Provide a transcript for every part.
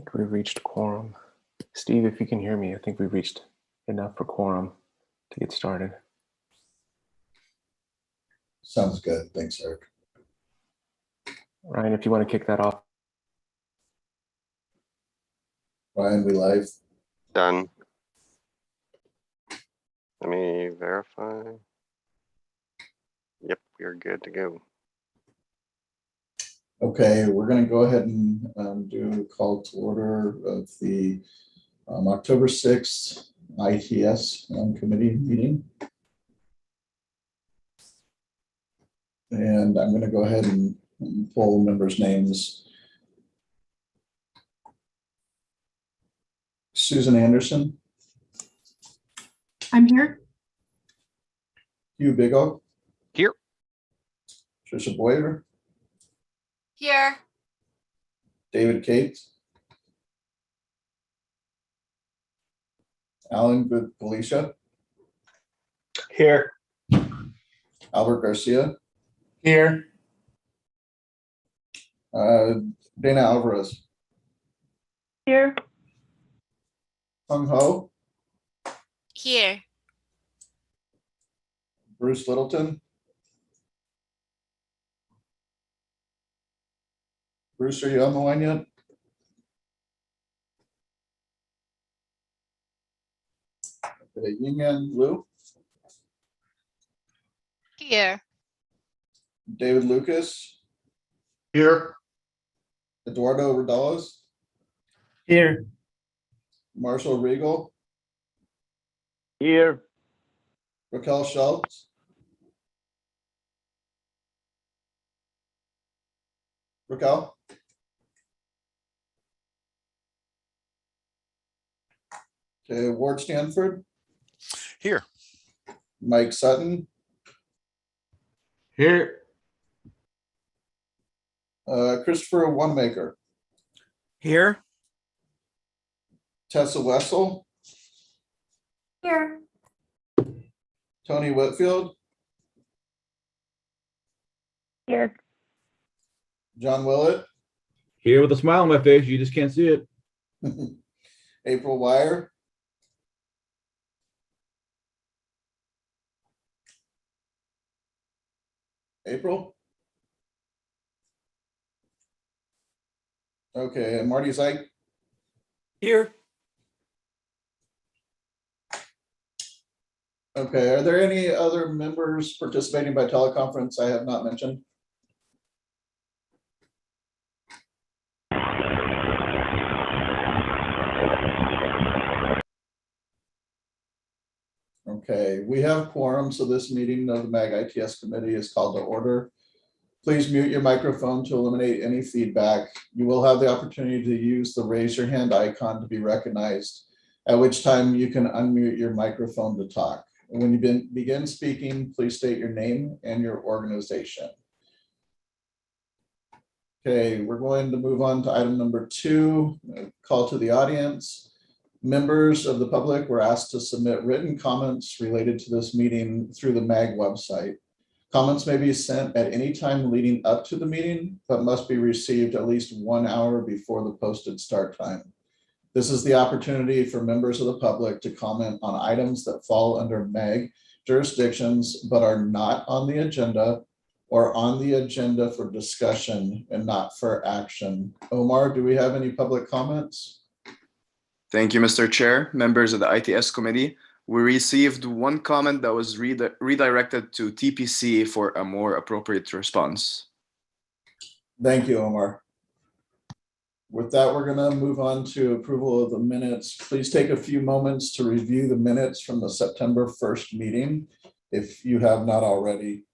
think we've reached quorum. Steve, if you can hear me, I think we've reached enough for quorum to get started. Sounds good. Thanks, Eric. Ryan, if you want to kick that off. Ryan, we live? Done. Let me verify. Yep, we're good to go. Okay, we're going to go ahead and do a call to order of the October 6th ITS committee meeting. And I'm going to go ahead and pull members' names. Susan Anderson. I'm here. Hugh Big O. Here. Trisha Boyer. Here. David Cates. Alan Galicia. Here. Albert Garcia. Here. Dana Alvarez. Here. Hung Ho. Here. Bruce Littleton. Bruce, are you on the line yet? Okay, Yingyan Liu. Here. David Lucas. Here. Eduardo Rodales. Here. Marshall Regal. Here. Raquel Schultz. Raquel. Okay, Ward Stanford. Here. Mike Sutton. Here. Christopher Wanamaker. Here. Tessa Wessel. Here. Tony Whitfield. Here. John Willett. Here with a smile on my face, you just can't see it. April Wire. April. Okay, and Marty Zeig. Here. Okay, are there any other members participating by teleconference I have not mentioned? Okay, we have quorum, so this meeting of the MAG ITS committee is called to order. Please mute your microphone to eliminate any feedback. You will have the opportunity to use the raise your hand icon to be recognized, at which time you can unmute your microphone to talk. When you begin speaking, please state your name and your organization. Okay, we're going to move on to item number 2, call to the audience. Members of the public were asked to submit written comments related to this meeting through the MAG website. Comments may be sent at any time leading up to the meeting, but must be received at least 1 hour before the posted start time. This is the opportunity for members of the public to comment on items that fall under MAG jurisdictions, but are not on the agenda or on the agenda for discussion and not for action. Omar, do we have any public comments? Thank you, Mr. Chair, members of the ITS committee. We received one comment that was redirected to TPC for a more appropriate response. Thank you, Omar. With that, we're going to move on to approval of the minutes. Please take a few moments to review the minutes from the September 1st meeting, if you have not already.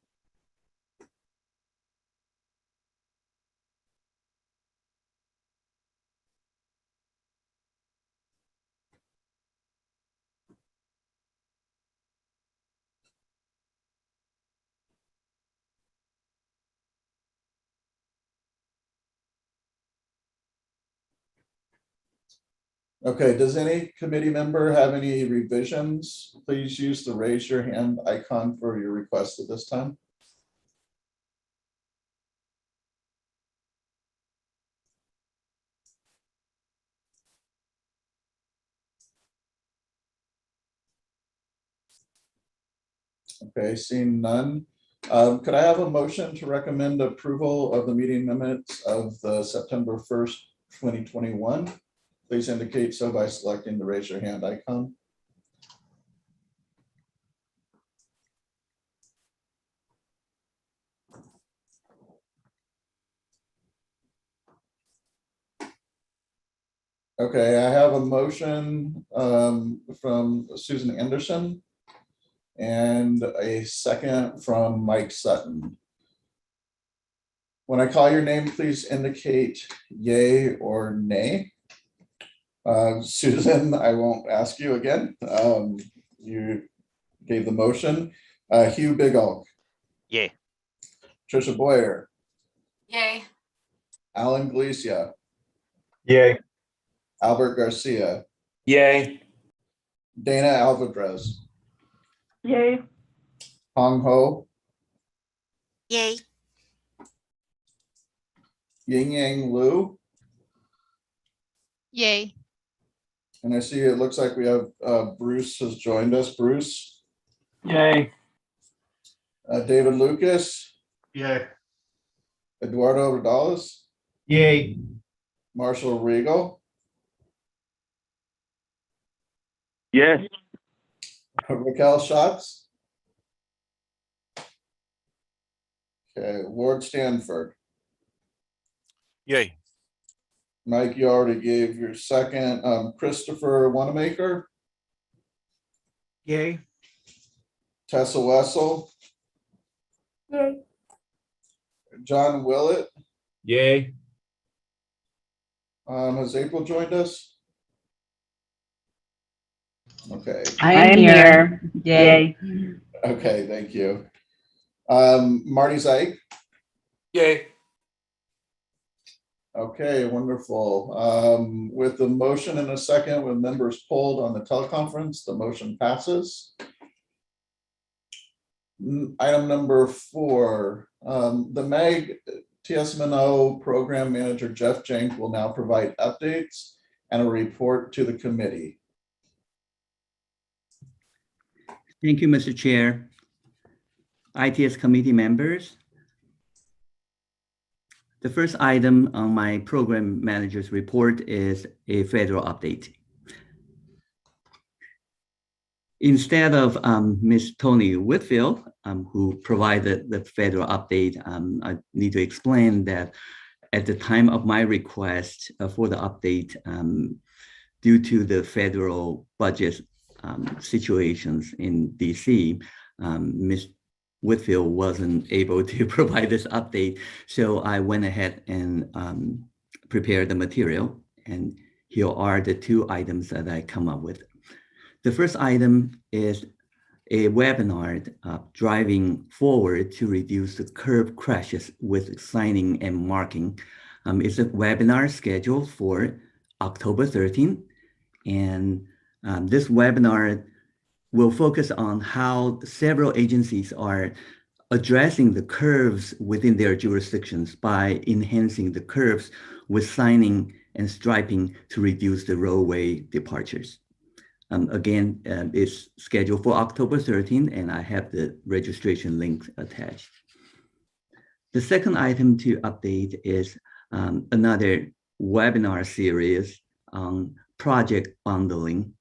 Okay, does any committee member have any revisions? Please use the raise your hand icon for your request at this time. Okay, seeing none. Could I have a motion to recommend approval of the meeting minutes of the September 1st, 2021? Please indicate so by selecting the raise your hand icon. Okay, I have a motion from Susan Anderson and a second from Mike Sutton. When I call your name, please indicate yay or nay. Susan, I won't ask you again. You gave the motion. Hugh Big Elk, Yay. Trisha Boyer, Yay. Alan Galicia, Yay. Albert Garcia, Yay. Dana Alvarez, Yay. Hong Ho, Yay. Ying Yang Lu, Yay. and I see it looks like we have Bruce has joined us. Bruce, Yay. David Lucas, Yay. Eduardo Rodales, Yay. Marshall Regal, Yes. Raquel Schatz. Okay, Ward Stanford. Yay. Mike, you already gave your second. Christopher Wanamaker, Yay. Tessa Wessel, Yay. John Willett. Yay. Has April joined us? Okay, I am here. Yay. okay, thank you. Marty Zeig. Yay. Okay, wonderful. With the motion in a second, with members polled on the teleconference, the motion passes. Item number 4, the MAG TSMNO Program Manager Jeff Jenk will now provide updates and a report to the committee. Thank you, Mr. Chair. ITS committee members. The first item on my program manager's report is a federal update. Instead of Ms. Tony Whitfield, who provided the federal update, I need to explain that at the time of my request for the update, due to the federal budget situations in DC, Ms. Whitfield wasn't able to provide this update. So I went ahead and prepared the material. And here are the 2 items that I come up with. The first item is a webinar driving forward to reduce the curb crashes with signing and marking. It's a webinar scheduled for October 13th. And this webinar will focus on how several agencies are addressing the curves within their jurisdictions by enhancing the curves with signing and striping to reduce the roadway departures. Again, it's scheduled for October 13th, and I have the registration link attached. The second item to update is another webinar series on project bundling.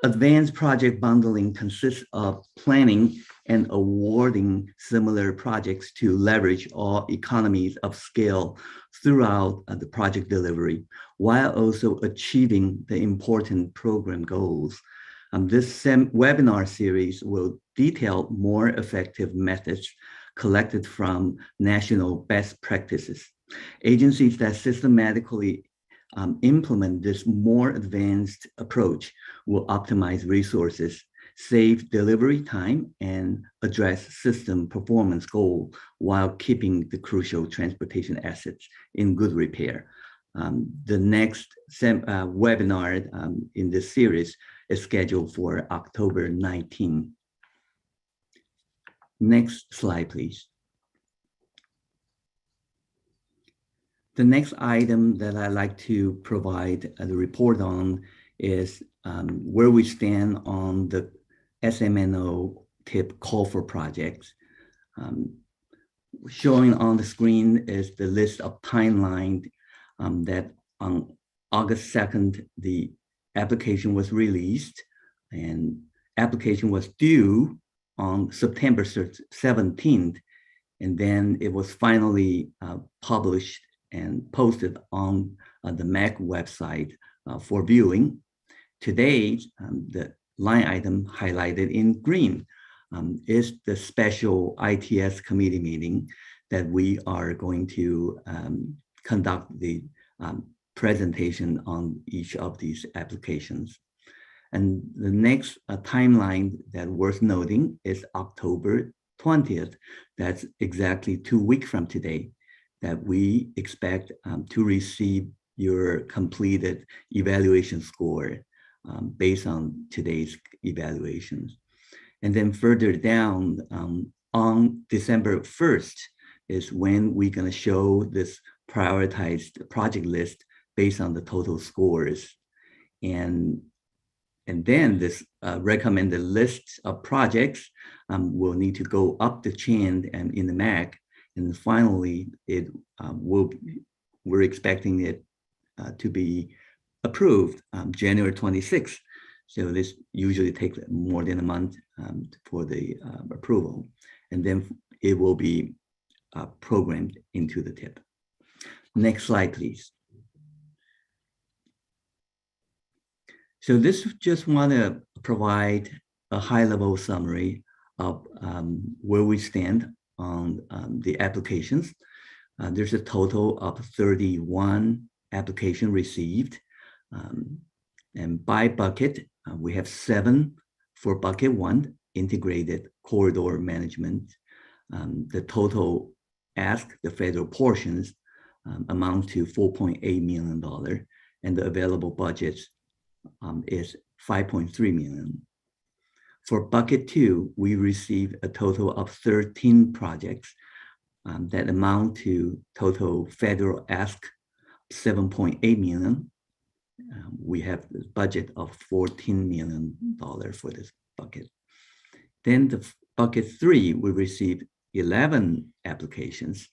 Advanced project bundling consists of planning and awarding similar projects to leverage all economies of scale throughout the project delivery, while also achieving the important program goals. This webinar series will detail more effective methods collected from national best practices. Agencies that systematically implement this more advanced approach will optimize resources, save delivery time, and address system performance goals while keeping the crucial transportation assets in good repair. The next webinar in this series is scheduled for October 19. Next slide, please. The next item that I'd like to provide the report on is where we stand on the SMNO TIP call for projects. Showing on the screen is the list of timeline that on August 2nd, the application was released, and application was due on September 17th, and then it was finally published and posted on the MAC website for viewing. Today, the line item highlighted in green is the special ITS committee meeting that we are going to conduct the presentation on each of these applications. And the next timeline that worth noting is October 20th. That's exactly 2 weeks from today that we expect to receive your completed evaluation score based on today's evaluations. And then further down on December 1st is when we're going to show this prioritized project list based on the total scores. And then this recommended list of projects will need to go up the chain and in the MAC. And finally, it we're expecting it to be approved January 26th. So this usually takes more than a month for the approval. And then it will be programmed into the TIP. Next slide, please. So this just want to provide a high-level summary of where we stand on the applications. There's a total of 31 applications received. And by bucket, we have 7 for bucket 1, integrated corridor management. The total ask, the federal portions, amount to $4.8 million, and the available budgets is $5.3 million. For bucket 2, we received a total of 13 projects that amount to total federal ask $7.8 million. We have the budget of $14 million for this bucket. Then the bucket 3, we received 11 applications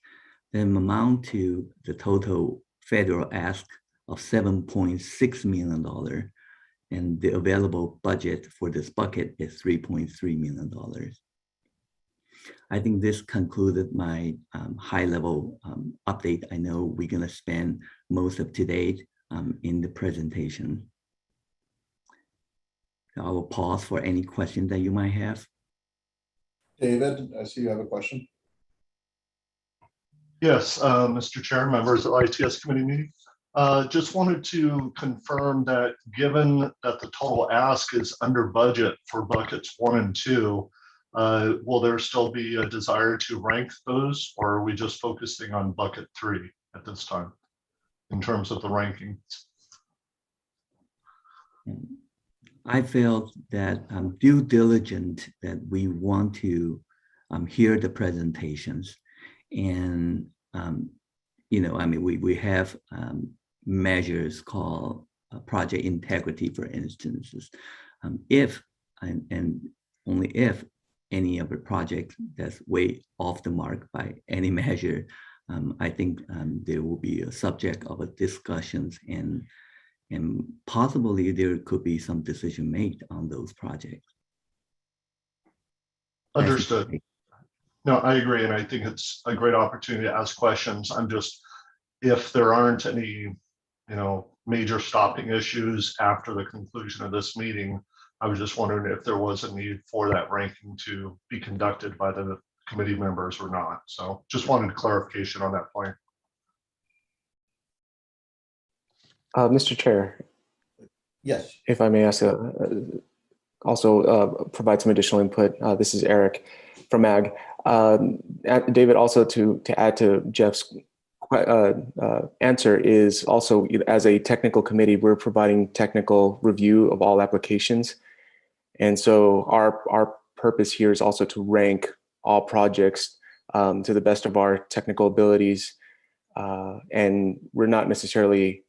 that amount to the total federal ask of $7.6 million. And the available budget for this bucket is $3.3 million. I think this concluded my high-level update. I know we're going to spend most of today in the presentation. So I will pause for any questions that you might have. David, I see you have a question. Yes, Mr. Chair, members of ITS committee meeting. Just wanted to confirm that given that the total ask is under budget for buckets 1 and 2, will there still be a desire to rank those, or are we just focusing on bucket 3 at this time in terms of the ranking? I felt that due diligent that we want to hear the presentations, and you know, I mean, we have measures called project integrity, for instances. If and only if any of the project that's way off the mark by any measure, I think there will be a subject of a discussions, and possibly there could be some decision made on those projects. Understood. No, I agree, and I think it's a great opportunity to ask questions. I'm just, if there aren't any, you know, major stopping issues after the conclusion of this meeting, I was just wondering if there was a need for that ranking to be conducted by the committee members or not. So just wanted clarification on that point. Mr. Chair. Yes. If I may ask, also provide some additional input. This is Eric from AG. David, also to add to Jeff's answer, is also, as a technical committee, we're providing technical review of all applications. And so our purpose here is also to rank all projects to the best of our technical abilities. And we're not necessarily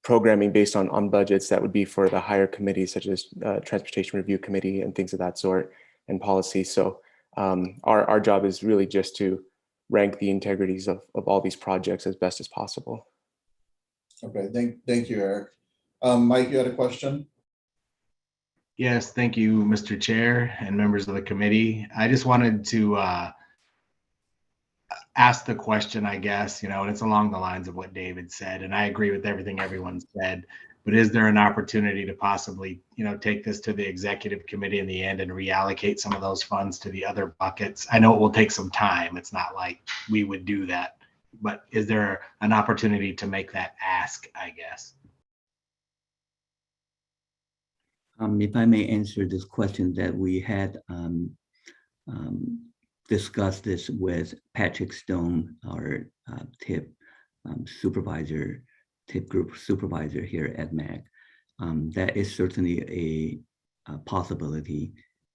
programming based on budgets. That would be for the higher committees, such as Transportation Review Committee and things of that sort. and policy. So our job is really just to rank the integrities of all these projects as best as possible. Okay, thank you, Eric. Mike, you had a question? Yes, thank you, Mr. Chair and members of the committee. I just wanted to ask the question, I guess, and it's along the lines of what David said, and I agree with everything everyone said, but is there an opportunity to possibly, take this to the executive committee in the end and reallocate some of those funds to the other buckets? I know it will take some time. It's not like we would do that, but is there an opportunity to make that ask, I guess? If I may answer this question, that we had discussed this with Patrick Stone, our TIP supervisor, TIP group supervisor here at MAG. That is certainly a possibility,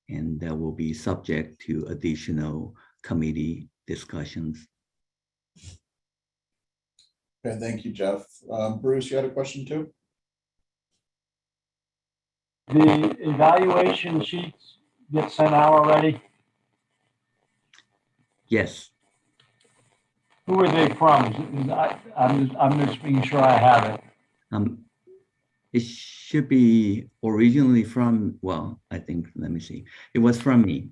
and that will be subject to additional committee discussions. Okay, thank you, Jeff. Bruce, you had a question too? The evaluation sheets get sent out already? Yes. Who are they from? I'm just making sure I have it. It should be originally from, well, I think, let me see. It was from me.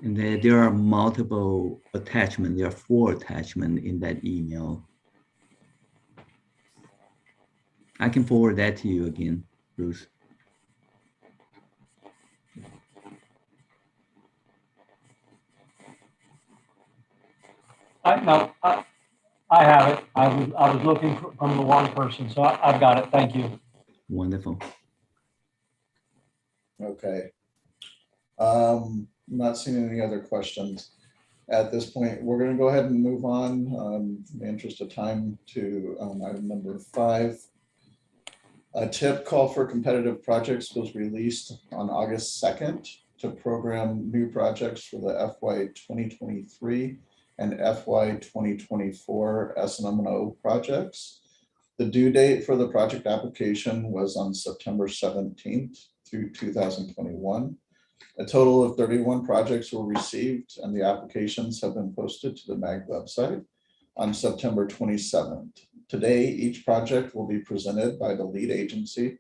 And there are multiple attachments. There are 4 attachments in that email. I can forward that to you again, Bruce. I have it. I was looking from the one person, so I've got it. Thank you. Wonderful. Okay. I'm not seeing any other questions at this point. We're going to go ahead and move on in the interest of time to item number 5. A TIP call for competitive projects was released on August 2nd to program new projects for the FY 2023 and FY 2024 SMNO projects. The due date for the project application was on September 17th through 2021. A total of 31 projects were received, and the applications have been posted to the MAG website on September 27th. Today, each project will be presented by the lead agency,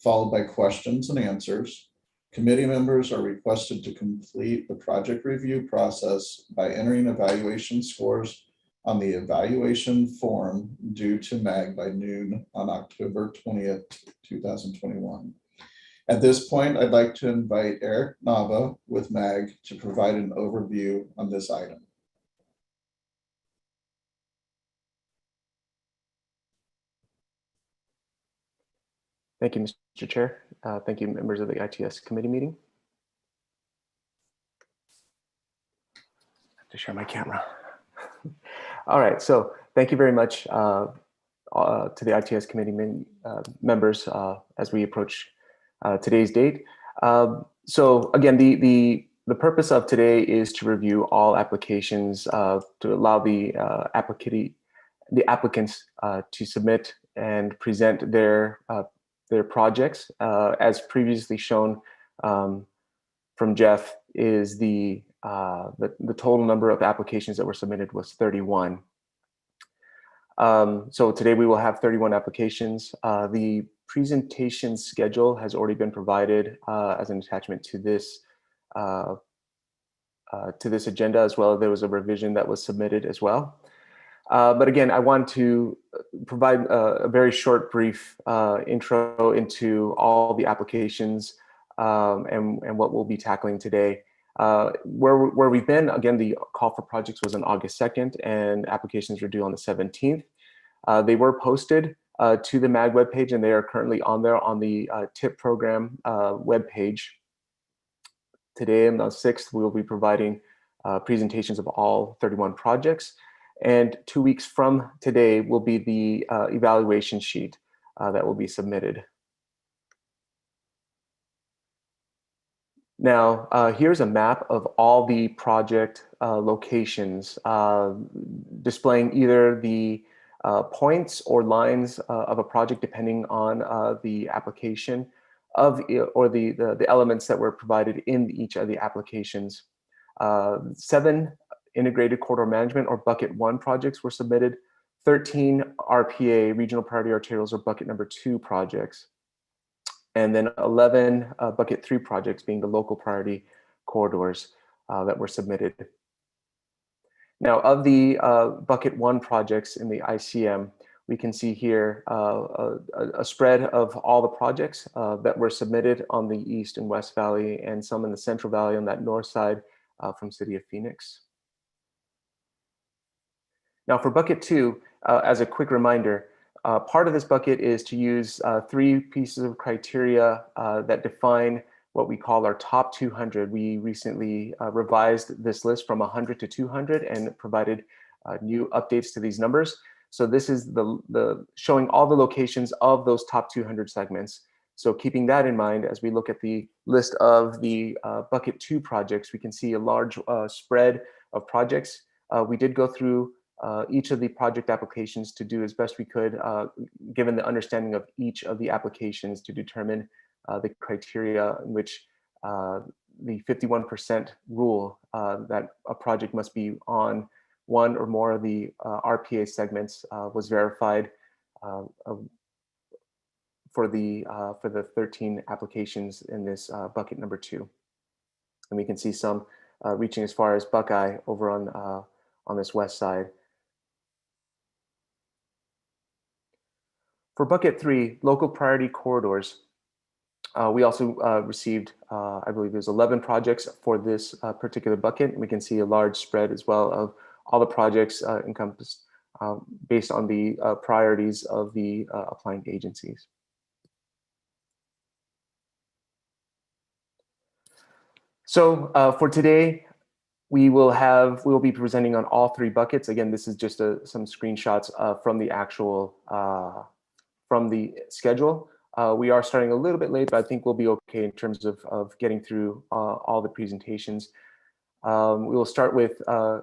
followed by questions and answers. Committee members are requested to complete the project review process by entering evaluation scores on the evaluation form due to MAG by noon on October 20th, 2021. At this point, I'd like to invite Eric Nava with MAG to provide an overview on this item. Thank you, Mr. Chair. Thank you, members of the ITS committee meeting. I have to share my camera. All right, so thank you very much to the ITS committee members as we approach today's date. So again, the purpose of today is to review all applications to allow the applicants to submit and present their projects. As previously shown from Jeff, is the total number of applications that were submitted was 31. So today we will have 31 applications. The presentation schedule has already been provided as an attachment to this agenda, as well. There was a revision that was submitted as well. But again, I want to provide a very short, brief intro into all the applications and what we'll be tackling today. Where we've been, again, the call for projects was on August 2nd, and applications were due on the 17th. They were posted to the MAG webpage, and they are currently on there on the TIP program webpage. Today, on the 6th, we will be providing presentations of all 31 projects. And 2 weeks from today will be the evaluation sheet that will be submitted. Now, here's a map of all the project locations displaying either the points or lines of a project depending on the application of or the elements that were provided in each of the applications. 7 integrated corridor management or bucket 1 projects were submitted. 13 RPA, regional priority arterials, or bucket number 2 projects. And then 11 bucket 3 projects, being the local priority corridors that were submitted. Now, of the bucket 1 projects in the ICM, we can see here a spread of all the projects that were submitted on the East and West Valley, and some in the Central Valley on that north side from City of Phoenix. Now, for bucket 2, as a quick reminder, part of this bucket is to use 3 pieces of criteria that define what we call our top 200. We recently revised this list from 100 to 200 and provided new updates to these numbers. So this is the showing all the locations of those top 200 segments. So keeping that in mind, as we look at the list of the bucket 2 projects, we can see a large spread of projects. We did go through each of the project applications to do as best we could, given the understanding of each of the applications, to determine the criteria in which the 51% rule that a project must be on one or more of the RPA segments was verified for the 13 applications in this bucket number 2. And we can see some reaching as far as Buckeye over on this west side. For bucket 3, local priority corridors, we also received, I believe there's 11 projects for this particular bucket. And we can see a large spread as well of all the projects encompassed based on the priorities of the applying agencies. So for today, we will be presenting on all 3 buckets. Again, this is just some screenshots from the actual from the schedule. We are starting a little bit late, but I think we'll be okay in terms of getting through all the presentations. We will start with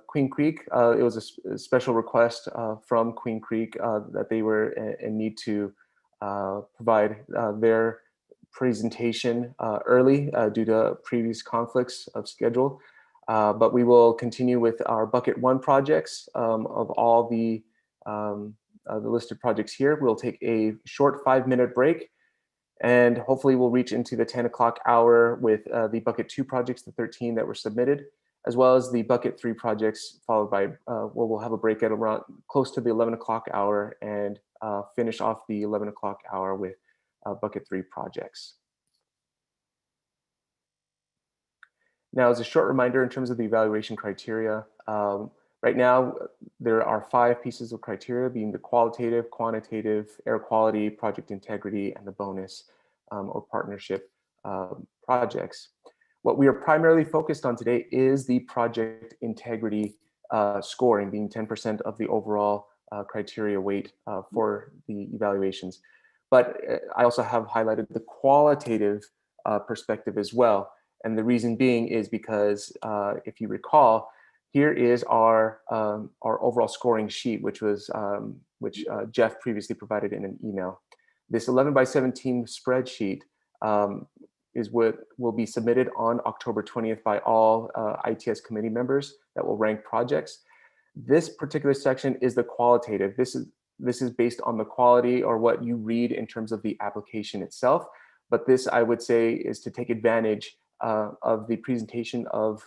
Queen Creek. It was a special request from Queen Creek that they were in need to provide their presentation early due to previous conflicts of schedule. But we will continue with our bucket 1 projects of all the listed projects here. We'll take a short 5-minute break, and hopefully we'll reach into the 10 o'clock hour with the bucket 2 projects, the 13 that were submitted, as well as the bucket 3 projects, followed by, we'll have a break at around close to the 11 o'clock hour and finish off the 11 o'clock hour with bucket 3 projects. Now, as a short reminder in terms of the evaluation criteria, right now there are 5 pieces of criteria, being the qualitative, quantitative, air quality, project integrity, and the bonus or partnership projects. What we are primarily focused on today is the project integrity scoring, being 10% of the overall criteria weight for the evaluations. But I also have highlighted the qualitative perspective as well. And the reason being is because if you recall, here is our overall scoring sheet, which Jeff previously provided in an email. This 11x17 spreadsheet is what will be submitted on October 20th by all ITS committee members that will rank projects. This particular section is the qualitative. This is based on the quality or what you read in terms of the application itself. But this, I would say, is to take advantage of the presentation of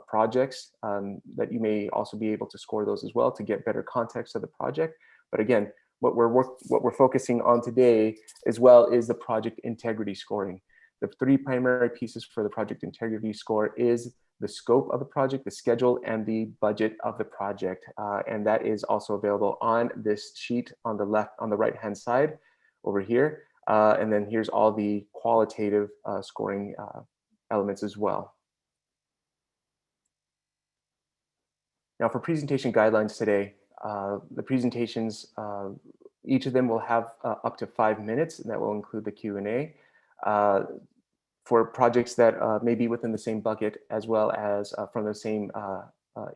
projects that you may also be able to score those as well to get better context of the project. But again, what we're focusing on today as well is the project integrity scoring. The 3 primary pieces for the project integrity score is the scope of the project, the schedule, and the budget of the project. And that is also available on this sheet on the right-hand side over here. And then here's all the qualitative scoring elements as well. Now for presentation guidelines today, the presentations, each of them will have up to 5 minutes, and that will include the Q&A. For projects that may be within the same bucket as well as from the same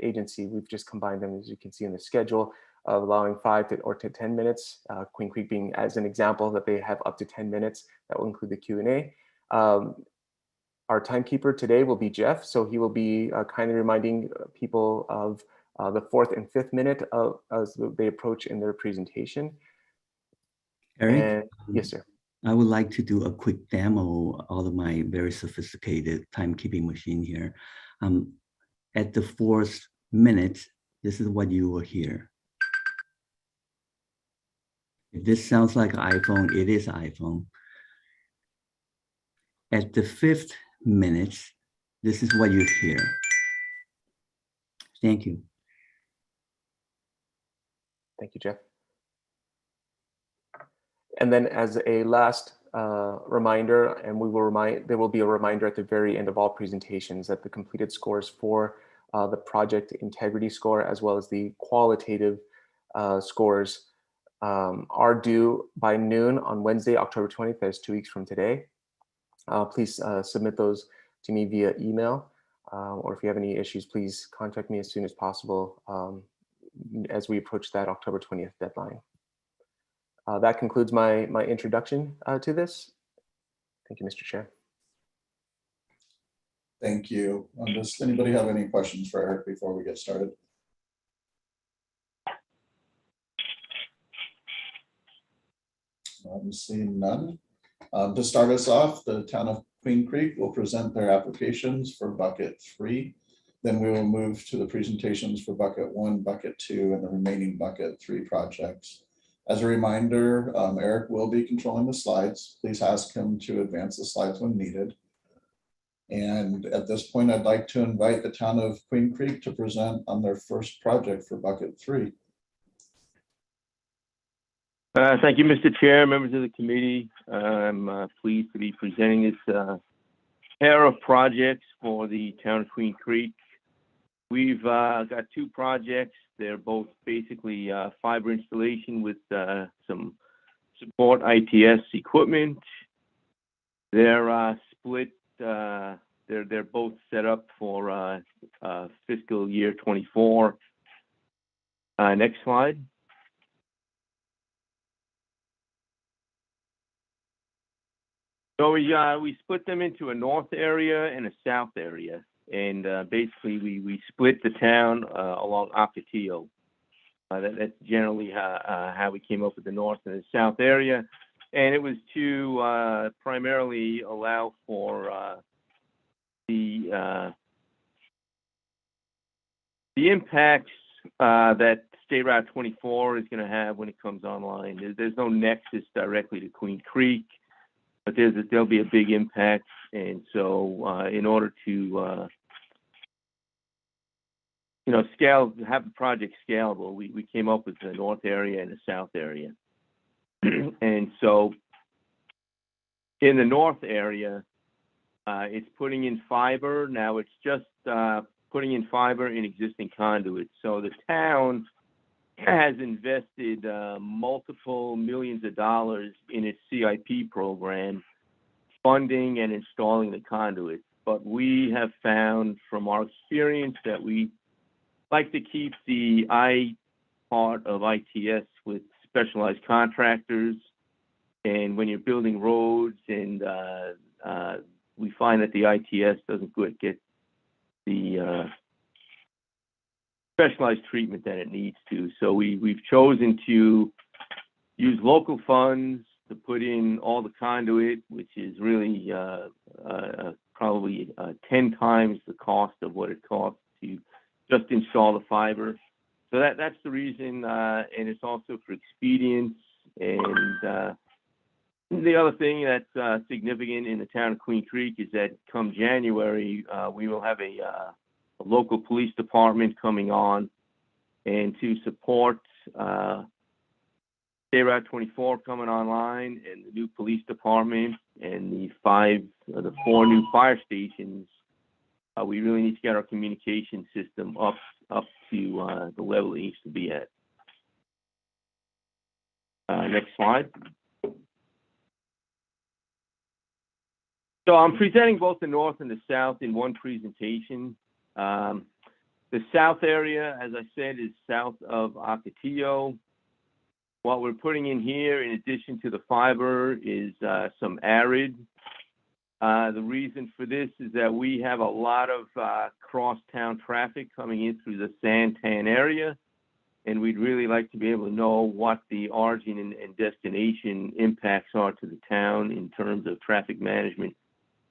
agency, we've just combined them, as you can see in the schedule. of allowing 5 to 10 minutes. Queen Creek being as an example that they have up to 10 minutes. That will include the Q&A. Our timekeeper today will be Jeff, so he will be kindly reminding people of the 4th and 5th minute as they approach in their presentation. Eric? And, yes, sir. I would like to do a quick demo out of my very sophisticated timekeeping machine here. At the 4th minute, this is what you will hear. If this sounds like an iPhone, it is an iPhone. At the 5th minute, this is what you hear. Thank you. Thank you, Jeff. And then as a last reminder, and there will be a reminder at the very end of all presentations that the completed scores for the project integrity score, as well as the qualitative scores are due by noon on Wednesday, October 20th. That's 2 weeks from today. Please submit those to me via email, or if you have any issues, please contact me as soon as possible as we approach that October 20th deadline. That concludes my introduction to this. Thank you, Mr. Chair. Thank you. Does anybody have any questions for Eric before we get started? I'm seeing none. To start us off, the town of Queen Creek will present their applications for bucket 3. Then we will move to the presentations for bucket 1, bucket 2, and the remaining bucket 3 projects. As a reminder, Eric will be controlling the slides. Please ask him to advance the slides when needed. And at this point, I'd like to invite the town of Queen Creek to present on their first project for bucket 3. Thank you, Mr. Chair, members of the committee. I'm pleased to be presenting this pair of projects for the town of Queen Creek. We've got 2 projects. They're both basically fiber installation with some support ITS equipment. They're split. They're both set up for fiscal year 24. Next slide. So we split them into a north area and a south area. And basically, we split the town along Ocotillo. That's generally how we came up with the north and the south area. And it was to primarily allow for the impacts that State Route 24 is going to have when it comes online. There's no nexus directly to Queen Creek, but there'll be a big impact. And so in order to have the project scalable, we came up with the north area and the south area. And so in the north area, it's putting in fiber. Now it's just putting in fiber in existing conduits. So the town has invested multiple millions of dollars in its CIP program, funding and installing the conduit. But we have found from our experience that we like to keep the I part of ITS with specialized contractors. And when you're building roads, and we find that the ITS doesn't get the specialized treatment that it needs to. So we've chosen to use local funds to put in all the conduit, which is really probably 10 times the cost of what it costs to just install the fiber. So that's the reason, and it's also for expedience. And the other thing that's significant in the town of Queen Creek is that come January, we will have a local police department coming on, and to support State Route 24 coming online and the new police department and the 4 new fire stations, we really need to get our communication system up to the level it needs to be at. Next slide. So I'm presenting both the north and the south in one presentation. The south area, as I said, is south of Ocotillo. What we're putting in here, in addition to the fiber, is some arid. The reason for this is that we have a lot of cross-town traffic coming in through the Santan area, and we'd really like to be able to know what the origin and destination impacts are to the town in terms of traffic management.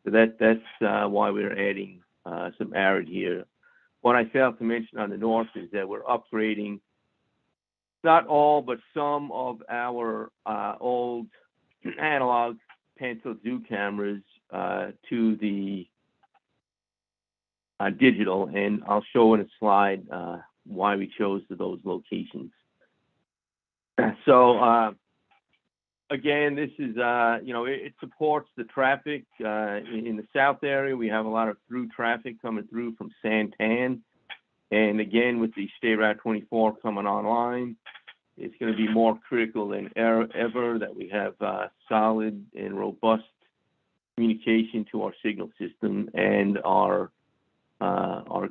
So that's why we're adding some arid here. What I failed to mention on the north is that we're upgrading not all, but some of our old analog pencil zoom cameras to the digital, and I'll show in a slide why we chose those locations. So again, this is, it supports the traffic in the south area. We have a lot of through traffic coming through from Santan. And again, with the State Route 24 coming online, it's going to be more critical than ever that we have solid and robust communication to our signal system and our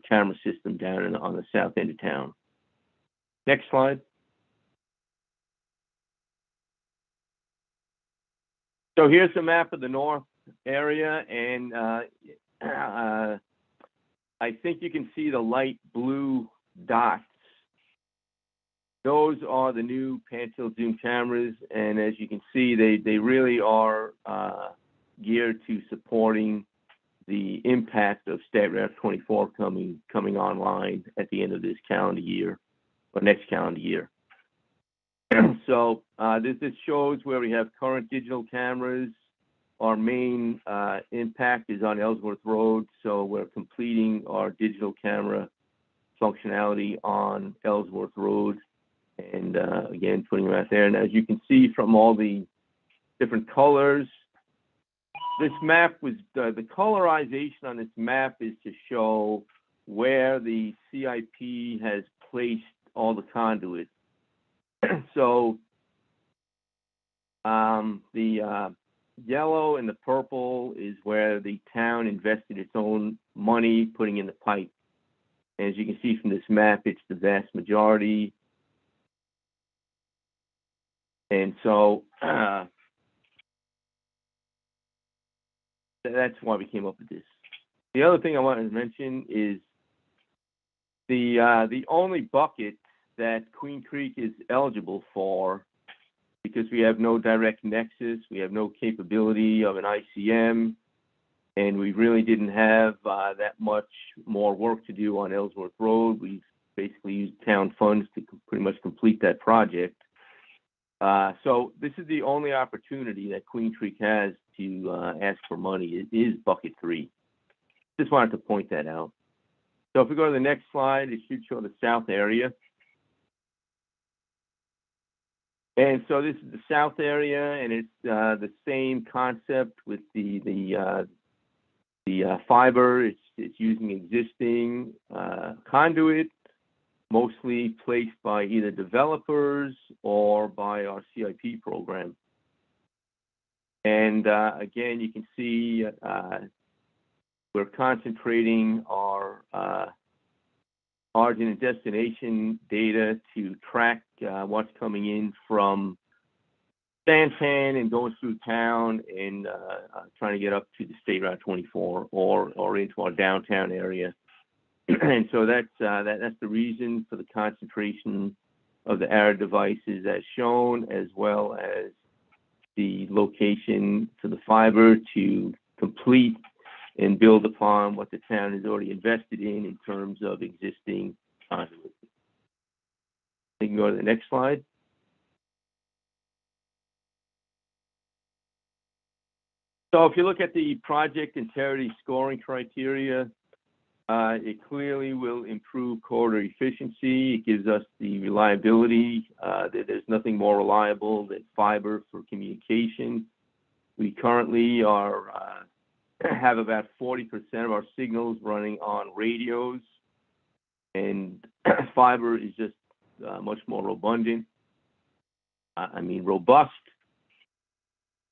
camera system down on the south end of town. Next slide. So here's a map of the north area, and I think you can see the light blue dots. Those are the new pan-tilt zoom cameras, and as you can see, they really are geared to supporting the impact of State Route 24 coming online at the end of this calendar year, or next calendar year. So this shows where we have current digital cameras. Our main impact is on Ellsworth Road, so we're completing our digital camera functionality on Ellsworth Road, and again, putting them out there. And as you can see from all the different colors, this map was, the colorization on this map is to show where the CIP has placed all the conduit. So the yellow and the purple is where the town invested its own money putting in the pipe. And as you can see from this map, it's the vast majority. And so that's why we came up with this. The other thing I wanted to mention is the only bucket that Queen Creek is eligible for, because we have no direct nexus, we have no capability of an ICM, and we really didn't have that much more work to do on Ellsworth Road. We've basically used town funds to pretty much complete that project. So this is the only opportunity that Queen Creek has to ask for money. It is bucket 3. Just wanted to point that out. So if we go to the next slide, it should show the south area. And so this is the south area, and it's the same concept with the fiber. It's using existing conduit, mostly placed by either developers or by our CIP program. And again, you can see we're concentrating our origin and destination data to track what's coming in from Santan and going through town and trying to get up to the State Route 24 or into our downtown area. And so that's the reason for the concentration of the ARID devices as shown, as well as the location for the fiber to complete and build upon what the town has already invested in terms of existing conduit. You can go to the next slide. So if you look at the project integrity scoring criteria, it clearly will improve corridor efficiency. It gives us the reliability. There's nothing more reliable than fiber for communication. We currently have about 40% of our signals running on radios, and fiber is just much more robust,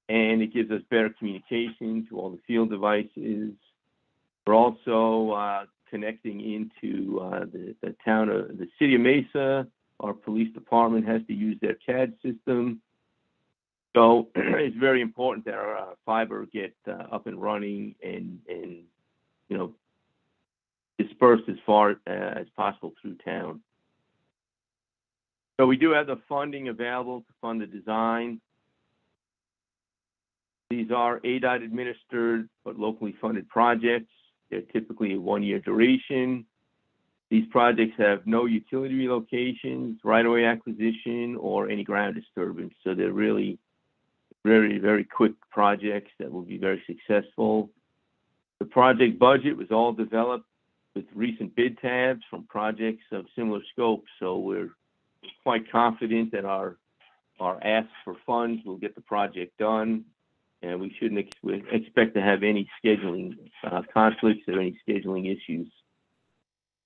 and it gives us better communication to all the field devices. We're also connecting into the town of the city of Mesa. Our police department has to use their CAD system. So it's very important that our fiber get up and running and you know, dispersed as far as possible through town. So we do have the funding available to fund the design. These are ADOT administered but locally funded projects. They're typically a one-year duration. These projects have no utility relocations, right-of-way acquisition, or any ground disturbance. So they're really very, very quick projects that will be very successful. The project budget was all developed with recent bid tabs from projects of similar scope. So we're quite confident that our ask for funds will get the project done, and we shouldn't expect to have any scheduling conflicts or any scheduling issues.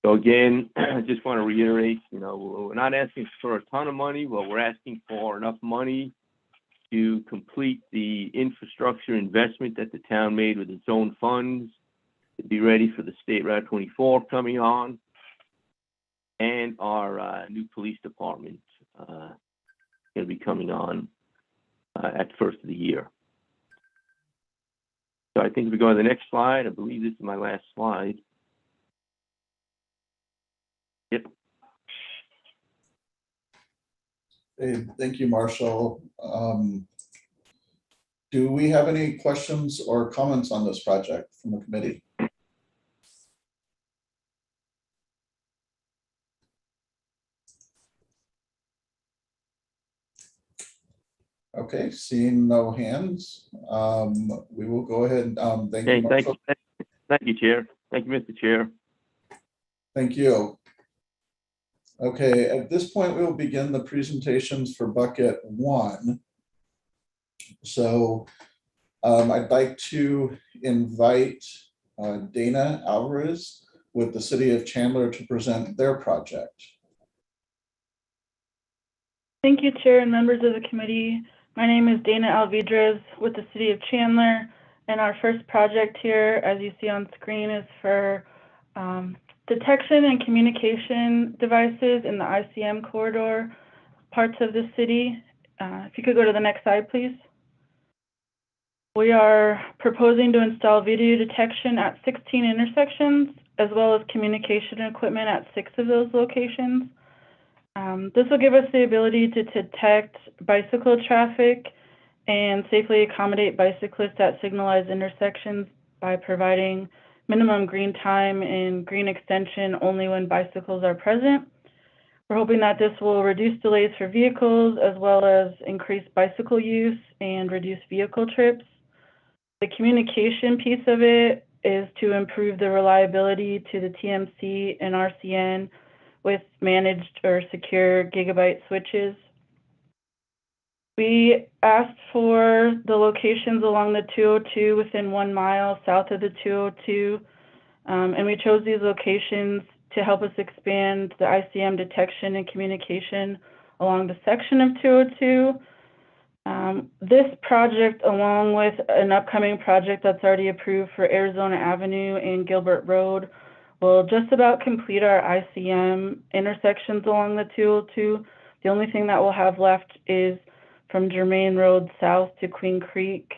So again, I just want to reiterate, you know, we're not asking for a ton of money. Well, we're asking for enough money to complete the infrastructure investment that the town made with its own funds to be ready for the State Route 24 coming on, and our new police department going to be coming on at the first of the year. So I think if we go to the next slide, I believe this is my last slide. Yep. Hey, thank you, Marshall. Do we have any questions or comments on this project from the committee? Okay, seeing no hands, we will go ahead. Thank you, Marshall. Thank you, Chair. Thank you, Mr. Chair. Thank you. Okay, at this point, we will begin the presentations for bucket 1. So I'd like to invite Dana Alvarez with the City of Chandler to present their project. Thank you, Chair and members of the committee. My name is Dana Alvarez with the City of Chandler, and our first project here, as you see on screen, is for detection and communication devices in the ICM corridor parts of the city. If you could go to the next slide, please. We are proposing to install video detection at 16 intersections, as well as communication equipment at 6 of those locations. This will give us the ability to detect bicycle traffic and safely accommodate bicyclists at signalized intersections by providing minimum green time and green extension only when bicycles are present. We're hoping that this will reduce delays for vehicles, as well as increase bicycle use and reduce vehicle trips. The communication piece of it is to improve the reliability to the TMC and RCN with managed or secure gigabit switches. We asked for the locations along the 202 within 1 mile south of the 202, and we chose these locations to help us expand the ICM detection and communication along the section of 202. This project, along with an upcoming project that's already approved for Arizona Avenue and Gilbert Road, will just about complete our ICM intersections along the 202. The only thing that we'll have left is from Germain Road south to Queen Creek.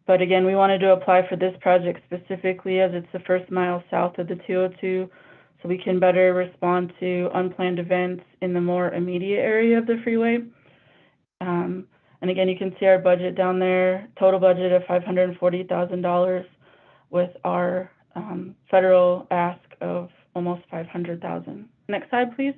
But again, we wanted to apply for this project specifically as it's the first mile south of the 202, so we can better respond to unplanned events in the more immediate area of the freeway. And again, you can see our budget down there, total budget of $540,000 with our federal ask of almost $500,000. Next slide, please.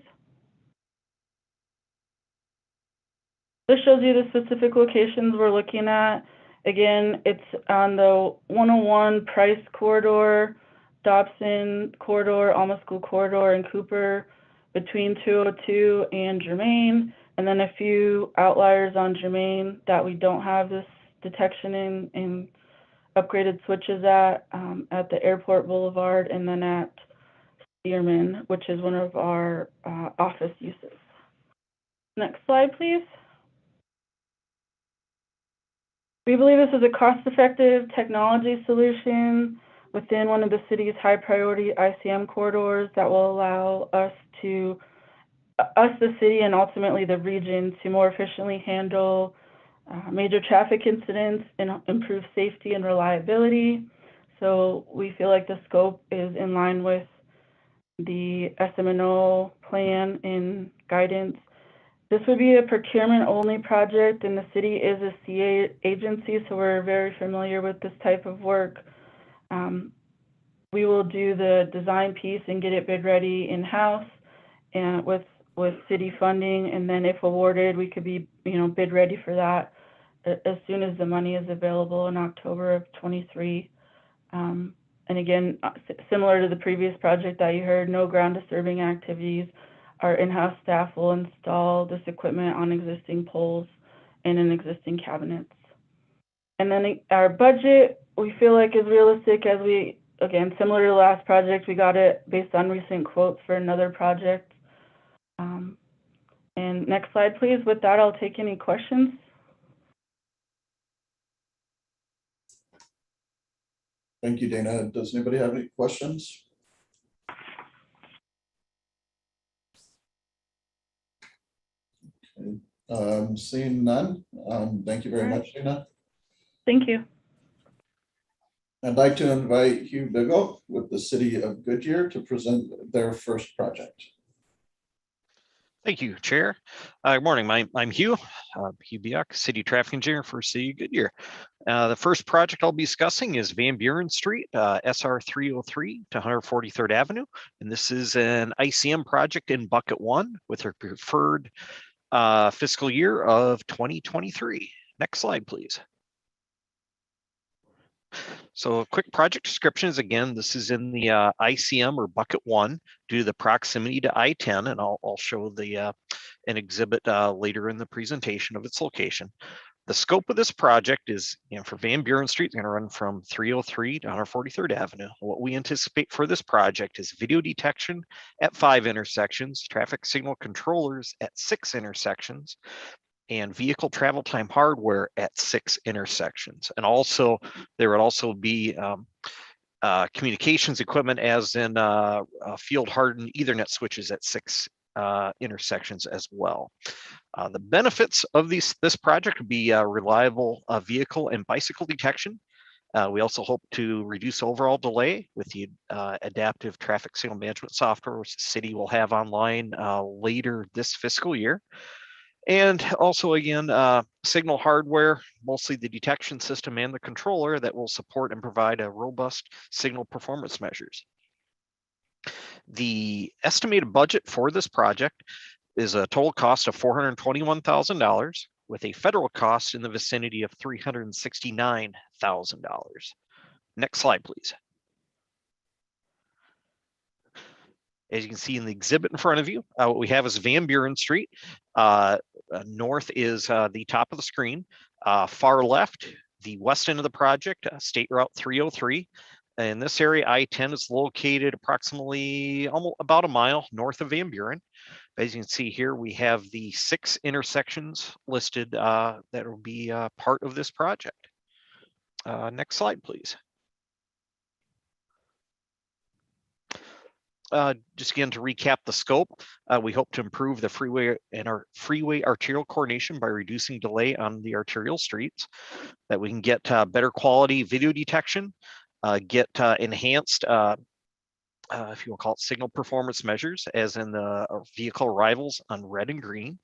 This shows you the specific locations we're looking at. Again, it's on the 101 Price Corridor, Dobson Corridor, Alma School Corridor, and Cooper, between 202 and Germain, and then a few outliers on Germain that we don't have this detection and upgraded switches at the Airport Boulevard, and then at Stearman, which is one of our office uses. Next slide, please. We believe this is a cost-effective technology solution within one of the city's high priority ICM corridors that will allow us, the city, and ultimately the region to more efficiently handle major traffic incidents and improve safety and reliability. So we feel like the scope is in line with the SMNO plan and guidance. This would be a procurement-only project, and the city is a CA agency, so we're very familiar with this type of work. We will do the design piece and get it bid ready in-house and with city funding, and then if awarded, we could be bid ready for that as soon as the money is available in October of 23. And again, similar to the previous project that you heard, no ground disturbing activities. Our in-house staff will install this equipment on existing poles and in existing cabinets. And then our budget, we feel like is realistic as we, again, similar to the last project, we got it based on recent quotes for another project. And next slide, please. With that, I'll take any questions. Thank you, Dana. Does anybody have any questions? Okay. Seeing none, thank you very much, Dana. Thank you. I'd like to invite Hugh Bigelow with the City of Goodyear to present their first project. Thank you, Chair. Good morning. I'm Hugh Bigelow, City Traffic Engineer for City of Goodyear. The first project I'll be discussing is VanBuren Street, SR 303 to 143rd Avenue. And this is an ICM project in Bucket 1 with our preferred fiscal year of 2023. Next slide, please. So a quick project description is, again, this is in the ICM or Bucket 1 due to the proximity to I-10, and I'll show the an exhibit later in the presentation of its location. The scope of this project is, for VanBuren Street, it's going to run from 303 to 143rd Avenue. What we anticipate for this project is video detection at 5 intersections, traffic signal controllers at 6 intersections, and vehicle travel time hardware at 6 intersections. And also, there would also be communications equipment as in field hardened Ethernet switches at 6 intersections as well. The benefits of this project would be reliable vehicle and bicycle detection. We also hope to reduce overall delay with the adaptive traffic signal management software, which the city will have online later this fiscal year. And also, again, signal hardware, mostly the detection system and the controller that will support and provide a robust signal performance measures. The estimated budget for this project is a total cost of $421,000 with a federal cost in the vicinity of $369,000. Next slide, please. As you can see in the exhibit in front of you, what we have is VanBuren Street. North is the top of the screen. Far left, the west end of the project, State Route 303. In this area, I-10 is located approximately about a mile north of VanBuren. As you can see here, we have the 6 intersections listed that will be part of this project. Next slide, please. Just again to recap the scope, we hope to improve the freeway and our freeway arterial coordination by reducing delay on the arterial streets, that we can get better quality video detection, get enhanced, if you will call it, signal performance measures, as in the vehicle arrivals on red and green,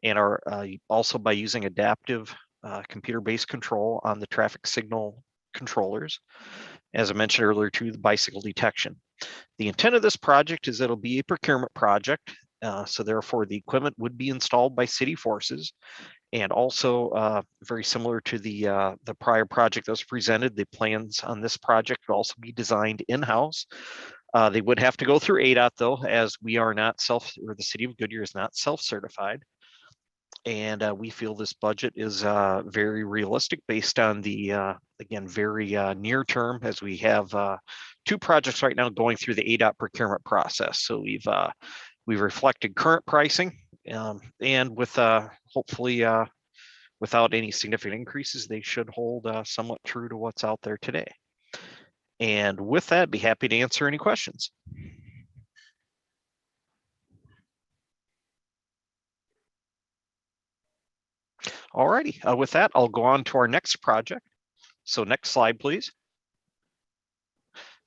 and are also by using adaptive computer-based control on the traffic signal controllers. As I mentioned earlier, too, the bicycle detection. The intent of this project is that it'll be a procurement project, so therefore the equipment would be installed by city forces, and also very similar to the prior project that was presented, the plans on this project would also be designed in-house. They would have to go through ADOT though, as we are not the city of Goodyear is not self-certified. And we feel this budget is very realistic based on the, again, very near term, as we have 2 projects right now going through the ADOT procurement process. So we've reflected current pricing, and with hopefully without any significant increases, they should hold somewhat true to what's out there today. And with that, be happy to answer any questions. Alrighty, with that, I'll go on to our next project. So next slide, please.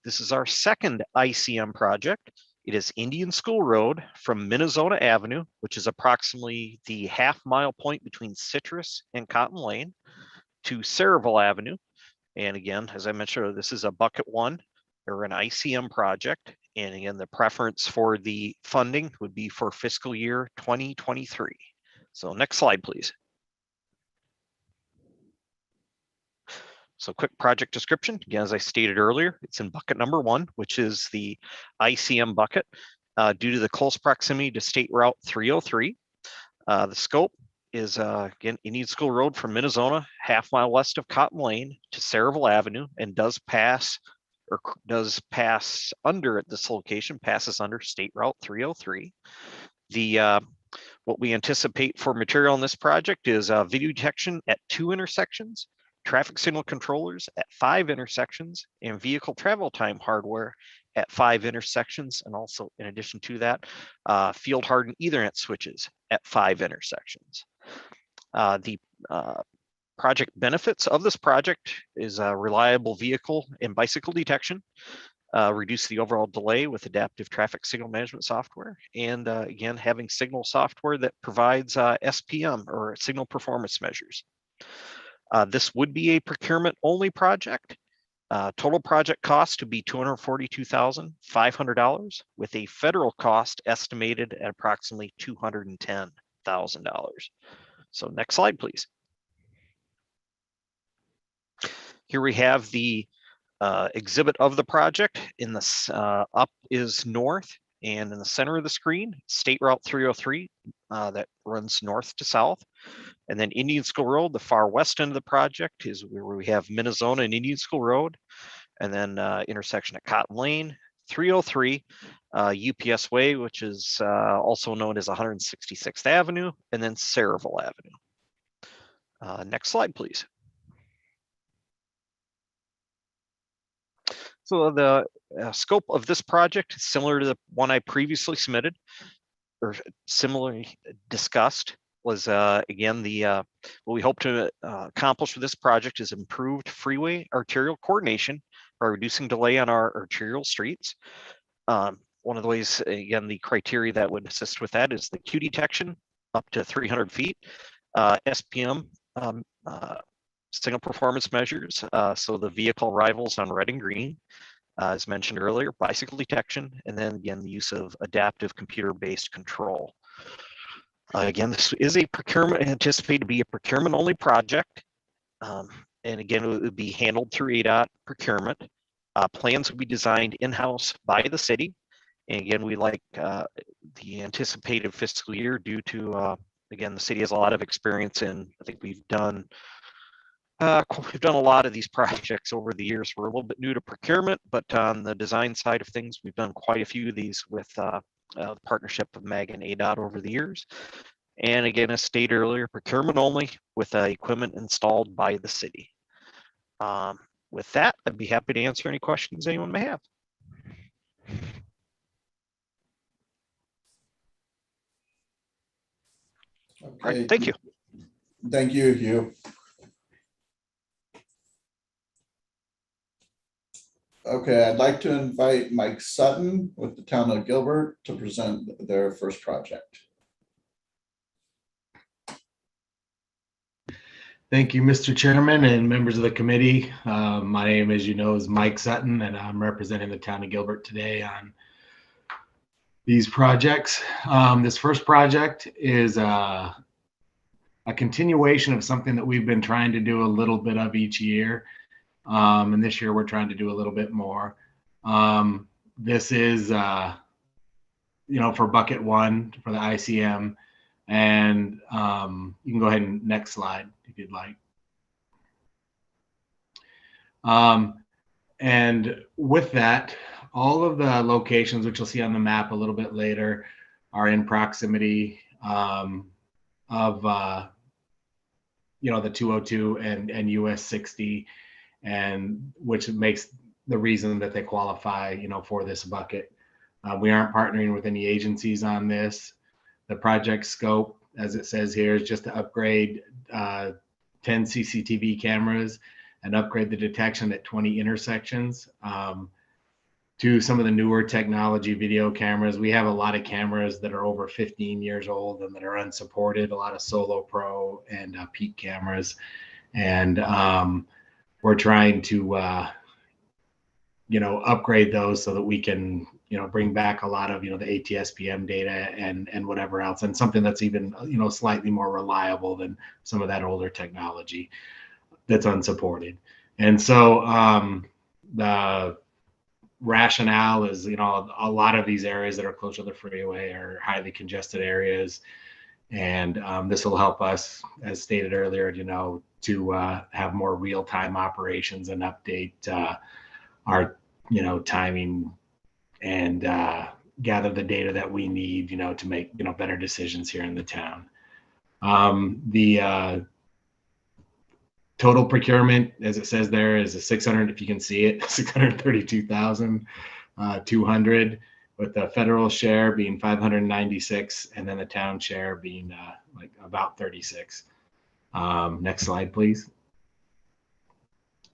This is our second ICM project. It is Indian School Road from Minnesota Avenue, which is approximately the half-mile point between Citrus and Cotton Lane, to Saraville Avenue. And again, as I mentioned, this is a bucket one or an ICM project. And again, the preference for the funding would be for fiscal year 2023. So next slide, please. So quick project description. Again, as I stated earlier, it's in bucket number one, which is the ICM bucket. Due to the close proximity to State Route 303, the scope is again Indian School Road from Minnesota, half-mile west of Cotton Lane to Saraville Avenue, and does pass under at this location, passes under State Route 303. The what we anticipate for material in this project is video detection at 2 intersections, traffic signal controllers at 5 intersections, and vehicle travel time hardware at 5 intersections. And also, in addition to that, field hardened Ethernet switches at 5 intersections. The project benefits of this project is reliable vehicle and bicycle detection, reduce the overall delay with adaptive traffic signal management software, and again, having signal software that provides SPM or signal performance measures. This would be a procurement only project. Total project cost to be $242,500 with a federal cost estimated at approximately $210,000. So next slide, please. Here we have the exhibit of the project. In the up is north, and in the center of the screen, State Route 303 that runs north to south. And then Indian School Road, the far west end of the project, is where we have Minnesota and Indian School Road, and then intersection at Cotton Lane, 303, UPS Way, which is also known as 166th Avenue, and then Saraville Avenue. Next slide, please. So the scope of this project is similar to the one I previously submitted, or similarly discussed. Was again what we hope to accomplish with this project is improved freeway arterial coordination by reducing delay on our arterial streets. One of the ways, again, the criteria that would assist with that is the Q detection up to 300 feet, SPM signal performance measures, so the vehicle arrivals on red and green, as mentioned earlier, bicycle detection, and then again the use of adaptive computer-based control. Again, this is a procurement, anticipated to be a procurement only project. And again, it would be handled through ADOT procurement. Plans would be designed in-house by the city. And again, we like the anticipated fiscal year due to, again, the city has a lot of experience in, I think we've done a lot of these projects over the years. We're a little bit new to procurement, but on the design side of things, we've done quite a few of these with the partnership of MAG and ADOT over the years. And again, as stated earlier, procurement only with equipment installed by the city. With that, I'd be happy to answer any questions anyone may have. Okay. All right, thank you. Thank you, Hugh. Okay, I'd like to invite Mike Sutton with the town of Gilbert to present their first project. Thank you, Mr. Chairman and members of the committee. My name, as you know, is Mike Sutton, and I'm representing the town of Gilbert today on these projects. This first project is a continuation of something that we've been trying to do a little bit of each year. And this year we're trying to do a little bit more. This is, for bucket one for the ICM. And you can go ahead and next slide if you'd like. And with that, all of the locations, which you'll see on the map a little bit later, are in proximity of the 202 and US 60, and which makes the reason that they qualify, for this bucket. We aren't partnering with any agencies on this. The project scope, as it says here, is just to upgrade 10 CCTV cameras and upgrade the detection at 20 intersections to some of the newer technology video cameras. We have a lot of cameras that are over 15 years old and that are unsupported, a lot of Solo Pro and Peak cameras. And we're trying to, upgrade those so that we can, bring back a lot of, the ATSPM data and whatever else, and something that's even, slightly more reliable than some of that older technology that's unsupported. And so the rationale is, a lot of these areas that are close to the freeway are highly congested areas. And this will help us, as stated earlier, to have more real-time operations and update our, timing and gather the data that we need, to make, better decisions here in the town. The total procurement, as it says there, is a 600, if you can see it, 632,200, with the federal share being 596, and then the town share being like about 36. Next slide, please.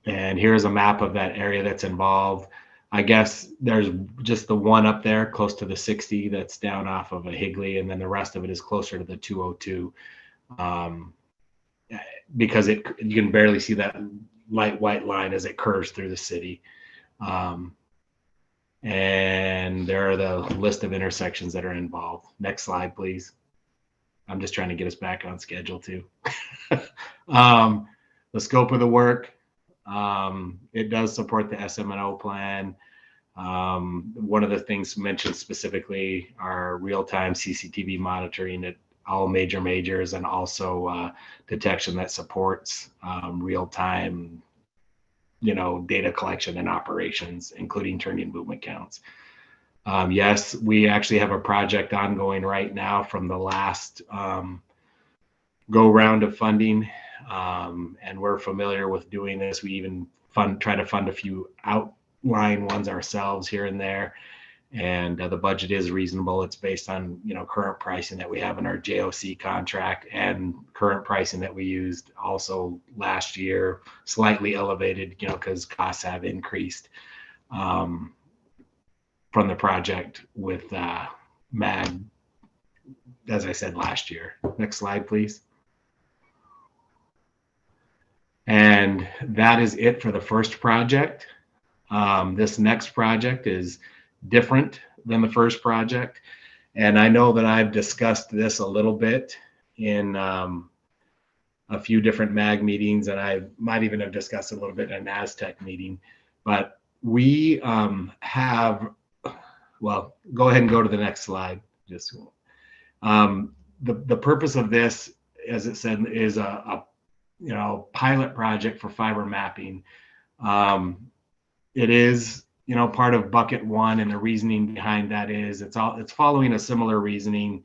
And here's a map of that area that's involved. I guess there's just the one up there close to the 60 that's down off of a Higley, and then the rest of it is closer to the 202. Because you can barely see that light white line as it curves through the city. And there are the list of intersections that are involved. Next slide, please. I'm just trying to get us back on schedule too. The scope of the work, it does support the SMNO plan. One of the things mentioned specifically are real-time CCTV monitoring at all major majors, and also detection that supports real-time, data collection and operations, including turning movement counts. Yes, we actually have a project ongoing right now from the last go round of funding, and we're familiar with doing this. We even try to fund a few outlying ones ourselves here and there. And the budget is reasonable. It's based on, current pricing that we have in our JOC contract and current pricing that we used also last year, slightly elevated, because costs have increased from the project with MAG, as I said, last year. Next slide, please. And that is it for the first project. This next project is different than the first project, and I know that I've discussed this a little bit in a few different MAG meetings, and I might even have discussed it a little bit in a NASTEC meeting. But we have, well, go ahead and go to the next slide. Just the purpose of this, as it said, is a pilot project for fiber mapping. It is part of bucket one, and the reasoning behind that is it's following a similar reasoning.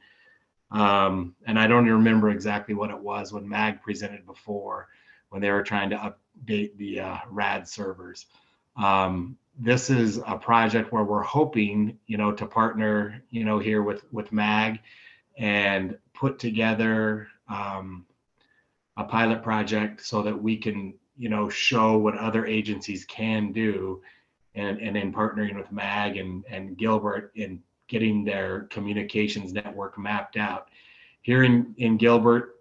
And I don't even remember exactly what it was when MAG presented before, when they were trying to update the RAD servers. This is a project where we're hoping, to partner, here with MAG and put together a pilot project so that we can, show what other agencies can do. And in partnering with MAG and Gilbert in getting their communications network mapped out. Here in Gilbert,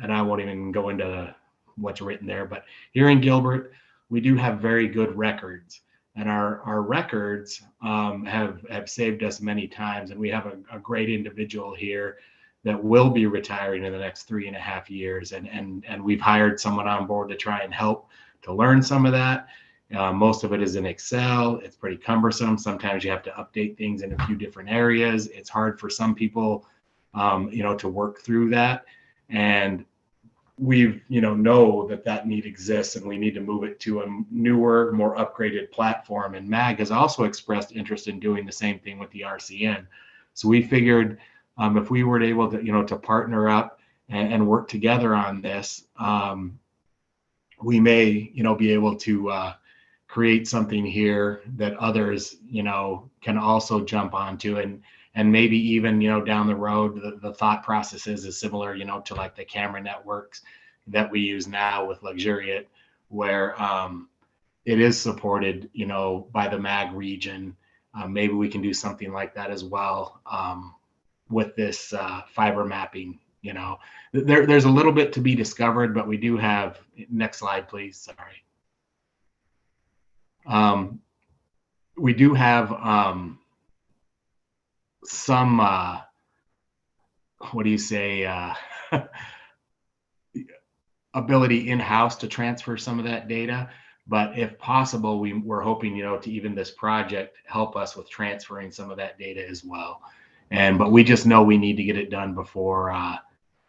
and I won't even go into what's written there, but here in Gilbert, we do have very good records. And our records have saved us many times. And we have a great individual here that will be retiring in the next 3.5 years. And we've hired someone on board to try and help to learn some of that. Most of it is in Excel. It's pretty cumbersome. Sometimes you have to update things in a few different areas. It's hard for some people, to work through that. And we know that need exists, and we need to move it to a newer, more upgraded platform. And MAG has also expressed interest in doing the same thing with the RCN. So we figured if we were able to, to partner up and work together on this, we may, be able to create something here that others, can also jump onto, and maybe even, down the road, the thought process is similar, to like the camera networks that we use now with Luxuriate, where it is supported, by the MAG region. Maybe we can do something like that as well with this fiber mapping. There's a little bit to be discovered, but we do have, next slide, please. Sorry. We do have some, what do you say, ability in-house to transfer some of that data. But if possible, we're hoping, to even this project help us with transferring some of that data as well. But we just know we need to get it done before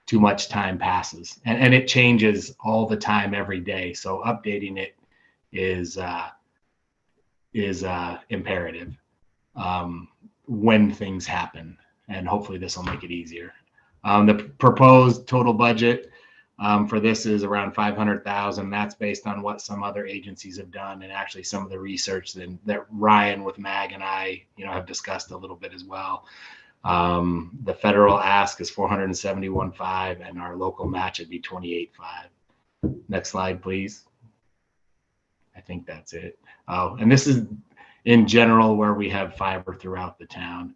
too much time passes. And it changes all the time, every day. So updating it is imperative when things happen. And hopefully this will make it easier. The proposed total budget for this is around $500,000. That's based on what some other agencies have done, and actually some of the research that Ryan with MAG and I, have discussed a little bit as well. The federal ask is $471,500, and our local match would be $28,500. Next slide, please. I think that's it. Oh, and this is in general where we have fiber throughout the town.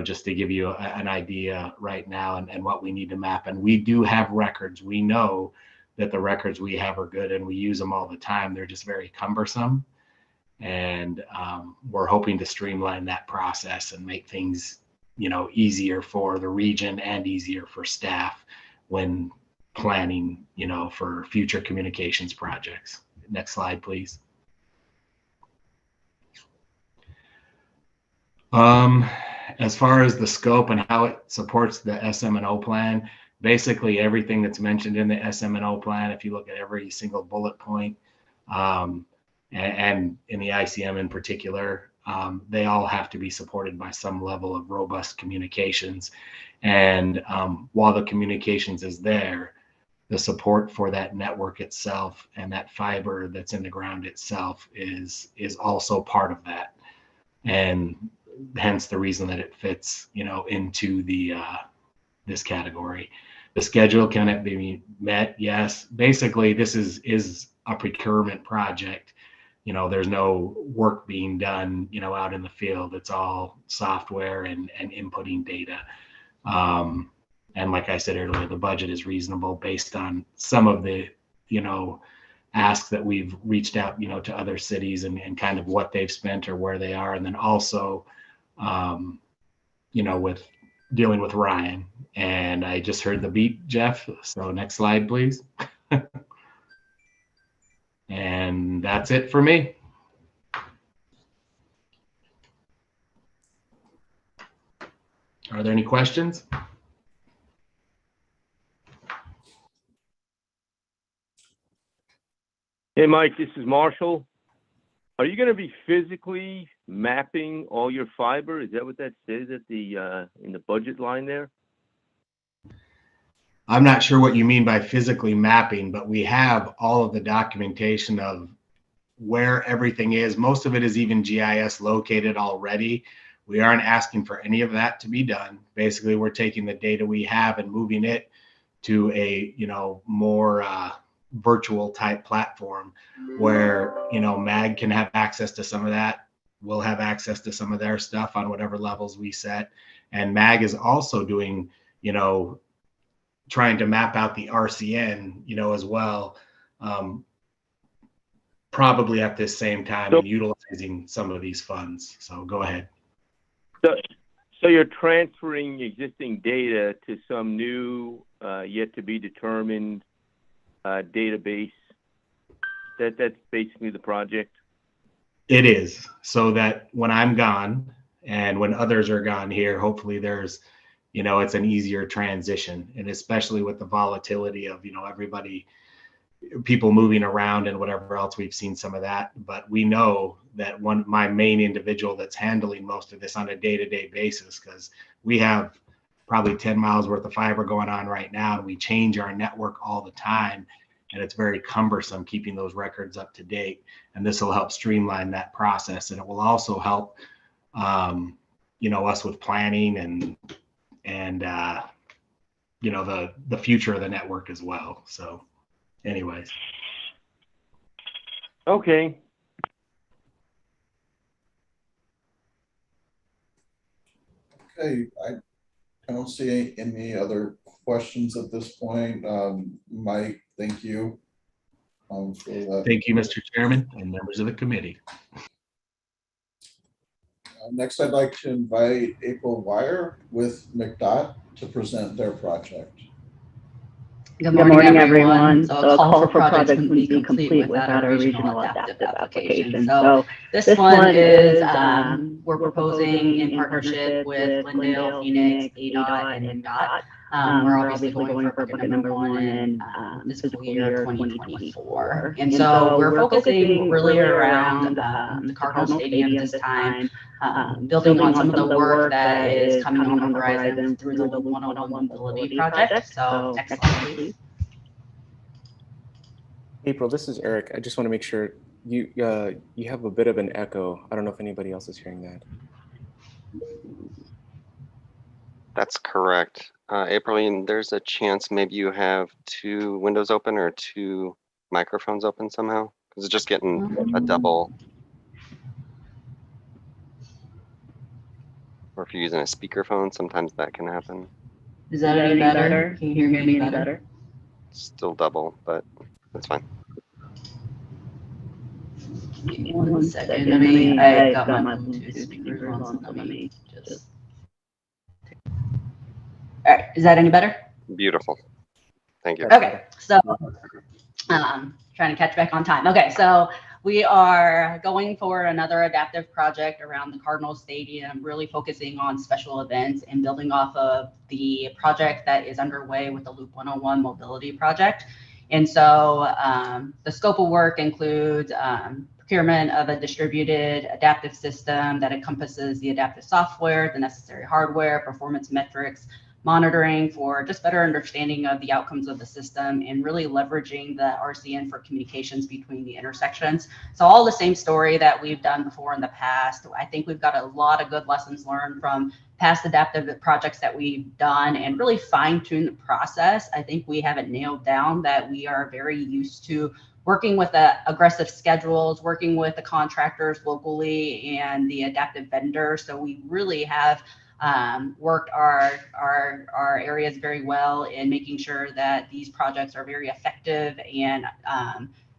Just to give you an idea right now and what we need to map. And we do have records. We know that the records we have are good and we use them all the time. They're just very cumbersome. And we're hoping to streamline that process and make things, easier for the region and easier for staff when planning, for future communications projects. Next slide, please. As far as the scope and how it supports the SMNO plan, basically everything that's mentioned in the SMNO plan, if you look at every single bullet point, and in the ICM in particular, they all have to be supported by some level of robust communications. And while the communications is there, the support for that network itself and that fiber that's in the ground itself is also part of that. And hence the reason that it fits, into the this category. The schedule can it be met? Yes. Basically, this is a procurement project. There's no work being done, out in the field. It's all software and inputting data. And like I said earlier, the budget is reasonable based on some of the, asks that we've reached out, to other cities and kind of what they've spent or where they are. And then also, with dealing with Ryan. And I just heard the beep, Jeff. So next slide, please. And that's it for me. Are there any questions? Hey, Mike, this is Marshall. Are you going to be physically mapping all your fiber? Is that what that says at the in the budget line there? I'm not sure what you mean by physically mapping, but we have all of the documentation of where everything is. Most of it is even GIS located already. We aren't asking for any of that to be done. Basically, we're taking the data we have and moving it to a, more virtual type platform where, MAG can have access to some of that. We'll have access to some of their stuff on whatever levels we set. And MAG is also doing, trying to map out the RCN, as well, probably at this same time and utilizing some of these funds. So go ahead. So you're transferring existing data to some new, yet to be determined database. That's basically the project. It is, so that when I'm gone and when others are gone here, hopefully there's, it's an easier transition. And especially with the volatility of, everybody, people moving around and whatever else, we've seen some of that. But we know that my main individual that's handling most of this on a day-to-day basis, because we have probably 10 miles worth of fiber going on right now, and we change our network all the time. and it's very cumbersome keeping those records up to date. And this will help streamline that process, and it will also help, you know, us with planning and you know, the future of the network as well. So, anyways. Okay. Okay, I don't see any other questions at this point. Mike, thank you. For that. Thank you, Mr. Chairman and members of the committee. Next, I'd like to invite April Wire with McDOT to present their project. Good morning, everyone. So a call for projects wouldn't be complete without a regional adaptive application. So this one is, we're proposing in partnership with Glendale, Phoenix, ADOT, and MDOT. We're obviously going for bucket number 1 in fiscal year 2024. And so we're focusing really around the Cardinal Stadium this time, building on some of the work that is coming on the horizon through the Loop 101 Mobility Project. So next slide, please. April, this is Eric. I just want to make sure you have a bit of an echo. I don't know if anybody else is hearing that. That's correct. Aprilene, there's a chance maybe you have 2 windows open or 2 microphones open somehow, because it's just getting a double. Or if you're using a speakerphone, sometimes that can happen. Is that any better? Can you hear me any better? Still double, but that's fine. Give me 1 second. I got my Bluetooth speakers on, so let me just. All right, is that any better? Beautiful. Thank you. Okay, so trying to catch back on time. Okay, so we are going for another adaptive project around the Cardinal Stadium, really focusing on special events and building off of the project that is underway with the Loop 101 Mobility Project. And so the scope of work includes procurement of a distributed adaptive system that encompasses the adaptive software, the necessary hardware, performance metrics, monitoring for just better understanding of the outcomes of the system, and really leveraging the RCN for communications between the intersections. So all the same story that we've done before in the past. I think we've got a lot of good lessons learned from past adaptive projects that we've done and really fine-tune the process. I think we have it nailed down that we are very used to working with aggressive schedules, working with the contractors locally and the adaptive vendors. So we really have worked our areas very well in making sure that these projects are very effective, and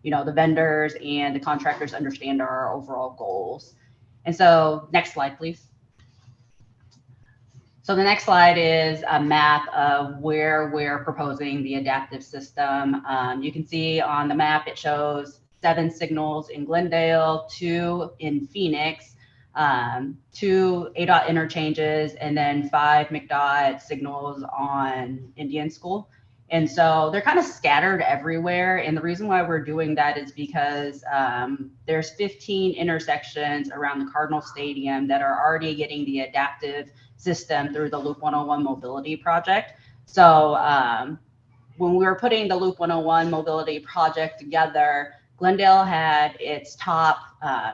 you know, the vendors and the contractors understand our overall goals. And so next slide, please. So the next slide is a map of where we're proposing the adaptive system. You can see on the map, it shows 7 signals in Glendale, 2 in Phoenix, 2 ADOT interchanges, and then 5 McDOT signals on Indian School. And so they're kind of scattered everywhere. And the reason why we're doing that is because there's 15 intersections around the Cardinal Stadium that are already getting the adaptive system through the Loop 101 Mobility Project. So when we were putting the Loop 101 Mobility Project together, Glendale had its top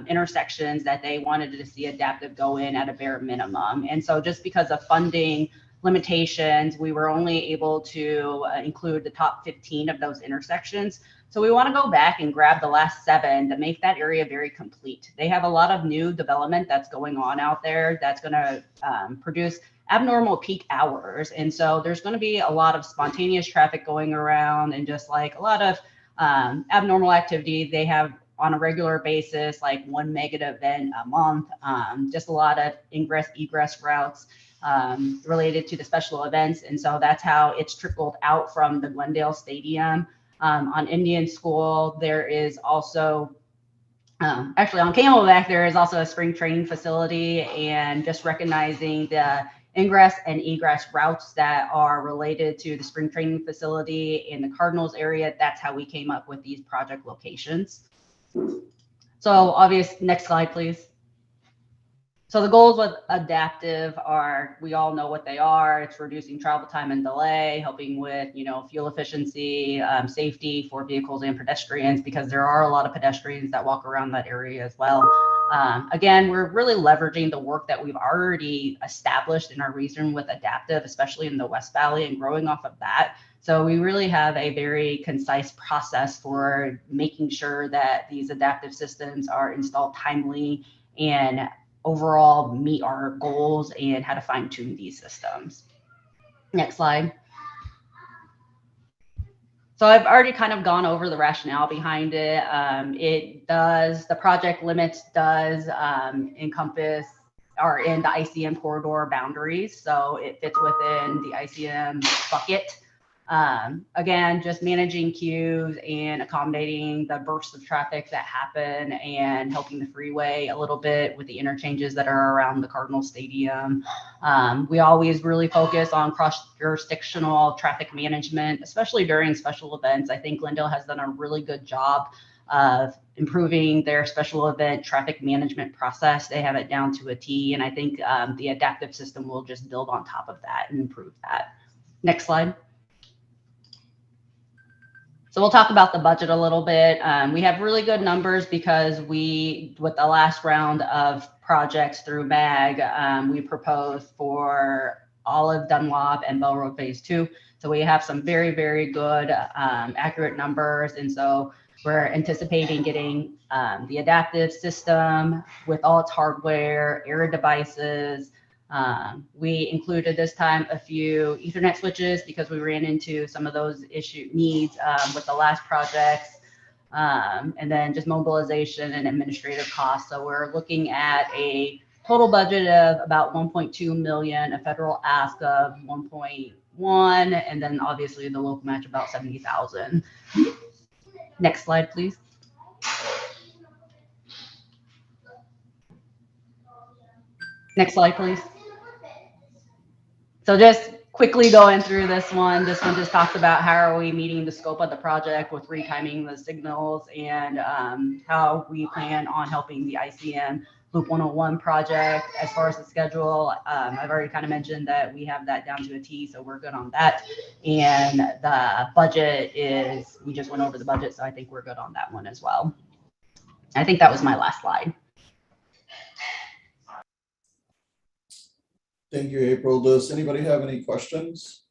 intersections that they wanted to see adaptive go in at a bare minimum. And so just because of funding limitations, we were only able to include the top 15 of those intersections. So we want to go back and grab the last 7 to make that area very complete. They have a lot of new development that's going on out there that's going to produce abnormal peak hours. And so there's going to be a lot of spontaneous traffic going around, and just like a lot of abnormal activity they have on a regular basis, like 1 mega event a month, just a lot of ingress egress routes related to the special events. And so that's how it's trickled out from the Glendale Stadium. On Indian School, there is also actually on Camelback, there is also a spring training facility, and just recognizing the ingress and egress routes that are related to the spring training facility in the Cardinals area. That's how we came up with these project locations. So next slide, please. So the goals with adaptive are, we all know what they are. It's reducing travel time and delay, helping with, fuel efficiency, safety for vehicles and pedestrians, because there are a lot of pedestrians that walk around that area as well. Again, we're really leveraging the work that we've already established in our region with adaptive, especially in the West Valley, and growing off of that. So we really have a very concise process for making sure that these adaptive systems are installed timely and overall meet our goals and how to fine tune these systems. Next slide. So I've already kind of gone over the rationale behind it. The project limits does encompass are in the ICM corridor boundaries. So it fits within the ICM bucket. Again, just managing queues and accommodating the bursts of traffic that happen and helping the freeway a little bit with the interchanges that are around the Cardinal Stadium. We always really focus on cross-jurisdictional traffic management, especially during special events. I think Glendale has done a really good job of improving their special event traffic management process. They have it down to a T, and I think the adaptive system will just build on top of that and improve that. Next slide. So we'll talk about the budget a little bit. We have really good numbers because with the last round of projects through MAG, we proposed for Olive, Dunlop, and Bell Road Phase 2. So we have some very, very good accurate numbers. And so we're anticipating getting the adaptive system with all its hardware, error devices. We included this time a few Ethernet switches because we ran into some of those needs with the last projects, and then just mobilization and administrative costs. So we're looking at a total budget of about 1.2 million, a federal ask of 1.1, and then obviously the local match about 70,000. Next slide, please. Next slide, please. So just quickly going through this one just talks about how are we meeting the scope of the project with retiming the signals, and how we plan on helping the ICM Loop 101 project. As far as the schedule, I've already kind of mentioned that we have that down to a T, so we're good on that. And the budget is, we just went over the budget, so I think we're good on that one as well. I think that was my last slide. Thank you, April. Does anybody have any questions?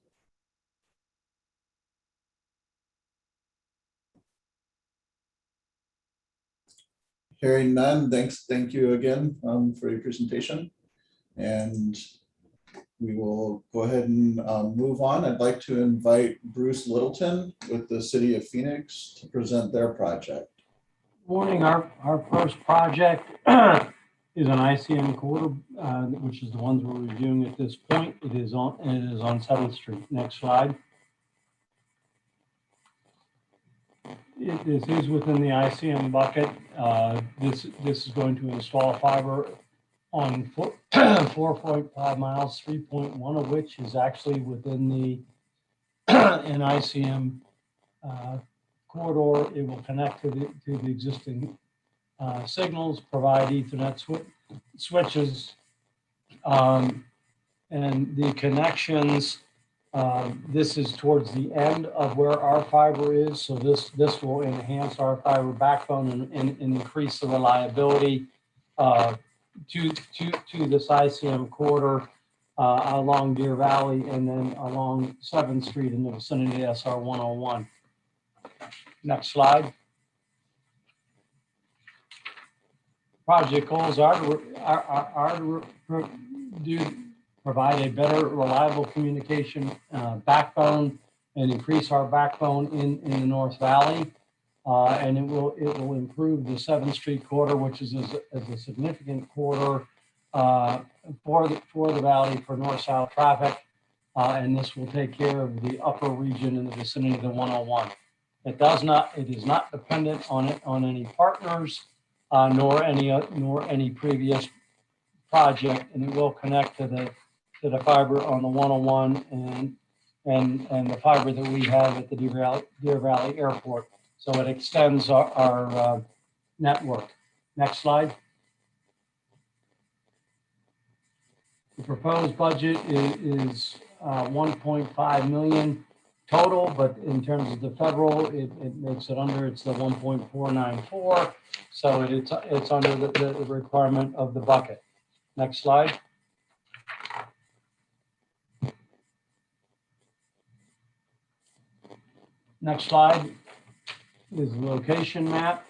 Hearing none, thank you again for your presentation. And we will go ahead and move on. I'd like to invite Bruce Littleton with the City of Phoenix to present their project. Morning. Our first project is an ICM corridor, which is the ones we're reviewing at this point. It is on 7th Street. Next slide. This is within the ICM bucket. This is going to install fiber on 4.5 miles, 3.1 of which is actually within the an ICM corridor. It will connect to the existing signals, provide Ethernet switches, and the connections. This is towards the end of where our fiber is, so this will enhance our fiber backbone and increase the reliability to this ICM corridor along Deer Valley and then along 7th Street in the vicinity of SR 101. Next slide. Project goals are to provide a better reliable communication backbone and increase our backbone in the North Valley. And it will improve the 7th Street corridor, which is a significant corridor for the valley for north-south traffic. And this will take care of the upper region in the vicinity of the 101. It is not dependent on any partners, nor any previous project, and it will connect to the fiber on the 101 and the fiber that we have at the Deer Valley Airport. So it extends our network. Next slide. The proposed budget is 1.5 million total, but in terms of the federal, it makes it under, it's the 1.494. So it's under the requirement of the bucket. Next slide. Next slide is the location map.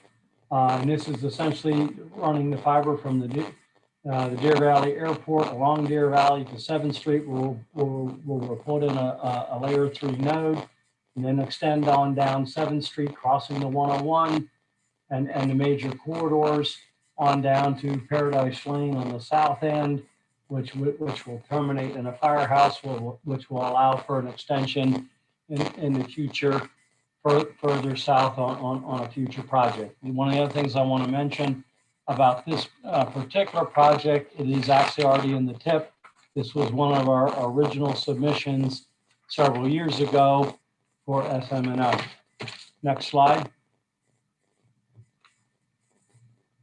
And this is essentially running the fiber from the Deer Valley Airport along Deer Valley to 7th Street. We'll put in a layer 3 node and then extend on down 7th Street, crossing the 101 and the major corridors on down to Paradise Lane on the south end, which will terminate in a firehouse, which will allow for an extension in the future further south on a future project. And one of the other things I want to mention about this particular project, it is actually already in the tip. This was one of our original submissions several years ago for SMNO. Next slide.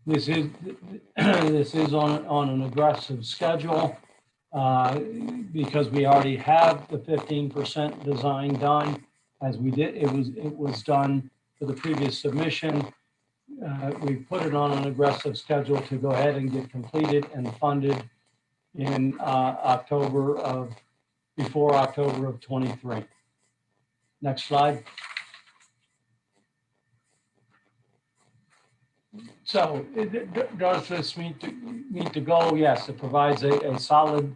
This is on an aggressive schedule because we already have the 15% design done. As we did, it was done for the previous submission. We put it on an aggressive schedule to go ahead and get completed and funded in before October of 23. Next slide. So does this meet the goal? Yes, it provides a solid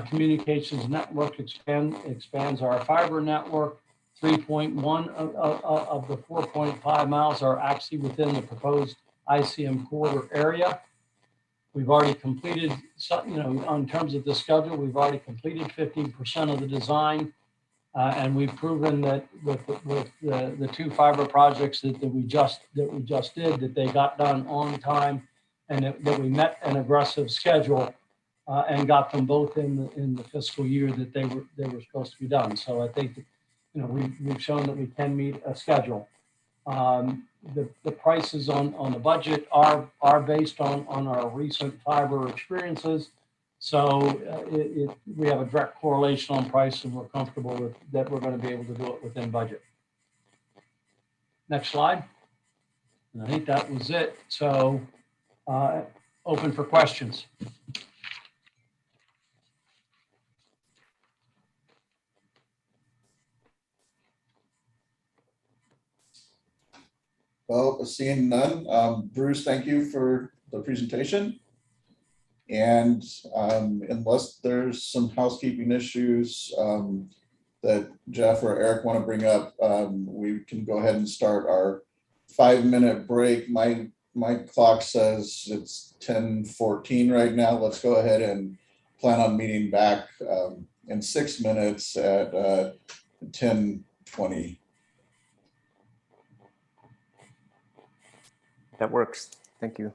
communications network, expands our fiber network. 3.1 of the 4.5 miles are actually within the proposed ICM corridor area. We've already completed, in terms of the schedule, we've already completed 15% of the design. And we've proven that with the 2 fiber projects that we just did, that they got done on time, and that we met an aggressive schedule and got them both in the fiscal year that they were supposed to be done. So I think that, we've shown that we can meet a schedule. The prices on the budget are based on our recent fiber experiences. So we have a direct correlation on price, and we're comfortable with that we're going to be able to do it within budget. Next slide. And I think that was it. So open for questions. Well, seeing none, Bruce, thank you for the presentation. And unless there's some housekeeping issues that Jeff or Eric want to bring up, we can go ahead and start our 5-minute break. My clock says it's 10:14 right now. Let's go ahead and plan on meeting back in 6 minutes at 10:20. That works. Thank you.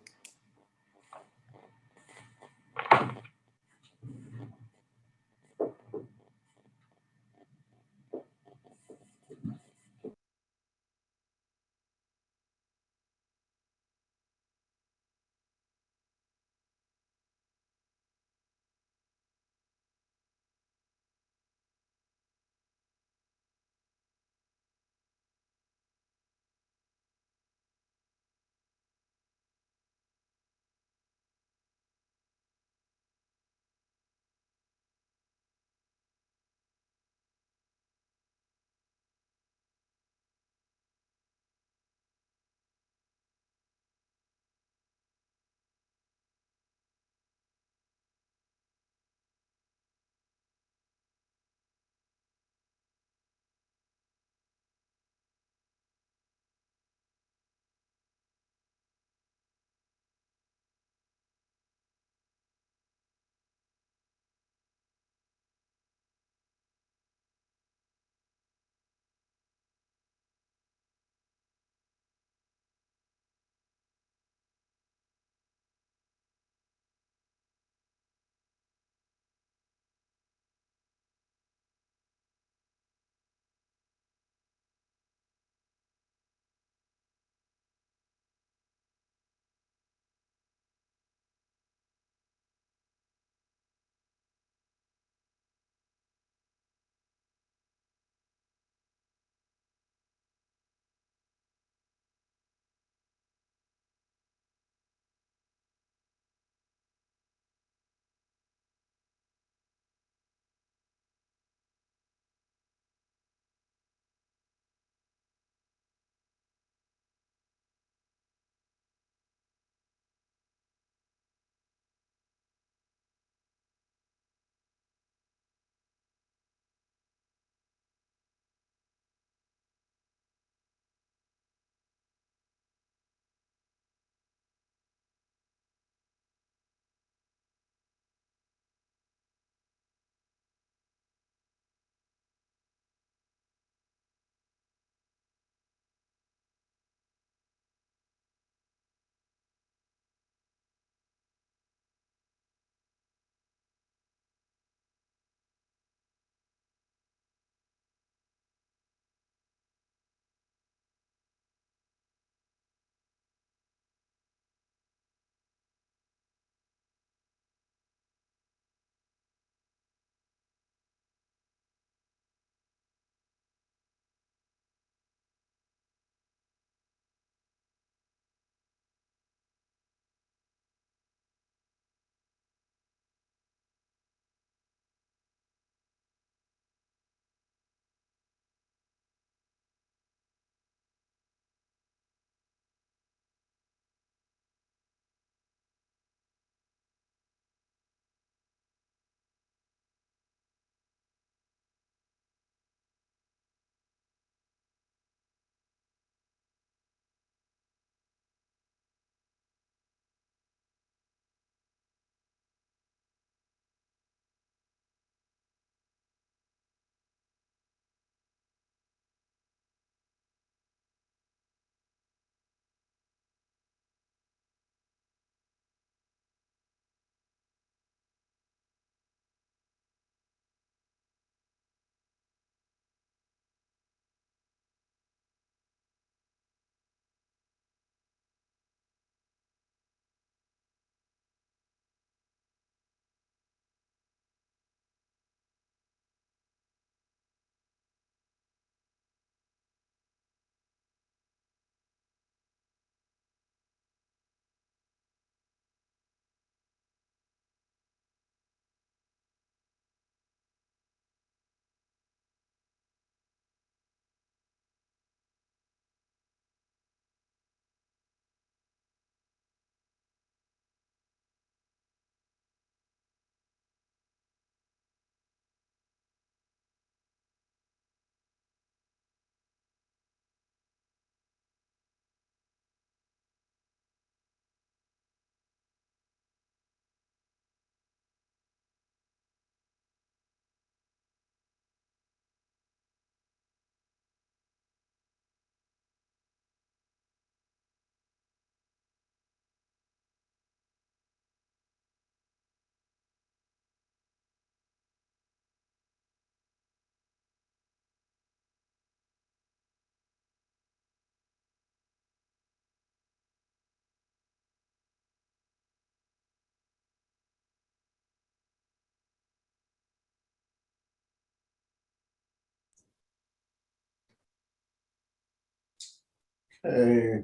Okay,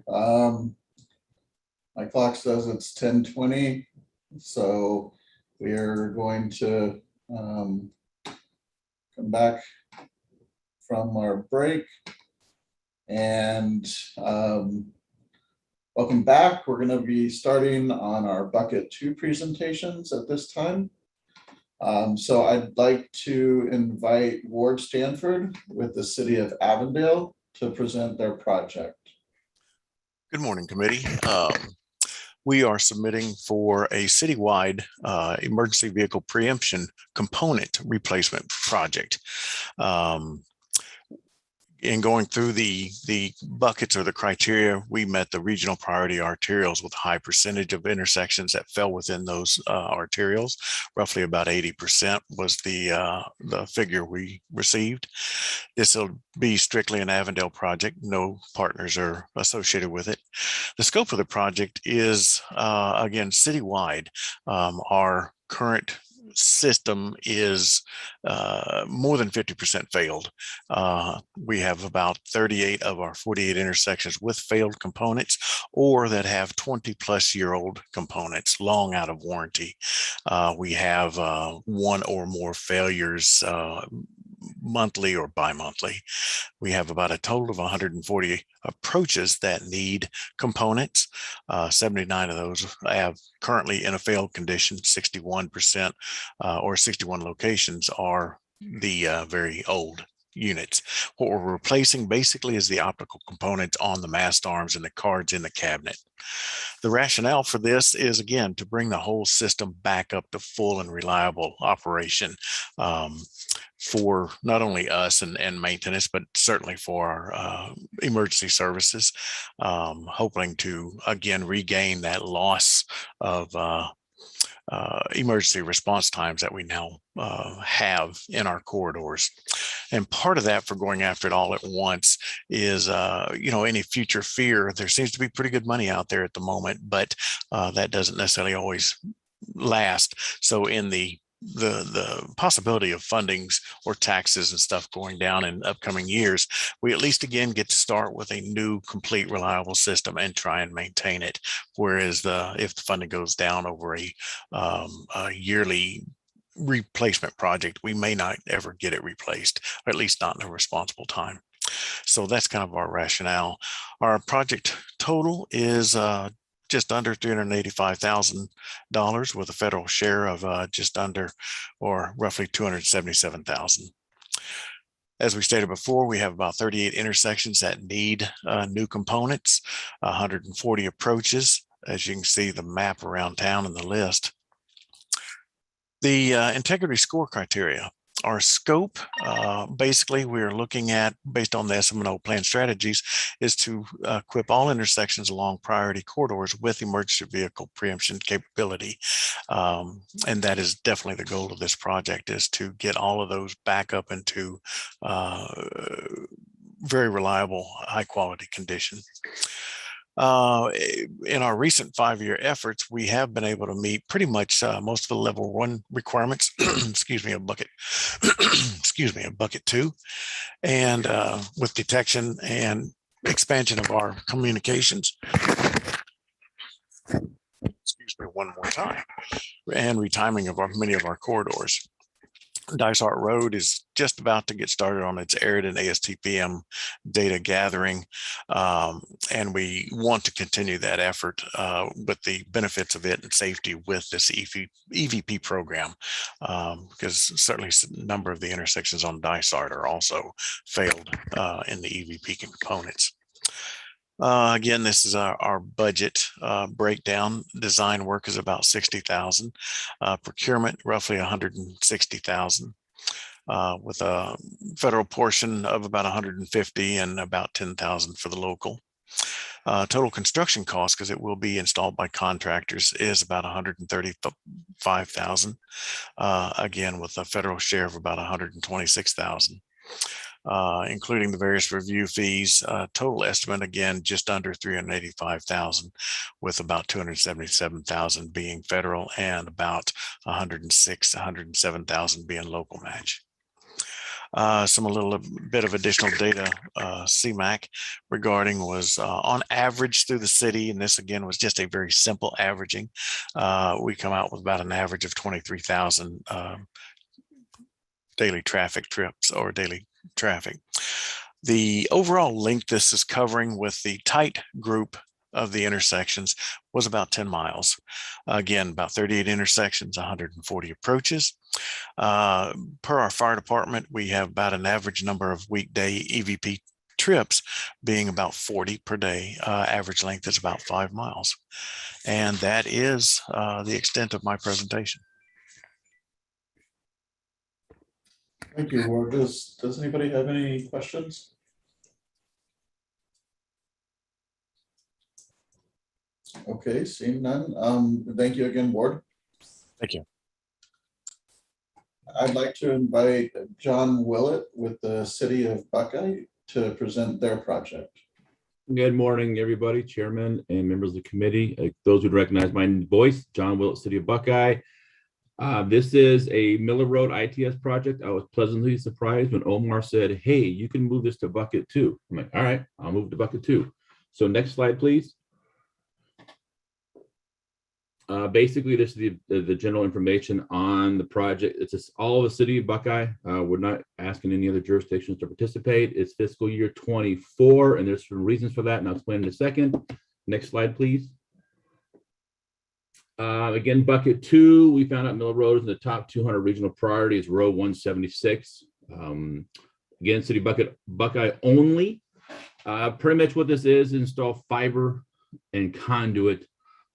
my clock says it's 10:20, so we are going to come back from our break. And welcome back. We're going to be starting on our bucket 2 presentations at this time. So I'd like to invite Ward Stanford with the City of Avondale to present their project. Good morning, committee. We are submitting for a citywide emergency vehicle preemption component replacement project. In going through the buckets or the criteria, we met the regional priority arterials with a high percentage of intersections that fell within those arterials. Roughly about 80% was the figure we received. This will be strictly an Avondale project. No partners are associated with it. The scope of the project is, again, citywide. Our current system is more than 50% failed. We have about 38 of our 48 intersections with failed components or that have 20-plus-year-old components long out of warranty. We have one or more failures monthly or bi-monthly. We have about a total of 140 approaches that need components. 79 of those have currently in a failed condition. 61% or 61 locations are the very old units. What we're replacing basically is the optical components on the mast arms and the cards in the cabinet. The rationale for this is, again, to bring the whole system back up to full and reliable operation for not only us and maintenance, but certainly for our emergency services, hoping to, again, regain that loss of emergency response times that we now have in our corridors. And part of that for going after it all at once is, any future fear. There seems to be pretty good money out there at the moment, but that doesn't necessarily always last. So in the possibility of fundings or taxes and stuff going down in upcoming years, we at least again get to start with a new, complete, reliable system and try and maintain it. Whereas if the funding goes down over a yearly replacement project, we may not ever get it replaced, or at least not in a responsible time. So that's kind of our rationale. Our project total is just under $385,000 with a federal share of just under or roughly $277,000. As we stated before, we have about 38 intersections that need new components, 140 approaches, as you can see the map around town and the list. The integrity score criteria. Our scope, basically, we're looking at, based on the SMNO plan strategies, is to equip all intersections along priority corridors with emergency vehicle preemption capability. And that is definitely the goal of this project, is to get all of those back up into very reliable, high quality condition. In our recent 5-year efforts, we have been able to meet pretty much most of the level 1 requirements, excuse me, of bucket, excuse me, of bucket 2, and with detection and expansion of our communications. Excuse me, one more time, and retiming of many of our corridors. Dysart Road is just about to get started on its ARID and ASTPM data gathering, and we want to continue that effort with the benefits of it and safety with this EVP program, because certainly a number of the intersections on Dysart are also failed in the EVP components. Again, this is our budget breakdown. Design work is about $60,000. Procurement, roughly $160,000, with a federal portion of about $150,000 and about $10,000 for the local. Total construction cost, because it will be installed by contractors, is about $135,000. Again, with a federal share of about $126,000. Including the various review fees, total estimate, again, just under $385,000, with about $277,000 being federal and about $107,000 being local match. A little bit of additional data CMAC regarding was on average through the city, and this again was just a very simple averaging. We come out with about an average of 23,000 daily traffic trips or daily traffic. The overall length this is covering with the tight group of the intersections was about 10 miles. Again, about 38 intersections, 140 approaches. Per our fire department, we have about an average number of weekday EVP trips being about 40 per day. Average length is about 5 miles. And that is the extent of my presentation. Thank you, Ward. Does anybody have any questions? Okay, seeing none. Thank you again, Ward. Thank you. I'd like to invite John Willett with the City of Buckeye to present their project. Good morning, everybody, chairman and members of the committee. Those who recognize my voice, John Willett, City of Buckeye. This is a Miller Road ITS project. I was pleasantly surprised when Omar said, hey, you can move this to bucket 2. I'm like, all right, I'll move to bucket 2. So next slide, please. Basically, this is the general information on the project. It's just all of the City of Buckeye. We're not asking any other jurisdictions to participate. It's fiscal year 24, and there's some reasons for that, and I'll explain in a second. Next slide, please. Again, bucket 2, we found out Miller Road is in the top 200 regional priorities, row 176. Again, City Buckeye only. Pretty much what this is, install fiber and conduit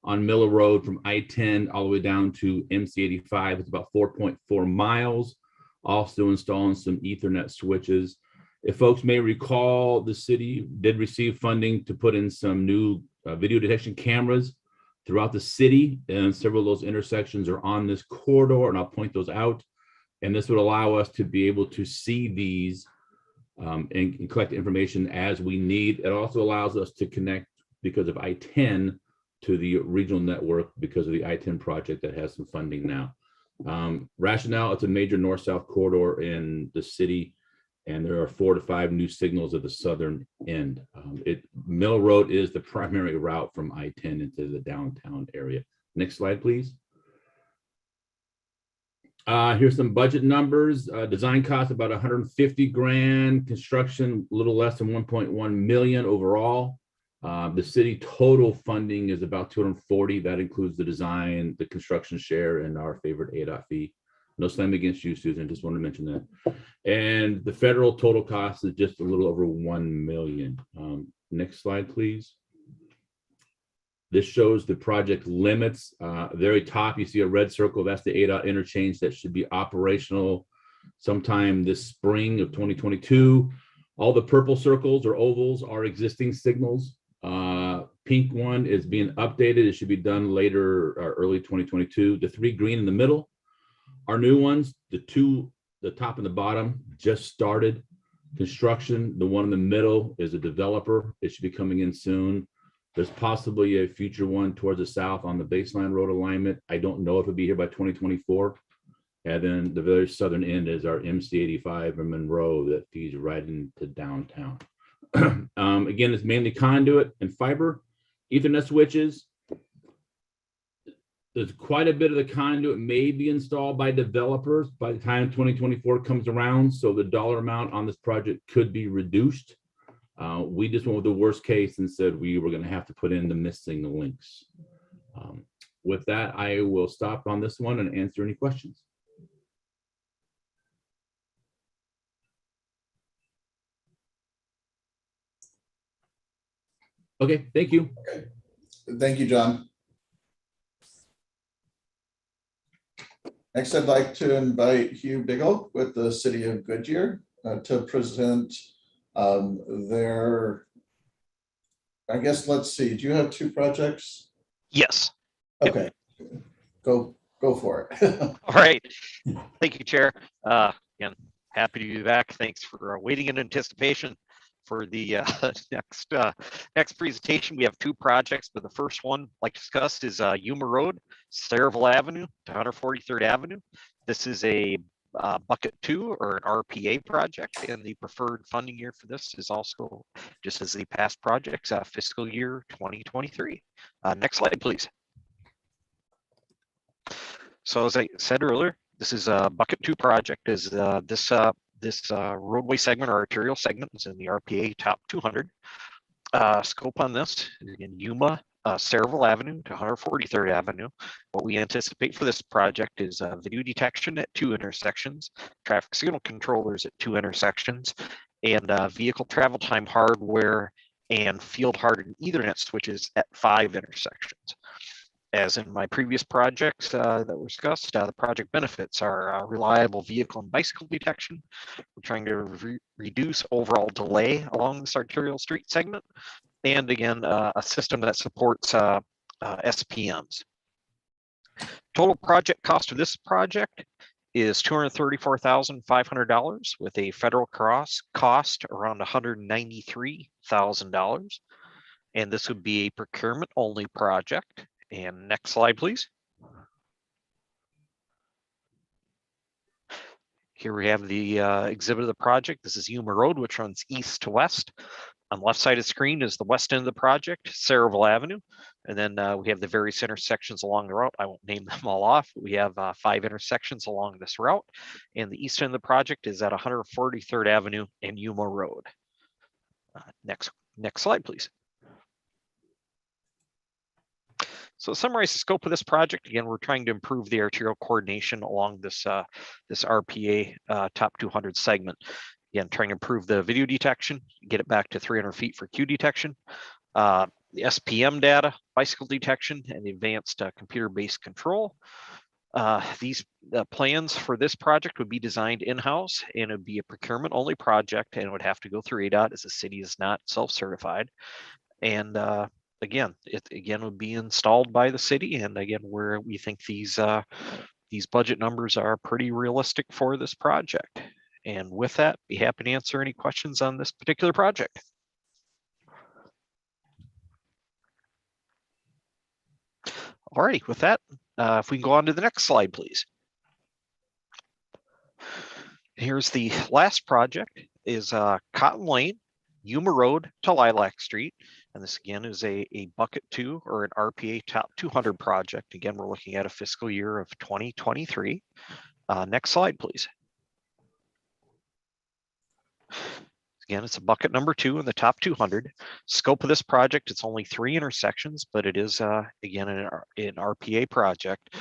on Miller Road from I-10 all the way down to MC-85. It's about 4.4 miles. Also installing some Ethernet switches. If folks may recall, the city did receive funding to put in some new video detection cameras throughout the city, and several of those intersections are on this corridor, and I'll point those out. And this would allow us to be able to see these and collect information as we need. It also allows us to connect, because of I-10, to the regional network because of the I-10 project that has some funding now. Rationale, it's a major north-south corridor in the city, and there are 4 to 5 new signals at the southern end. Mill Road is the primary route from I-10 into the downtown area. Next slide, please. Here's some budget numbers. Design cost about 150 grand, construction a little less than 1.1 million overall. The city total funding is about 240. That includes the design, the construction share, and our favorite ADOT fee. No slam against you, Susan. Just wanted to mention that. And the federal total cost is just a little over 1 million. Next slide, please. This shows the project limits. Very top, you see a red circle. That's the ADOT interchange that should be operational sometime this spring of 2022. All the purple circles or ovals are existing signals. Pink one is being updated. It should be done later or early 2022. The 3 green in the middle are new ones. The 2, the top and the bottom, just started construction. The one in the middle is a developer. It should be coming in soon. There's possibly a future one towards the south on the baseline road alignment. I don't know if it'll be here by 2024. And then the very southern end is our MC-85 in Monroe that feeds right into downtown. Again, it's mainly conduit and fiber, Ethernet switches. There's quite a bit of the conduit may be installed by developers by the time 2024 comes around. So the dollar amount on this project could be reduced. We just went with the worst case and said we were going to have to put in the missing links. With that, I will stop on this one and answer any questions. Okay, thank you. Okay. Thank you, John. Next, I'd like to invite Hugh Diggle with the City of Goodyear to present their, I guess, let's see, do you have 2 projects? Yes. Okay, go for it. All right. Thank you, Chair. Again, happy to be back. Thanks for waiting in anticipation for the next presentation. We have 2 projects, but the first one, like discussed, is Yuma Road, Sayreville Avenue to 143rd Avenue. This is a bucket 2 or an RPA project, and the preferred funding year for this is also, just as the past projects, fiscal year 2023. Next slide, please. So as I said earlier, this is a bucket 2 project. Is this roadway segment or arterial segment is in the RPA top 200. Scope on this is in Yuma, Saraville Avenue to 143rd Avenue. What we anticipate for this project is video detection at 2 intersections, traffic signal controllers at 2 intersections, and vehicle travel time hardware and field hardened Ethernet switches at 5 intersections. As in my previous projects that were discussed, the project benefits are reliable vehicle and bicycle detection. We're trying to reduce overall delay along this arterial street segment. And again, a system that supports SPMs. Total project cost of this project is $234,500 with a federal cost around $193,000. And this would be a procurement only project. And next slide, please. Here we have the exhibit of the project. This is Yuma Road, which runs east to west. On the left side of the screen is the west end of the project, Saraville Avenue. And then we have the various intersections along the route. I won't name them all off. We have 5 intersections along this route. And the east end of the project is at 143rd Avenue and Yuma Road. Next slide, please. So to summarize the scope of this project, again, we're trying to improve the arterial coordination along this this RPA top 200 segment. Again, trying to improve the video detection, get it back to 300 feet for queue detection, the SPM data, bicycle detection, and the advanced computer-based control. These plans for this project would be designed in-house, and it would be a procurement-only project, and it would have to go through ADOT as the city is not self-certified. And again, it would be installed by the city, and again, where we think these budget numbers are pretty realistic for this project. And with that, be happy to answer any questions on this particular project. All right, with that, if we can go on to the next slide, please. Here's the last project is Cotton Lane, Yuma Road to Lilac Street. And this again is a bucket 2 or an RPA top 200 project. Again, we're looking at a fiscal year of 2023. Next slide, please. Again, it's a bucket number 2 in the top 200. Scope of this project, it's only 3 intersections, but it is, again, an RPA project.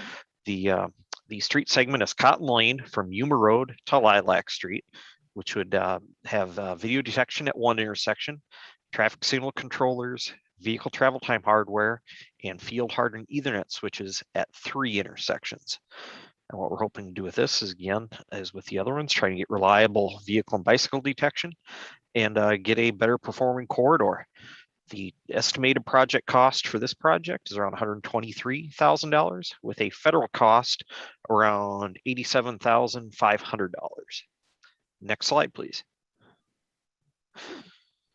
The street segment is Cotton Lane from Yuma Road to Lilac Street, which would have video detection at 1 intersection, traffic signal controllers, vehicle travel time hardware, and field hardened Ethernet switches at 3 intersections. And what we're hoping to do with this is, again, as with the other ones, trying to get reliable vehicle and bicycle detection and get a better performing corridor. The estimated project cost for this project is around $123,000 with a federal cost around $87,500. Next slide, please.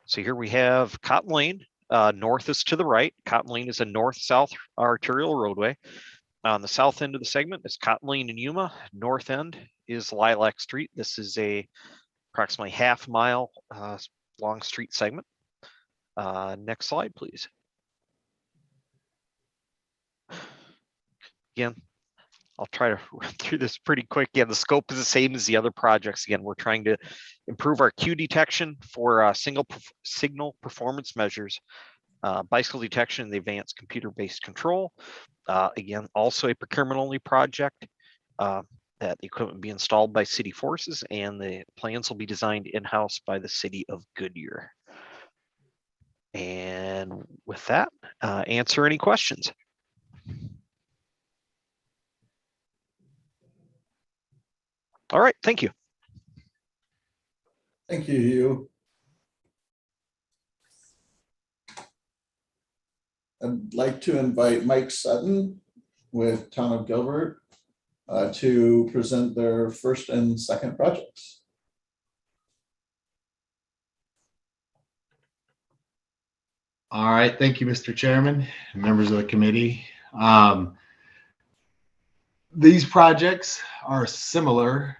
So here we have Cotton Lane. North is to the right. Cotton Lane is a north-south arterial roadway. On the south end of the segment is Cotton Lane and Yuma. North end is Lilac Street. This is a approximately half-mile long street segment. Next slide, please. Again, I'll try to run through this pretty quick. Yeah, the scope is the same as the other projects. Again, we're trying to improve our queue detection for signal performance measures, bicycle detection, and the advanced computer-based control. Again, also a procurement-only project that the equipment be installed by city forces, and the plans will be designed in-house by the city of Goodyear. And with that, answer any questions. All right, thank you. Thank you, Hugh. I'd like to invite Mike Sutton with Town of Gilbert to present their first and second projects. All right, thank you, Mr. Chairman, members of the committee. These projects are similar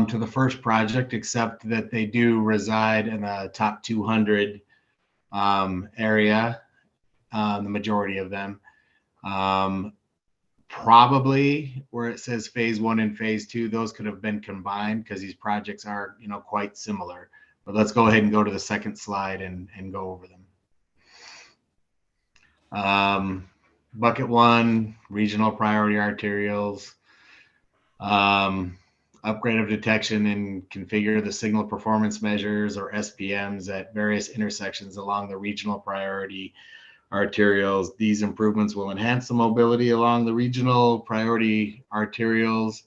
to the first project, except that they do reside in the top 200 area, the majority of them. Probably where it says phase 1 and phase 2, those could have been combined because these projects are, quite similar. But let's go ahead and go to the second slide and go over them. Bucket 1, regional priority arterials. Upgrade of detection and configure the signal performance measures, or SPMs, at various intersections along the regional priority arterials. These improvements will enhance the mobility along the regional priority arterials.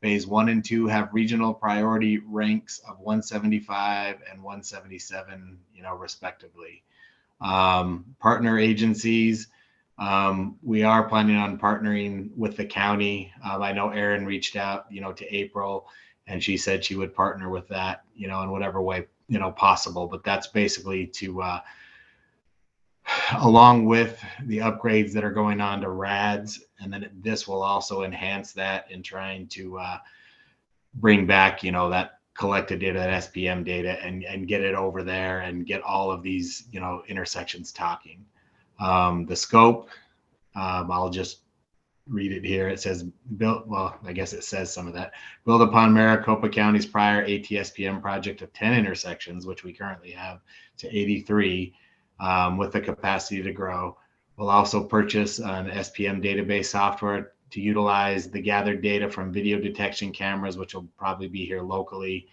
Phase 1 and 2 have regional priority ranks of 175 and 177, respectively. Partner agencies. We are planning on partnering with the county. I know Erin reached out, to April, and she said she would partner with that, in whatever way, possible. But that's basically to, along with the upgrades that are going on to RADs, and then this will also enhance that in trying to bring back, that collected data, that SPM data, and get it over there and get all of these, intersections talking. The scope, I'll just read it here. It says, I guess it says some of that. Build upon Maricopa County's prior ATSPM project of 10 intersections, which we currently have, to 83, with the capacity to grow. We'll also purchase an SPM database software to utilize the gathered data from video detection cameras, which will probably be here locally.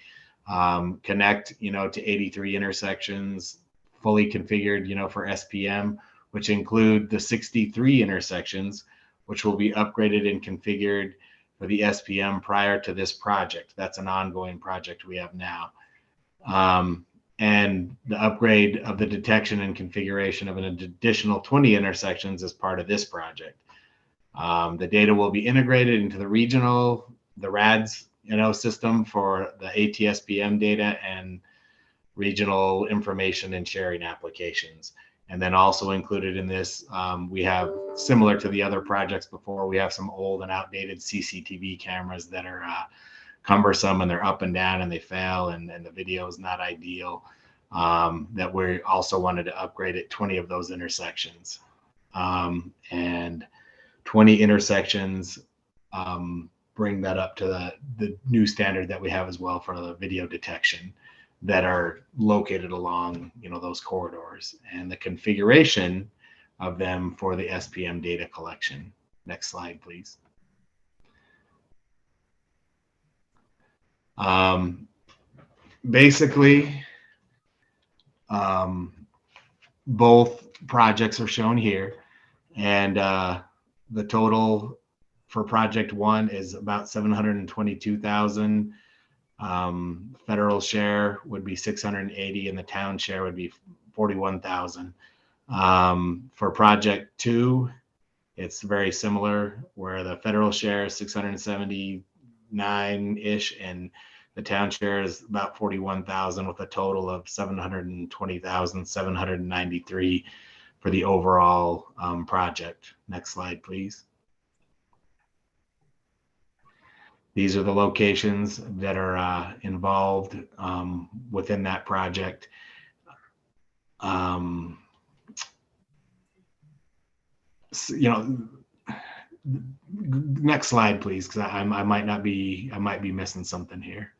Connect, to 83 intersections, fully configured, for SPM, which include the 63 intersections, which will be upgraded and configured for the SPM prior to this project. That's an ongoing project we have now. And the upgrade of the detection and configuration of an additional 20 intersections as part of this project. The data will be integrated into the RADs, system for the ATSPM data and regional information and sharing applications. And then also included in this, we have, similar to the other projects before, we have some old and outdated CCTV cameras that are cumbersome, and they're up and down and they fail, and the video is not ideal, that we also wanted to upgrade at 20 of those intersections. And 20 intersections bring that up to the new standard that we have as well for the video detection that are located along, those corridors, and the configuration of them for the SPM data collection. Next slide, please. Basically, both projects are shown here, and the total for project 1 is about 722,000. Federal share would be 680, and the town share would be 41,000. For project 2, it's very similar, where the federal share is 679-ish, and the town share is about 41,000, with a total of 720,793 for the overall project. Next slide, please. These are the locations that are involved within that project. Next slide, please, because I might be missing something here.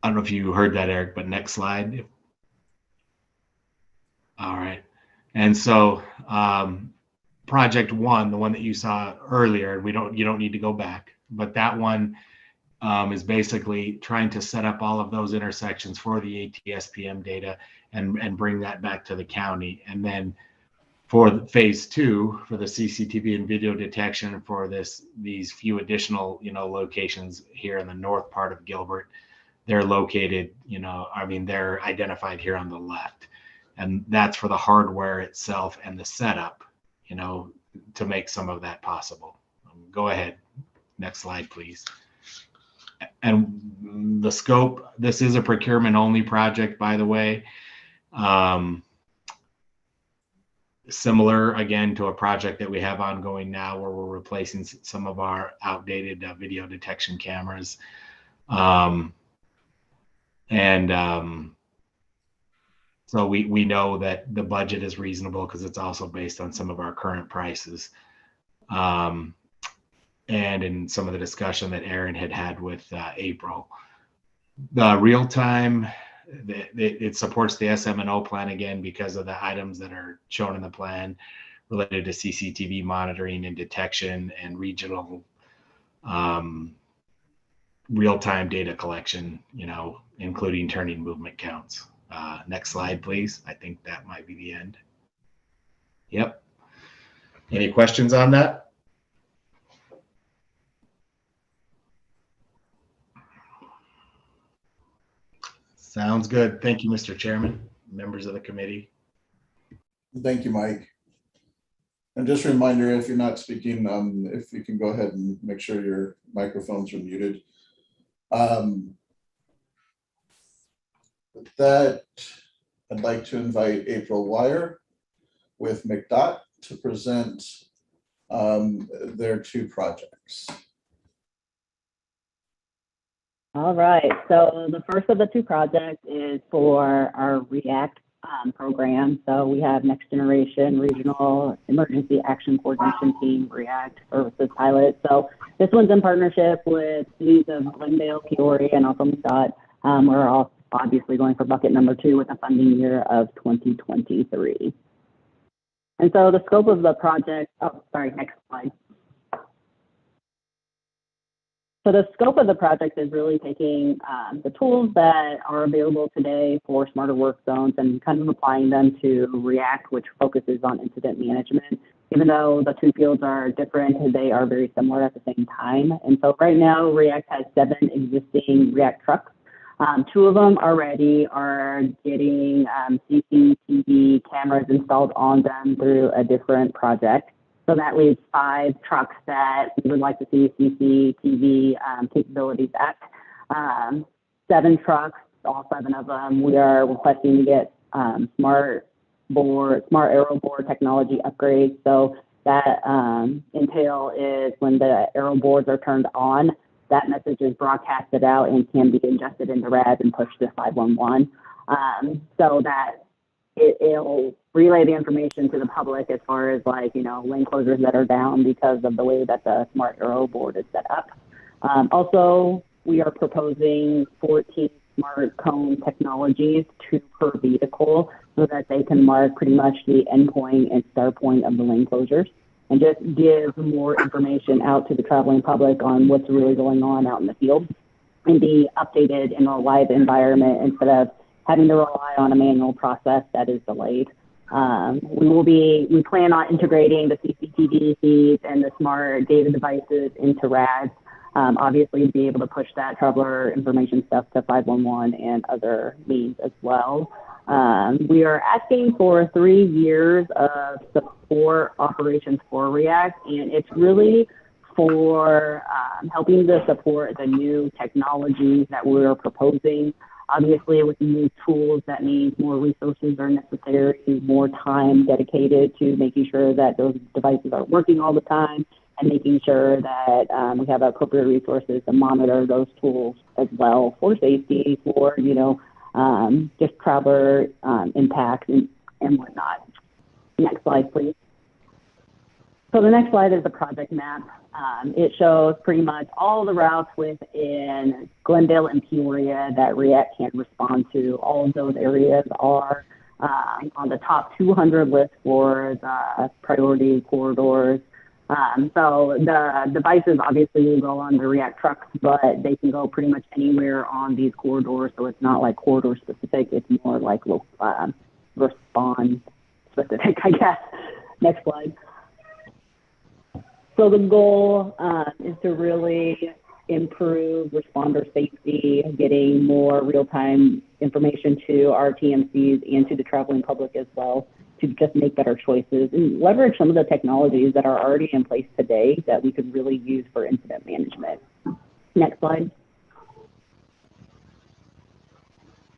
I don't know if you heard that, Eric, but next slide. All right. And so project 1, the one that you saw earlier, you don't need to go back, but that one is basically trying to set up all of those intersections for the ATSPM data and bring that back to the county. And then for phase 2, for the CCTV and video detection for these few additional, locations here in the north part of Gilbert, they're located, they're identified here on the left. And that's for the hardware itself and the setup, to make some of that possible. Go ahead. Next slide, please. And the scope, this is a procurement only project, by the way. similar again to a project that we have ongoing now where we're replacing some of our outdated video detection cameras. So we know that the budget is reasonable because it's also based on some of our current prices. And in some of the discussion that Aaron had with April. The real time, it supports the SMNO plan again because of the items that are shown in the plan related to CCTV monitoring and detection and regional real-time data collection, including turning movement counts. Next slide, please. I think that might be the end. Yep. Any questions on that? Sounds good. Thank you, Mr. Chairman, members of the committee. Thank you, Mike. And just a reminder, if you're not speaking, if you can go ahead and make sure your microphones are muted. With that, I'd like to invite April Wire with McDOT to present their two projects. All right, so the first of the two projects is for our REACT program. So we have Next Generation Regional Emergency Action Coordination Team REACT Services Pilot. So this one's in partnership with cities of Glendale, Peoria, and also McDOT. We're all obviously going for bucket number 2 with a funding year of 2023. And so the scope of the project, next slide. So the scope of the project is really taking the tools that are available today for smarter work zones and kind of applying them to REACT, which focuses on incident management. Even though the two fields are different, they are very similar at the same time. And so right now, REACT has 7 existing REACT trucks. 2 of them already are getting CCTV cameras installed on them through a different project. So that leaves 5 trucks that we would like to see CCTV capabilities at. 7 trucks, all 7 of them, we are requesting to get smart aero board technology upgrades. So that entail is when the aero boards are turned on, that message is broadcasted out and can be ingested into RAD and pushed to 511. So that it'll relay the information to the public as far as lane closures that are down because of the way that the smart aero board is set up. Also, we are proposing 14 smart cone technologies, 2 per vehicle, so that they can mark pretty much the endpoint and start point of the lane closures and just give more information out to the traveling public on what's really going on out in the field and be updated in a live environment instead of having to rely on a manual process that is delayed. We plan on integrating the CCTV feeds and the smart data devices into RAD, obviously to be able to push that traveler information stuff to 511 and other means as well. We are asking for 3 years of support operations for REACT, and it's really for helping to support the new technologies that we're proposing. Obviously, with new tools, that means more resources are necessary, more time dedicated to making sure that those devices are working all the time and making sure that we have appropriate resources to monitor those tools as well for safety, for, just traveler impacts and whatnot. Next slide, please. So the next slide is the project map. It shows pretty much all the routes within Glendale and Peoria that REACT can respond to. All of those areas are on the top 200 list for the priority corridors. So the devices obviously will go on the REACT trucks, but they can go pretty much anywhere on these corridors. So it's not like corridor specific. It's more like respond specific, I guess. Next slide. So the goal is to really improve responder safety, getting more real-time information to our TMCs and to the traveling public as well, to just make better choices and leverage some of the technologies that are already in place today that we could really use for incident management. Next slide.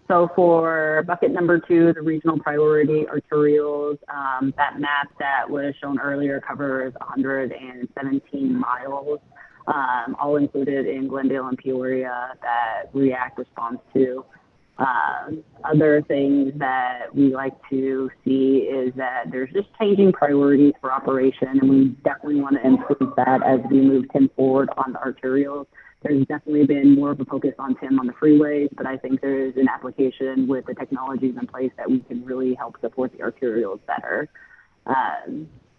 So for bucket number 2, the regional priority arterials, that map that was shown earlier covers 117 miles, all included in Glendale and Peoria that REACT responds to. Other things that we like to see is that there's just changing priorities for operation, and we definitely want to improve that as we move TIM forward on the arterials. There's definitely been more of a focus on TIM on the freeways, but I think there is an application with the technologies in place that we can really help support the arterials better.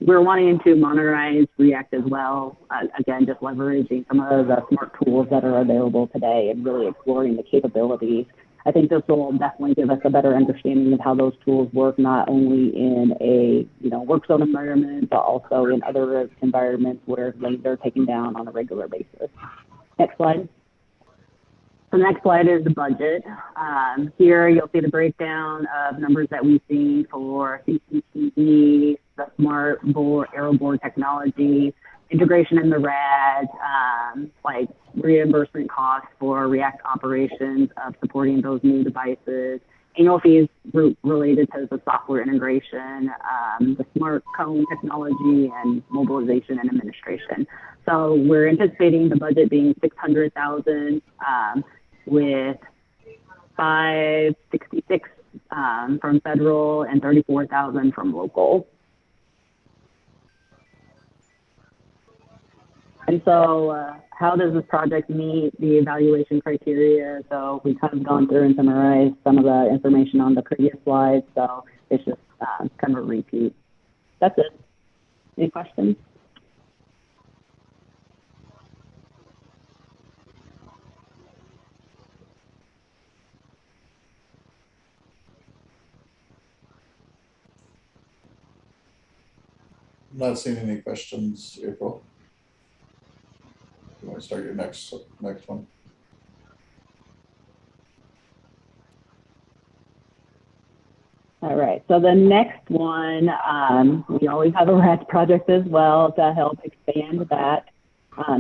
We're wanting to modernize REACT as well. Again, just leveraging some of the smart tools that are available today and really exploring the capabilities. I think this will definitely give us a better understanding of how those tools work, not only in a work zone environment, but also in other environments where lanes are taken down on a regular basis. Next slide. The next slide is the budget. Here you'll see the breakdown of numbers that we've seen for CCTV, the smart aero board technology, integration in the RAD, like reimbursement costs for REACT operations of supporting those new devices, annual fees related to the software integration, the smart cone technology, and mobilization and administration. So we're anticipating the budget being $600,000 with $566 from federal and $34,000 from local. And so how does this project meet the evaluation criteria? So we've kind of gone through and summarized some of the information on the previous slides. So it's just kind of a repeat. That's it. Any questions? I'm not seeing any questions, April. You want to start your next one? All right, so the next one, we always have a RAD project as well to help expand that.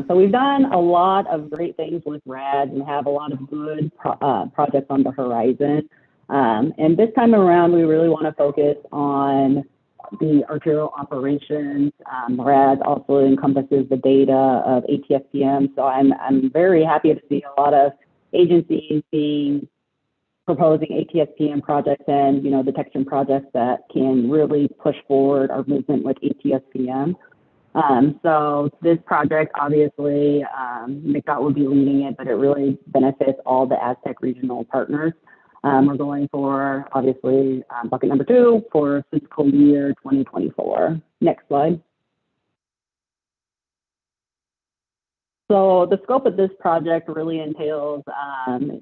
So we've done a lot of great things with RAD and have a lot of good projects on the horizon. And this time around, we really want to focus on the arterial operations. RAD also encompasses the data of ATSPM. So I'm very happy to see a lot of agencies proposing ATSPM projects and detection projects that can really push forward our movement with ATSPM. So this project, obviously, McDOT will be leading it, but it really benefits all the Aztec regional partners. We're going for, obviously, bucket number 2 for fiscal year 2024. Next slide. So the scope of this project really entails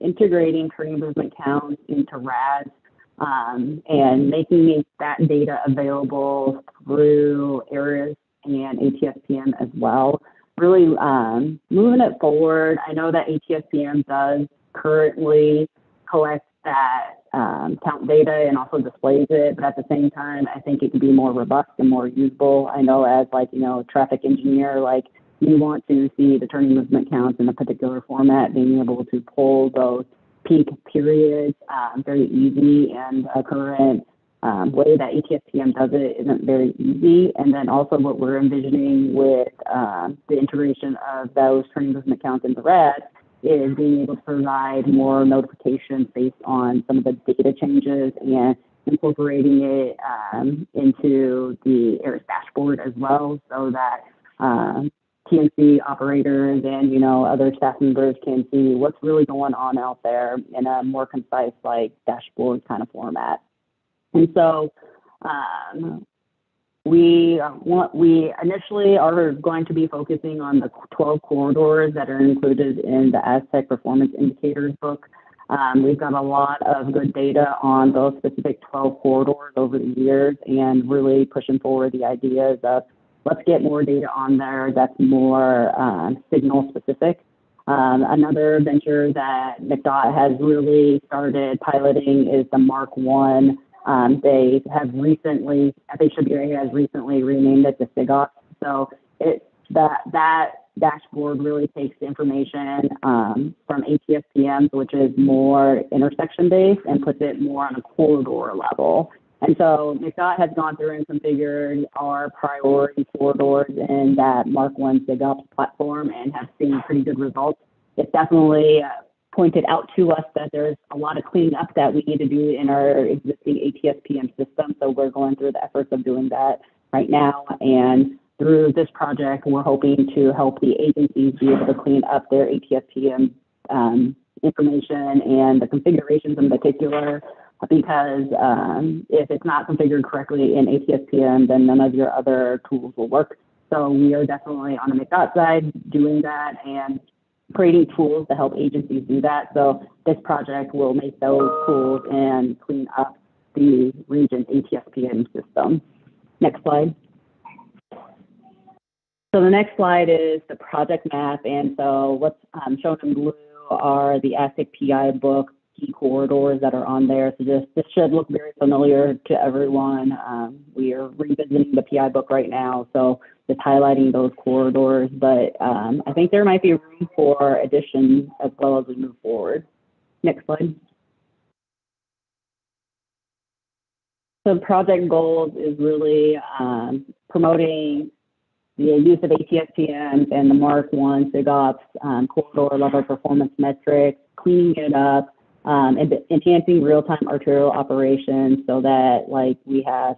integrating train movement counts into RAD and making that data available through ARIS and ATSPM as well. Really moving it forward. I know that ATSPM does currently collect that count data and also displays it, but at the same time, I think it could be more robust and more usable. I know as traffic engineer, you want to see the turning movement counts in a particular format, being able to pull those peak periods very easy, and a current way that ATSPM does it isn't very easy. And then also what we're envisioning with the integration of those turning movement counts into RAD is being able to provide more notifications based on some of the data changes and incorporating it into the ARIS dashboard as well, so that TNC operators and other staff members can see what's really going on out there in a more concise dashboard kind of format. And so we initially are going to be focusing on the 12 corridors that are included in the Aztec Performance Indicators book. We've got a lot of good data on those specific 12 corridors over the years, and really pushing forward the ideas of let's get more data on there that's more signal specific. Another venture that McDOT has really started piloting is the Mark 1. They have recently, FHWA has recently renamed it to SIGOP. So that dashboard really takes the information from ATSPMs, which is more intersection based, and puts it more on a corridor level. And so McDOT has gone through and configured our priority corridors in that Mark 1 SIGOPS platform and have seen pretty good results. It's definitely pointed out to us that there's a lot of cleaning up that we need to do in our existing ATSPM system. So we're going through the efforts of doing that right now. And through this project, we're hoping to help the agencies be able to clean up their ATSPM information and the configurations in particular, because if it's not configured correctly in ATSPM, then none of your other tools will work. So we are definitely on the McDOT side doing that and creating tools to help agencies do that. So this project will make those tools and clean up the region's ATSPM system. Next slide. So the next slide is the project map. And so what's shown in blue are the Aztec PI book key corridors that are on there. So this should look very familiar to everyone. We are revisiting the PI book right now, so just highlighting those corridors. But I think there might be room for additions as well as we move forward. Next slide. So project goals is really promoting the use of ATSPMs and the Mark 1 SIGOPS corridor level performance metrics, cleaning it up, and enhancing real-time arterial operations so that like we have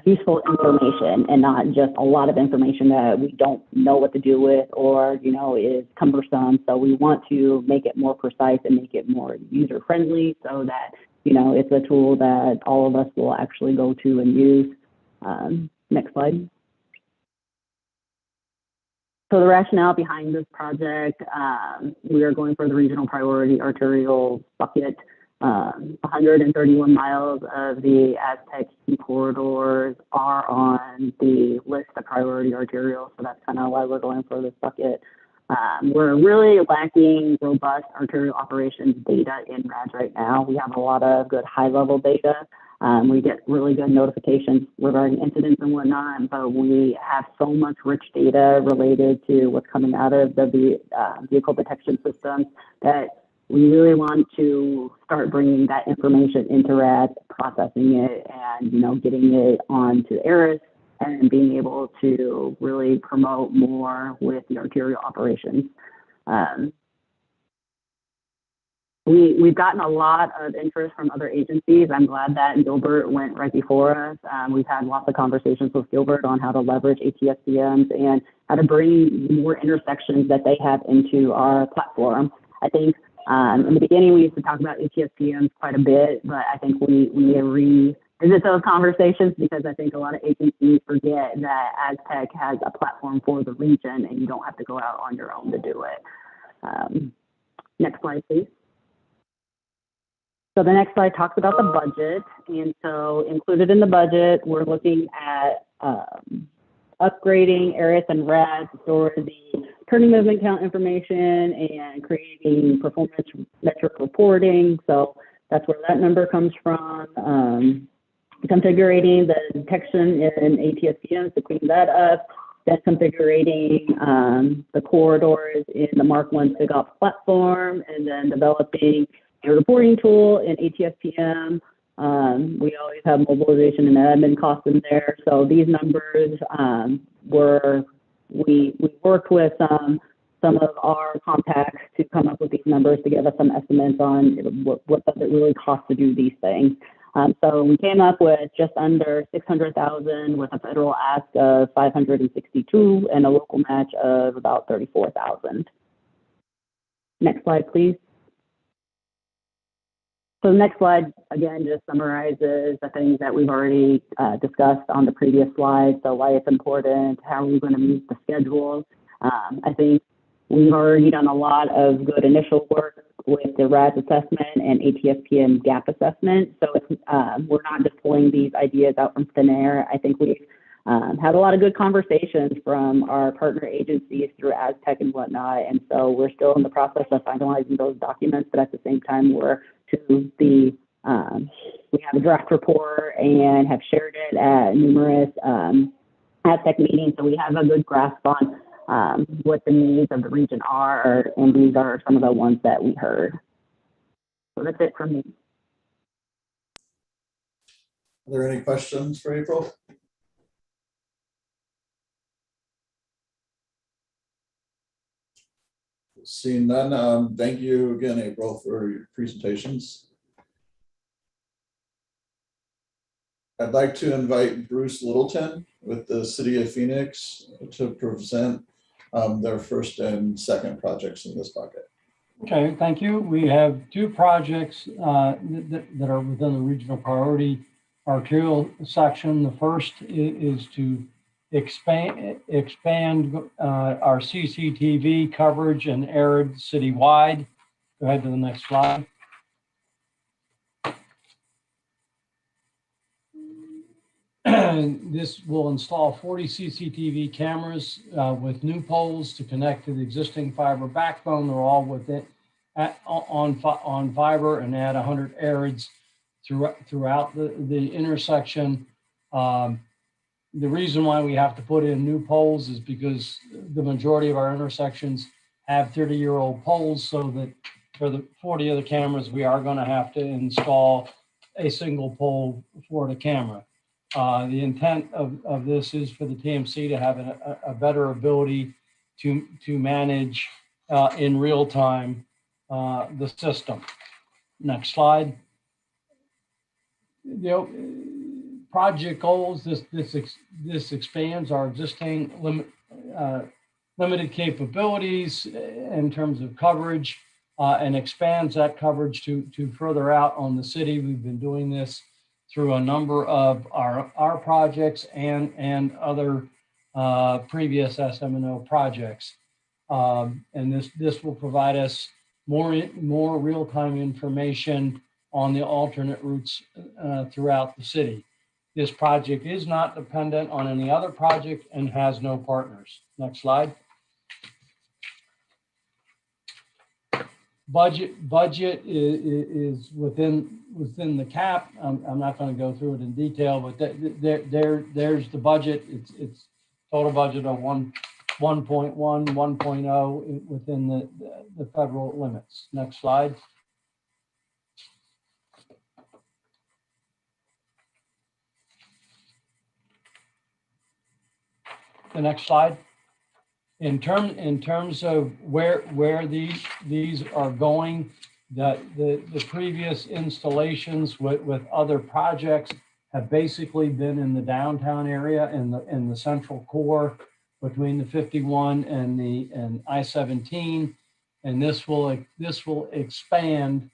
useful information and not just a lot of information that we don't know what to do with or, you know, is cumbersome. So we want to make it more precise and make it more user-friendly so that, you know, it's a tool that all of us will actually go to and use. Next slide. So the rationale behind this project, we are going for the regional priority arterial bucket. 131 miles of the Aztec key corridors are on the list of priority arterials, so that's kind of why we're going for this bucket. We're really lacking robust arterial operations data in RADS right now. We have a lot of good high-level data. We get really good notifications regarding incidents and whatnot, but we have so much rich data related to what's coming out of the vehicle detection systems that we really want to start bringing that information into RADS, processing it, and, you know, getting it onto ARIS and being able to really promote more with the arterial operations. We've gotten a lot of interest from other agencies. I'm glad that Gilbert went right before us. We've had lots of conversations with Gilbert on how to leverage ATSPMs and how to bring more intersections that they have into our platform. I think in the beginning, we used to talk about ATSPMs quite a bit, but I think we need to revisit those conversations because I think a lot of agencies forget that Aztec has a platform for the region and you don't have to go out on your own to do it. Next slide, please. So the next slide talks about the budget. And so included in the budget, we're looking at upgrading ARIS and RADS to store the turning movement count information and creating performance metric reporting. So that's where that number comes from. Configuring the detection in ATSPMs to clean that up. Then configuring the corridors in the Mark 1 SIGOPS platform, and then developing a reporting tool in ATSPM. We always have mobilization and admin costs in there. So these numbers we worked with some of our contacts to come up with these numbers to give us some estimates on what does it really cost to do these things. So we came up with just under 600,000 with a federal ask of 562 and a local match of about 34,000. Next slide, please. So the next slide, again, just summarizes the things that we've already discussed on the previous slide. So why it's important, how are we going to meet the schedule. I think we've already done a lot of good initial work with the RADS assessment and ATSPM gap assessment. So we're not just pulling these ideas out from thin air. I think we've had a lot of good conversations from our partner agencies through Aztec and whatnot. And so we're still in the process of finalizing those documents, but at the same time, we have a draft report and have shared it at numerous Aztec meetings. So we have a good grasp on what the needs of the region are, and these are some of the ones that we heard. So that's it from me. Are there any questions for April? Seeing none, thank you again, April, for your presentations. I'd like to invite Bruce Littleton with the City of Phoenix to present their first and second projects in this bucket. Okay, thank you. We have two projects that are within the regional priority arterial section. The first is to expand our CCTV coverage and arid citywide. Go ahead to the next slide. This will install 40 CCTV cameras with new poles to connect to the existing fiber backbone. They're all within on fiber, and add 100 arids throughout the intersection. The reason why we have to put in new poles is because the majority of our intersections have 30-year-old poles, so that for the 40 other cameras, we are going to have to install a single pole for the camera. The intent of this is for the TMC to have a better ability to manage in real time the system. Next slide. Project goals. This expands our existing limited capabilities in terms of coverage and expands that coverage to further out on the city. We've been doing this through a number of our projects and other previous SMNO projects. And this will provide us more real-time information on the alternate routes throughout the city. This project is not dependent on any other project and has no partners. Next slide. Budget is within the cap. I'm not going to go through it in detail, but there's the budget. It's total budget of 1.1, 1.0 within the federal limits. Next slide. The next slide. In terms of where these are going, the previous installations with other projects have basically been in the downtown area in the central core between the 51 and I-17, and this will expand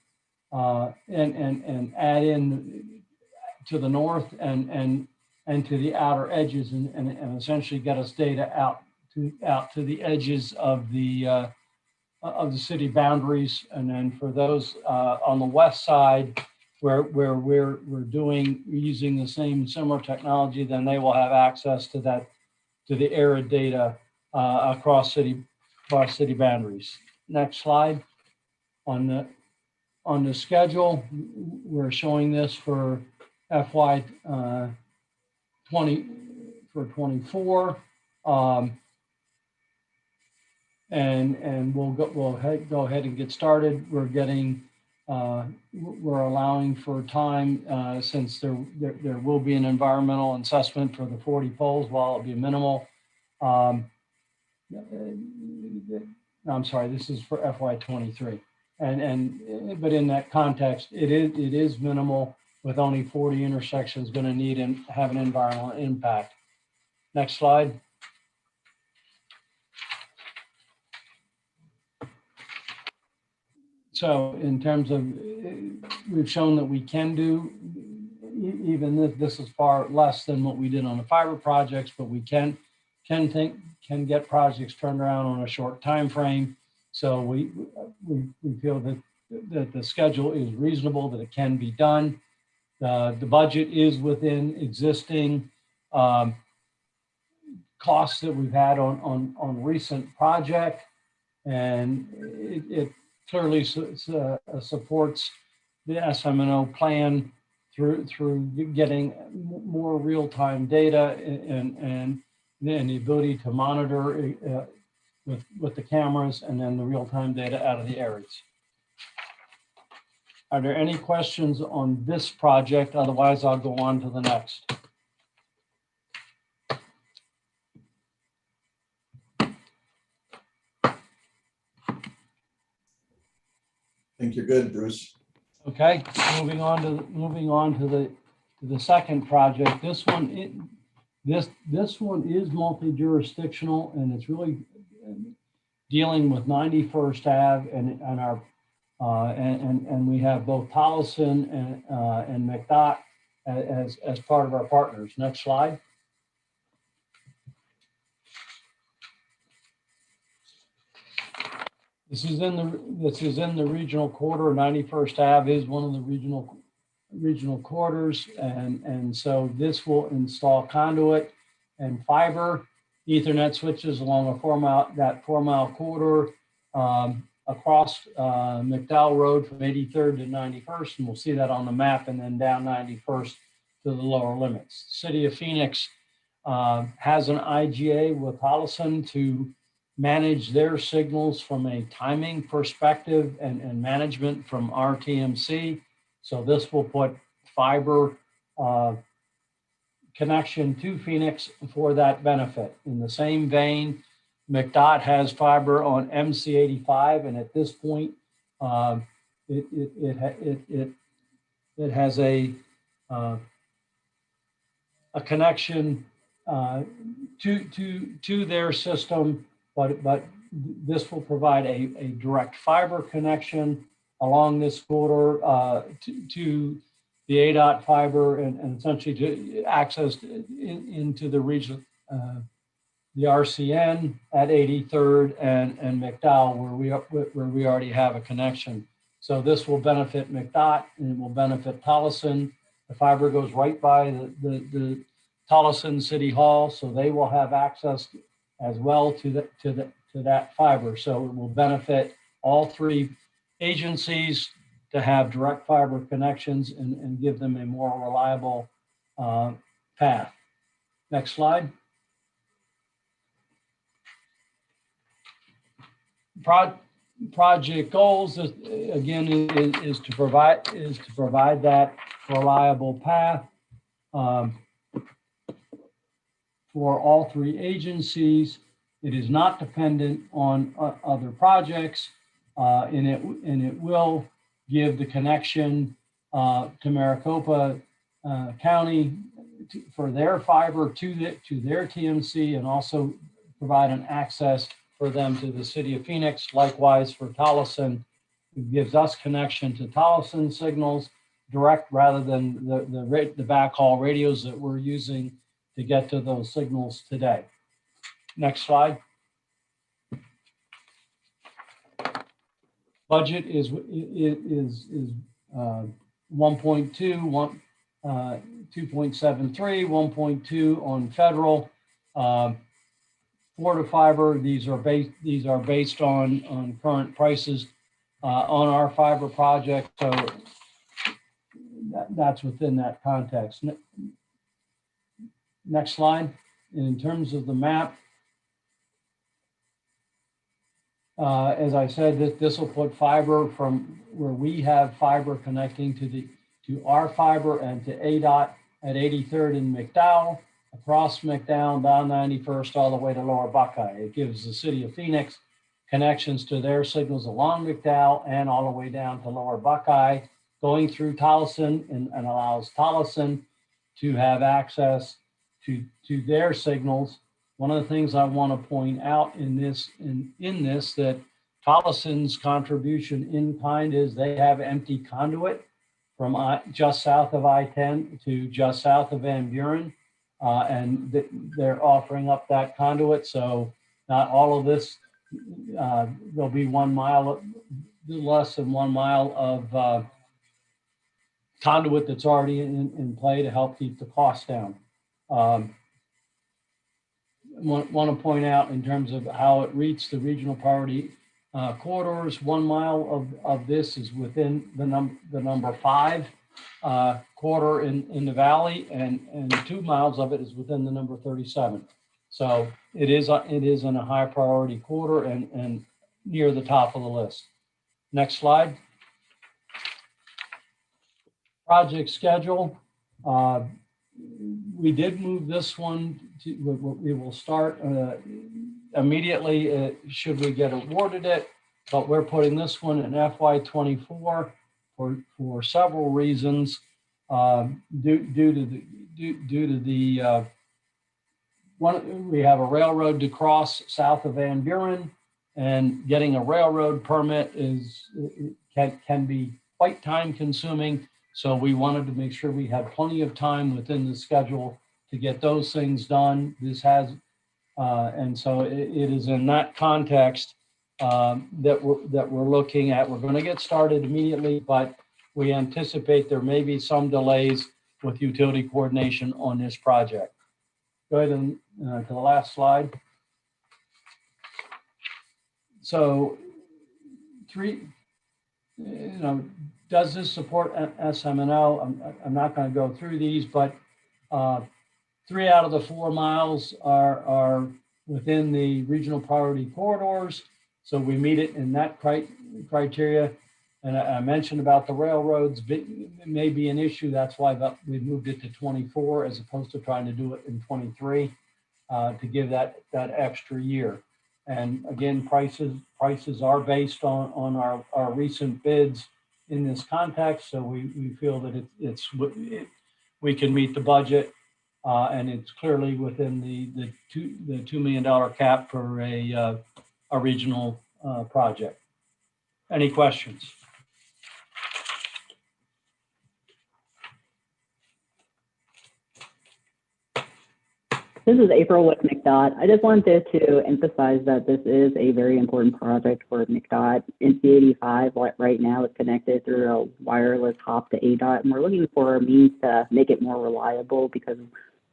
and add in to the north and to the outer edges and essentially get us data out to the edges of the city boundaries. And then for those on the west side where we're using the same similar technology, then they will have access to the arid data across city boundaries. Next slide. On the schedule, we're showing this for FY 24. And we'll go ahead and get started. We're allowing for time since there will be an environmental assessment for the 40 poles. While it'll be minimal. I'm sorry, this is for FY 23. But in that context, it is minimal, with only 40 intersections going to need and have an environmental impact. Next slide. So in terms of, we've shown that we can do, even this is far less than what we did on the fiber projects, but we can get projects turned around on a short time frame. So we feel that the schedule is reasonable, that it can be done. The budget is within existing costs that we've had on recent project, and it clearly supports the SMNO plan through getting more real-time data and the ability to monitor with the cameras and then the real-time data out of the areas. Are there any questions on this project? Otherwise, I'll go on to the next. I think you're good, Bruce. Okay, moving on to the second project. This one is multi-jurisdictional, and it's really dealing with 91st Ave and our and we have both Tolleson and McDott as part of our partners. Next slide. This is in the regional quarter. 91st Ave is one of the regional quarters, and so this will install conduit and fiber Ethernet switches along a 4-mile corridor across McDowell Road from 83rd to 91st, and we'll see that on the map, and then down 91st to the lower limits. City of Phoenix has an IGA with Tolleson to manage their signals from a timing perspective and management from RTMC. So this will put fiber connection to Phoenix for that benefit. In the same vein, McDott has fiber on MC85, and at this point, it has a connection to their system, but this will provide a direct fiber connection along this corridor to the ADOT fiber and essentially to access into the region, the RCN at 83rd and McDowell where we already have a connection. So this will benefit McDott and it will benefit Tolleson. The fiber goes right by the Tolleson City Hall, so they will have access as well to that fiber. So it will benefit all three agencies to have direct fiber connections and give them a more reliable path. Next slide. Project goals again is to provide that reliable path for all three agencies. It is not dependent on other projects, and it will give the connection to Maricopa County for their fiber to their TMC, and also provide an access for them to the City of Phoenix. Likewise for Tolleson, it gives us connection to Tolleson signals direct rather than the backhaul radios that we're using to get to those signals today. Next slide. Budget is 1.2, 2.73, 1.2 on federal. Florida fiber, these are based on current prices on our fiber project, so that's within that context. Next slide. In terms of the map, as I said, this will put fiber from where we have fiber connecting to our fiber and to ADOT at 83rd and McDowell, across McDowell, down 91st, all the way to Lower Buckeye. It gives the City of Phoenix connections to their signals along McDowell and all the way down to Lower Buckeye, going through Tolleson and allows Tolleson to have access to their signals. One of the things I want to point out in this that Tolleson's contribution in kind is they have empty conduit from just south of I-10 to just south of Van Buren. And they're offering up that conduit. So not all of this, there'll be 1 mile, less than 1 mile of conduit that's already in play to help keep the costs down. Want to point out in terms of how it reached the regional priority corridors, 1 mile of this is within the number 5 quarter in the valley, and 2 miles of it is within the number 37. So it is in a high priority quarter and near the top of the list. Next slide. Project schedule. We did move this one to, we will start immediately should we get awarded it, but we're putting this one in FY24 for several reasons. Due to the one, we have a railroad to cross south of Van Buren, and getting a railroad permit can be quite time consuming. So we wanted to make sure we had plenty of time within the schedule to get those things done. This has, and so it is in that context that we're looking at. We're going to get started immediately, but we anticipate there may be some delays with utility coordination on this project. Go ahead and to the last slide. So does this support SMNO? I'm not going to go through these, but 3 out of the 4 miles are within the regional priority corridors. So we meet it in that criteria. And I mentioned about the railroads, it may be an issue. That's why we moved it to 24 as opposed to trying to do it in 23 to give that extra year. And again, prices are based on our recent bids in this context. So we feel that we can meet the budget and it's clearly within the $2 million cap for a regional project. Any questions? This is April with McDOT. I just wanted to emphasize that this is a very important project for McDOT. NC 85 right now is connected through a wireless hop to ADOT, and we're looking for a means to make it more reliable because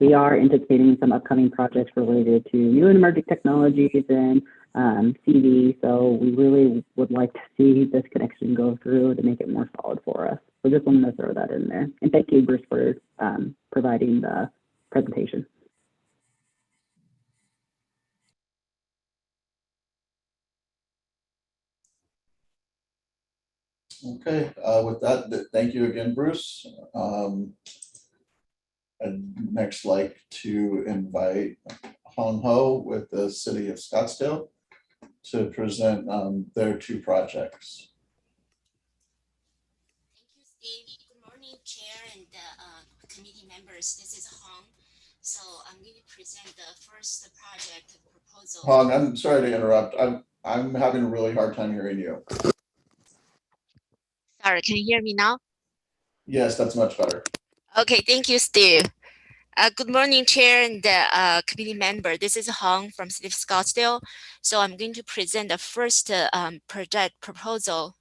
we are anticipating some upcoming projects related to new and emerging technologies and CV. So we really would like to see this connection go through to make it more solid for us. So just wanted to throw that in there. And thank you, Bruce, for providing the presentation. Okay, with that, thank you again, Bruce. I'd next like to invite Hong Ho with the City of Scottsdale to present their 2 projects. Thank you, Steve. Good morning, Chair and committee members. This is Hong. So I'm going to present the first project proposal. Hong, I'm sorry to interrupt. I'm having a really hard time hearing you. Sorry, can you hear me now? Yes, that's much better. Okay, thank you, Steve. Good morning, Chair and committee member. This is Hong from City of Scottsdale. So I'm going to present the first project proposal,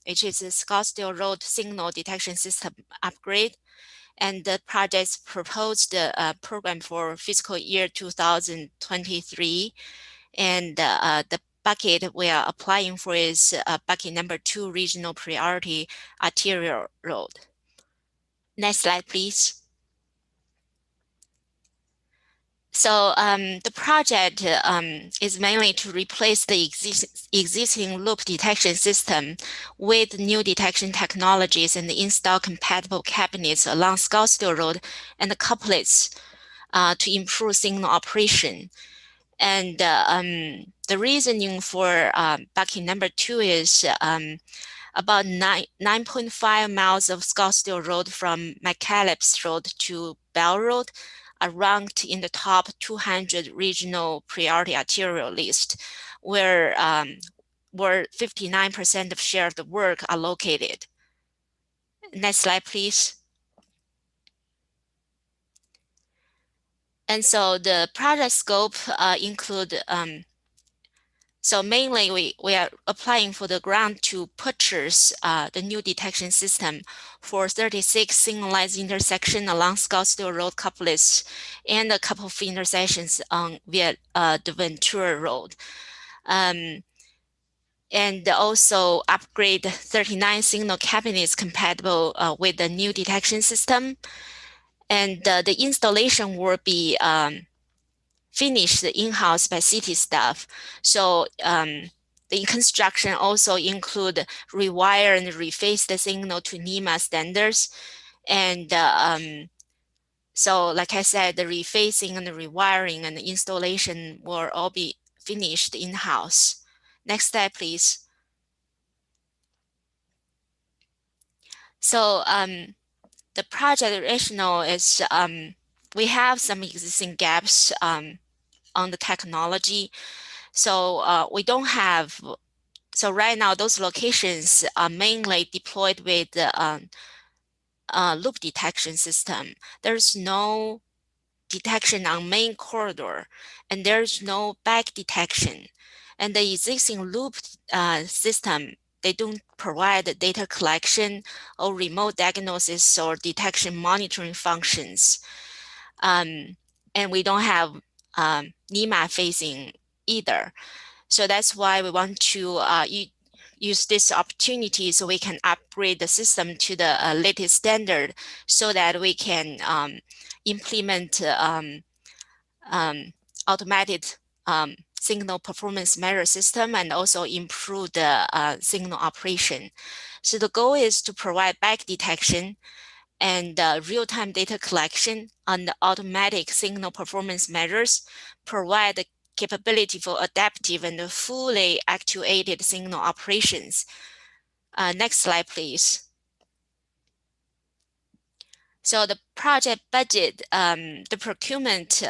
which is a Scottsdale Road Signal Detection System upgrade. And the project's proposed program for fiscal year 2023. And the bucket we are applying for is bucket number 2, regional priority arterial road. Next slide, please. So the project is mainly to replace the existing loop detection system with new detection technologies and install compatible cabinets along Scottsdale Road and the couplets to improve signal operation. And the reasoning for bucket number 2 is about 9.5 miles of Scottsdale Road from McCaleb's Road to Bell Road are ranked in the top 200 regional priority arterial list, where 59% of share of the work are located. Next slide, please. And so the project scope include, so mainly we are applying for the grant to purchase the new detection system for 36 signalized intersections along Scottsdale Road couplets and a couple of intersections on via the Ventura Road. And also upgrade 39 signal cabinets compatible with the new detection system. And the installation will be finished in-house by city staff. So the construction also include rewire and reface the signal to NEMA standards. And so like I said, the refacing and the rewiring and the installation will all be finished in-house. Next slide, please. So the project rationale is we have some existing gaps on the technology. So we don't have, so right now those locations are mainly deployed with the loop detection system. There's no detection on main corridor, and there's no back detection. And the existing loop system, they don't provide data collection or remote diagnosis or detection monitoring functions. And we don't have NEMA facing either. So that's why we want to use this opportunity so we can upgrade the system to the latest standard so that we can implement automated signal performance measure system and also improve the signal operation. So the goal is to provide back detection and real-time data collection on the automatic signal performance measures, provide the capability for adaptive and fully actuated signal operations. Next slide, please. So the project budget, the procurement,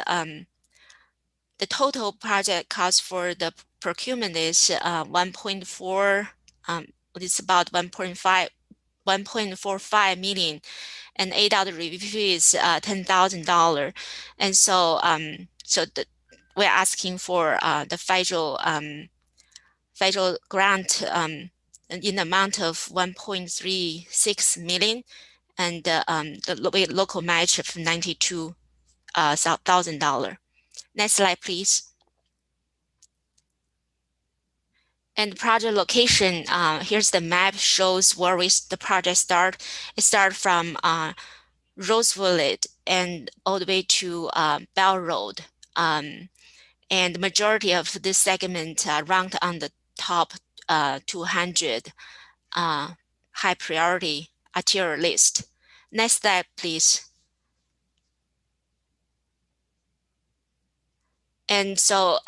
the total project cost for the procurement is 1.4, it's about 1.45 million, and $8 review fee is $10,000. And so, we're asking for the federal grant in the amount of 1.36 million, and the local match of $92,000. Next slide, please. And project location, here's the map, shows where the project start. It starts from Roseville and all the way to Bell Road. And the majority of this segment ranked on the top 200 high priority arterial list. Next slide, please. And so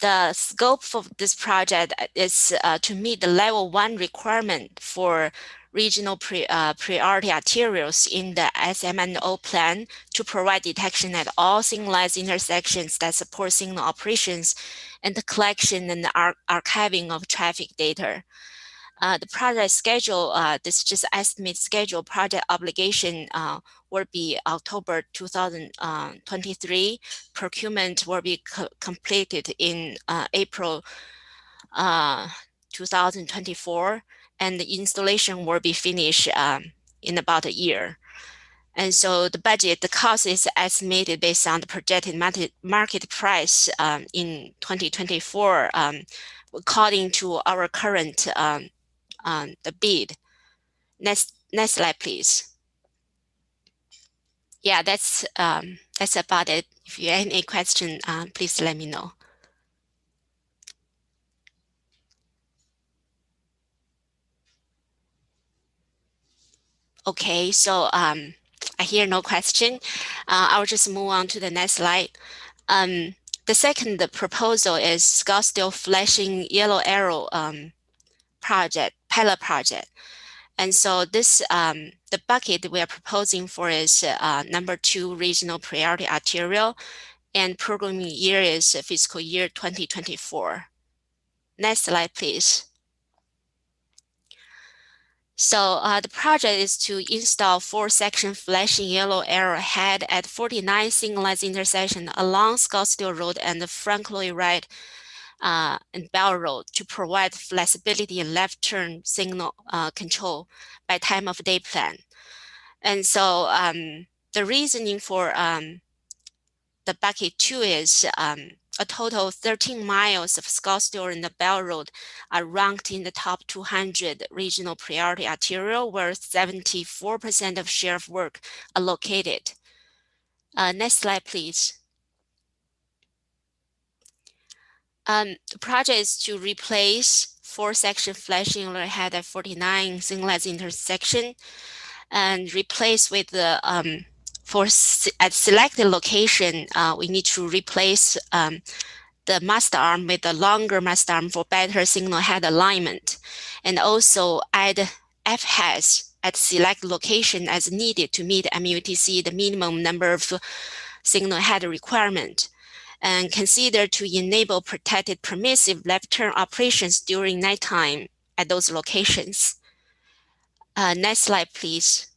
the scope of this project is to meet the level 1 requirement for regional priority arterials in the SMNO plan to provide detection at all signalized intersections that support signal operations and the collection and the archiving of traffic data. The project schedule, this is just estimate schedule, project obligation will be October 2023. Procurement will be completed in April 2024, and the installation will be finished in about a year. And so the budget, the cost is estimated based on the projected market price in 2024, according to our current the bid. Next slide, please. Yeah, that's about it. If you have any question, please let me know. Okay, so I hear no question. I'll just move on to the next slide. The second proposal is Scottsdale flashing yellow arrow project, pilot project. And so this, the bucket we are proposing for is number 2 regional priority arterial, and programming year is fiscal year 2024. Next slide, please. So the project is to install 4-section flashing yellow arrowhead at 49 signalized intersections along Scottsdale Road and Frank Lloyd Wright and Bell Road to provide flexibility and left turn signal control by time of day plan. And so the reasoning for the bucket 2 is a total of 13 miles of Scottsdale and the Bell Road are ranked in the top 200 regional priority arterial, where 74% of share of work are located. Next slide, please. The project is to replace 4-section flashing overhead at 49 Singlet intersection and replace with the at selected location, we need to replace the mast arm with a longer mast arm for better signal head alignment, and also add F-heads at select location as needed to meet MUTC, the minimum number of signal head requirement, and consider to enable protected permissive left turn operations during nighttime at those locations. Next slide, please.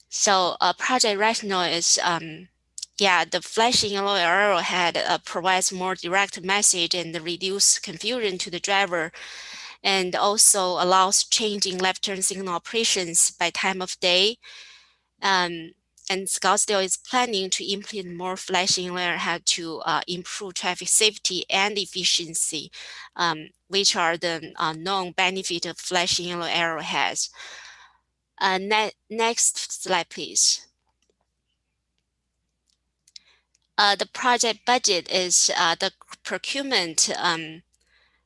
So project rationale is, the flashing yellow arrowhead provides more direct message and reduce confusion to the driver, and also allows changing left turn signal operations by time of day. And Scottsdale is planning to implement more flashing yellow arrowhead to improve traffic safety and efficiency, which are the known benefit of flashing yellow arrowheads. Next slide, please. The project budget is the procurement,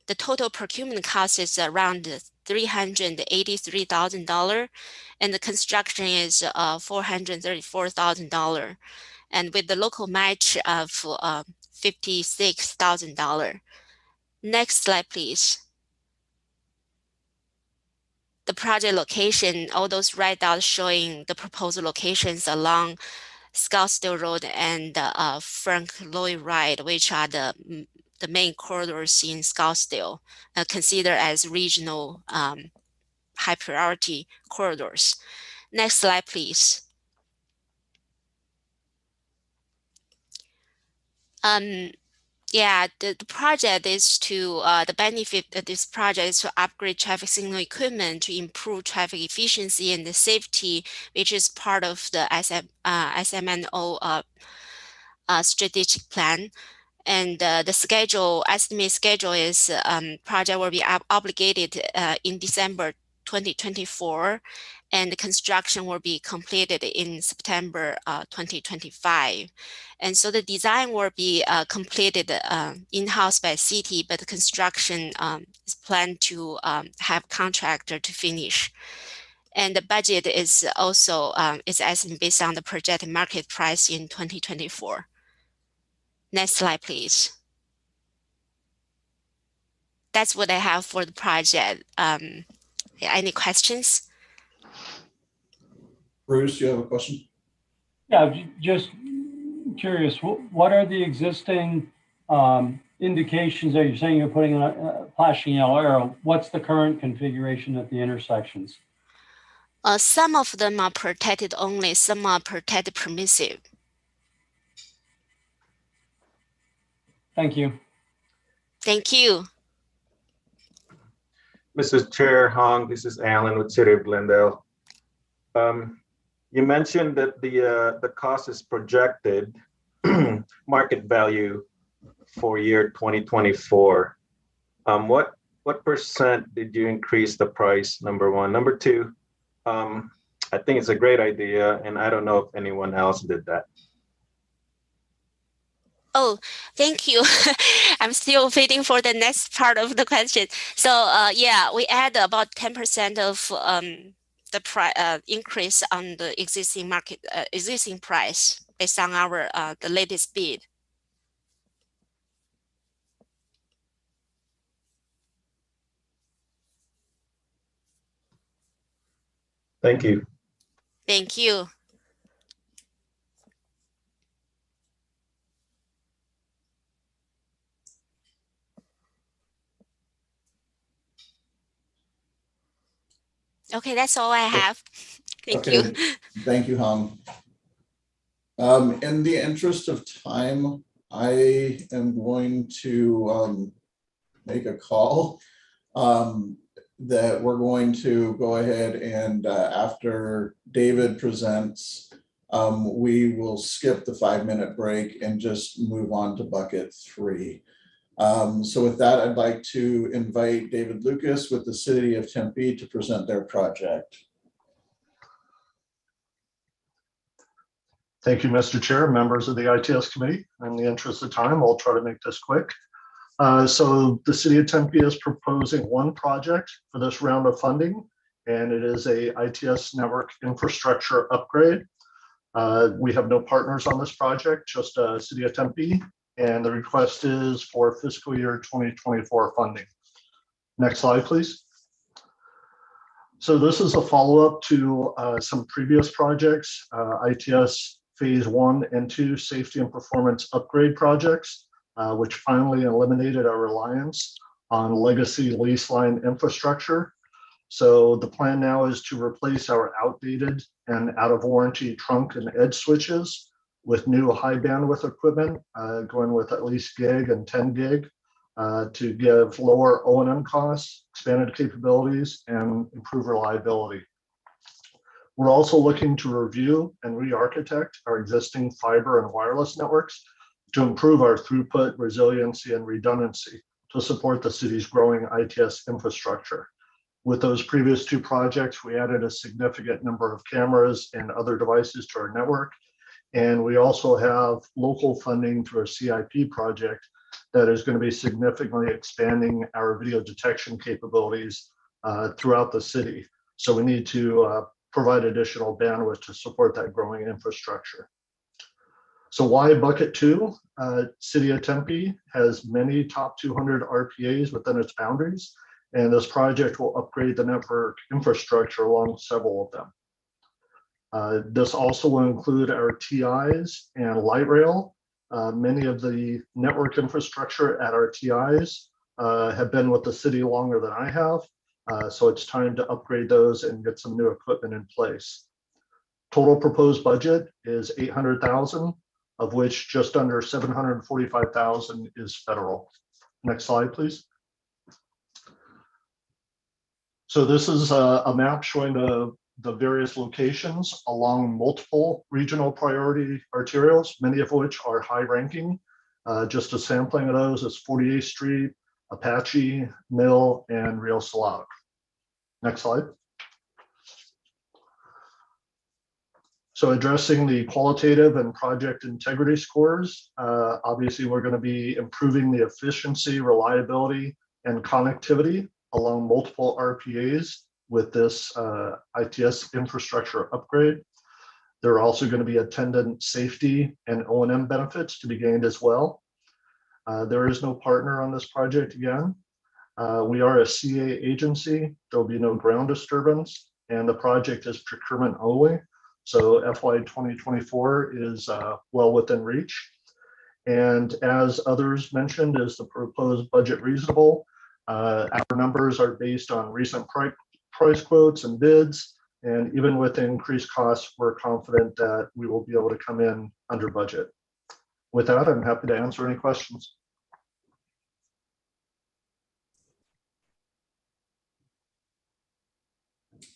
the total procurement cost is around $383,000, and the construction is $434,000, and with the local match of $56,000. Next slide, please. The project location, all those red dots showing the proposed locations along Scottsdale Road and Frank Lloyd Wright, which are the main corridors in Scottsdale, considered as regional high priority corridors. Next slide, please. The project is to, the benefit of this project is to upgrade traffic signal equipment to improve traffic efficiency and the safety, which is part of the SMNO strategic plan. And the schedule, estimated schedule is project will be obligated in December 2024, and the construction will be completed in September 2025. And so the design will be completed in-house by city, but the construction is planned to have contractor to finish. And the budget is also is estimated based on the projected market price in 2024. Next slide, please. That's what I have for the project. Any questions? Bruce, you have a question? Yeah, just curious, what are the existing indications that you're saying you're putting a flashing yellow arrow? What's the current configuration at the intersections? Some of them are protected only, some are protected permissive. Thank you. Thank you. Mrs. Chair Hong, this is Alan with City of Glendale. You mentioned that the cost is projected market value for year 2024. What percent did you increase the price, number one? Number two, I think it's a great idea, and I don't know if anyone else did that. Oh, thank you. I'm still waiting for the next part of the question. So yeah, we add about 10% of the increase on the existing market, existing price based on our the latest bid. Thank you. Thank you. Okay, that's all I have. Thank you. Thank you, Hong. In the interest of time, I am going to make a call that we're going to go ahead and after David presents, we will skip the 5-minute break and just move on to bucket 3. So with that, I'd like to invite David Lucas with the City of Tempe to present their project. Thank you, Mr. Chair, members of the ITS committee. In the interest of time, I'll try to make this quick. So the city of Tempe is proposing one project for this round of funding, and it is a ITS network infrastructure upgrade. We have no partners on this project, just city of Tempe, and the request is for fiscal year 2024 funding. Next slide, please. So this is a follow-up to some previous projects, ITS Phase 1 and 2 safety and performance upgrade projects, which finally eliminated our reliance on legacy lease line infrastructure. So the plan now is to replace our outdated and out of warranty trunk and edge switches with new high bandwidth equipment, going with at least gig and 10 gig to give lower O&M costs, expanded capabilities, and improve reliability. We're also looking to review and re-architect our existing fiber and wireless networks to improve our throughput, resiliency, and redundancy to support the city's growing ITS infrastructure. With those previous two projects, we added a significant number of cameras and other devices to our network. And we also have local funding through a CIP project that is going to be significantly expanding our video detection capabilities throughout the city. So we need to provide additional bandwidth to support that growing infrastructure. So why bucket 2? City of Tempe has many top 200 RPAs within its boundaries, and this project will upgrade the network infrastructure along several of them. This also will include our TIs and light rail. Many of the network infrastructure at our TIs have been with the city longer than I have, so it's time to upgrade those and get some new equipment in place. Total proposed budget is $800,000, of which just under $745,000 is federal. Next slide, please. So this is a map showing the various locations along multiple regional priority arterials, many of which are high ranking. Just a sampling of those is 48th Street, Apache, Mill, and Rio Salado. Next slide. So addressing the qualitative and project integrity scores, obviously we're going to be improving the efficiency, reliability, and connectivity along multiple RPAs with this ITS infrastructure upgrade. There are also going to be attendant safety and O&M benefits to be gained as well. There is no partner on this project again. We are a CA agency. There'll be no ground disturbance, and the project is procurement only. So FY 2024 is well within reach. And as others mentioned, is the proposed budget reasonable? Our numbers are based on recent price quotes and bids, and even with increased costs, we're confident that we will be able to come in under budget. With that, I'm happy to answer any questions.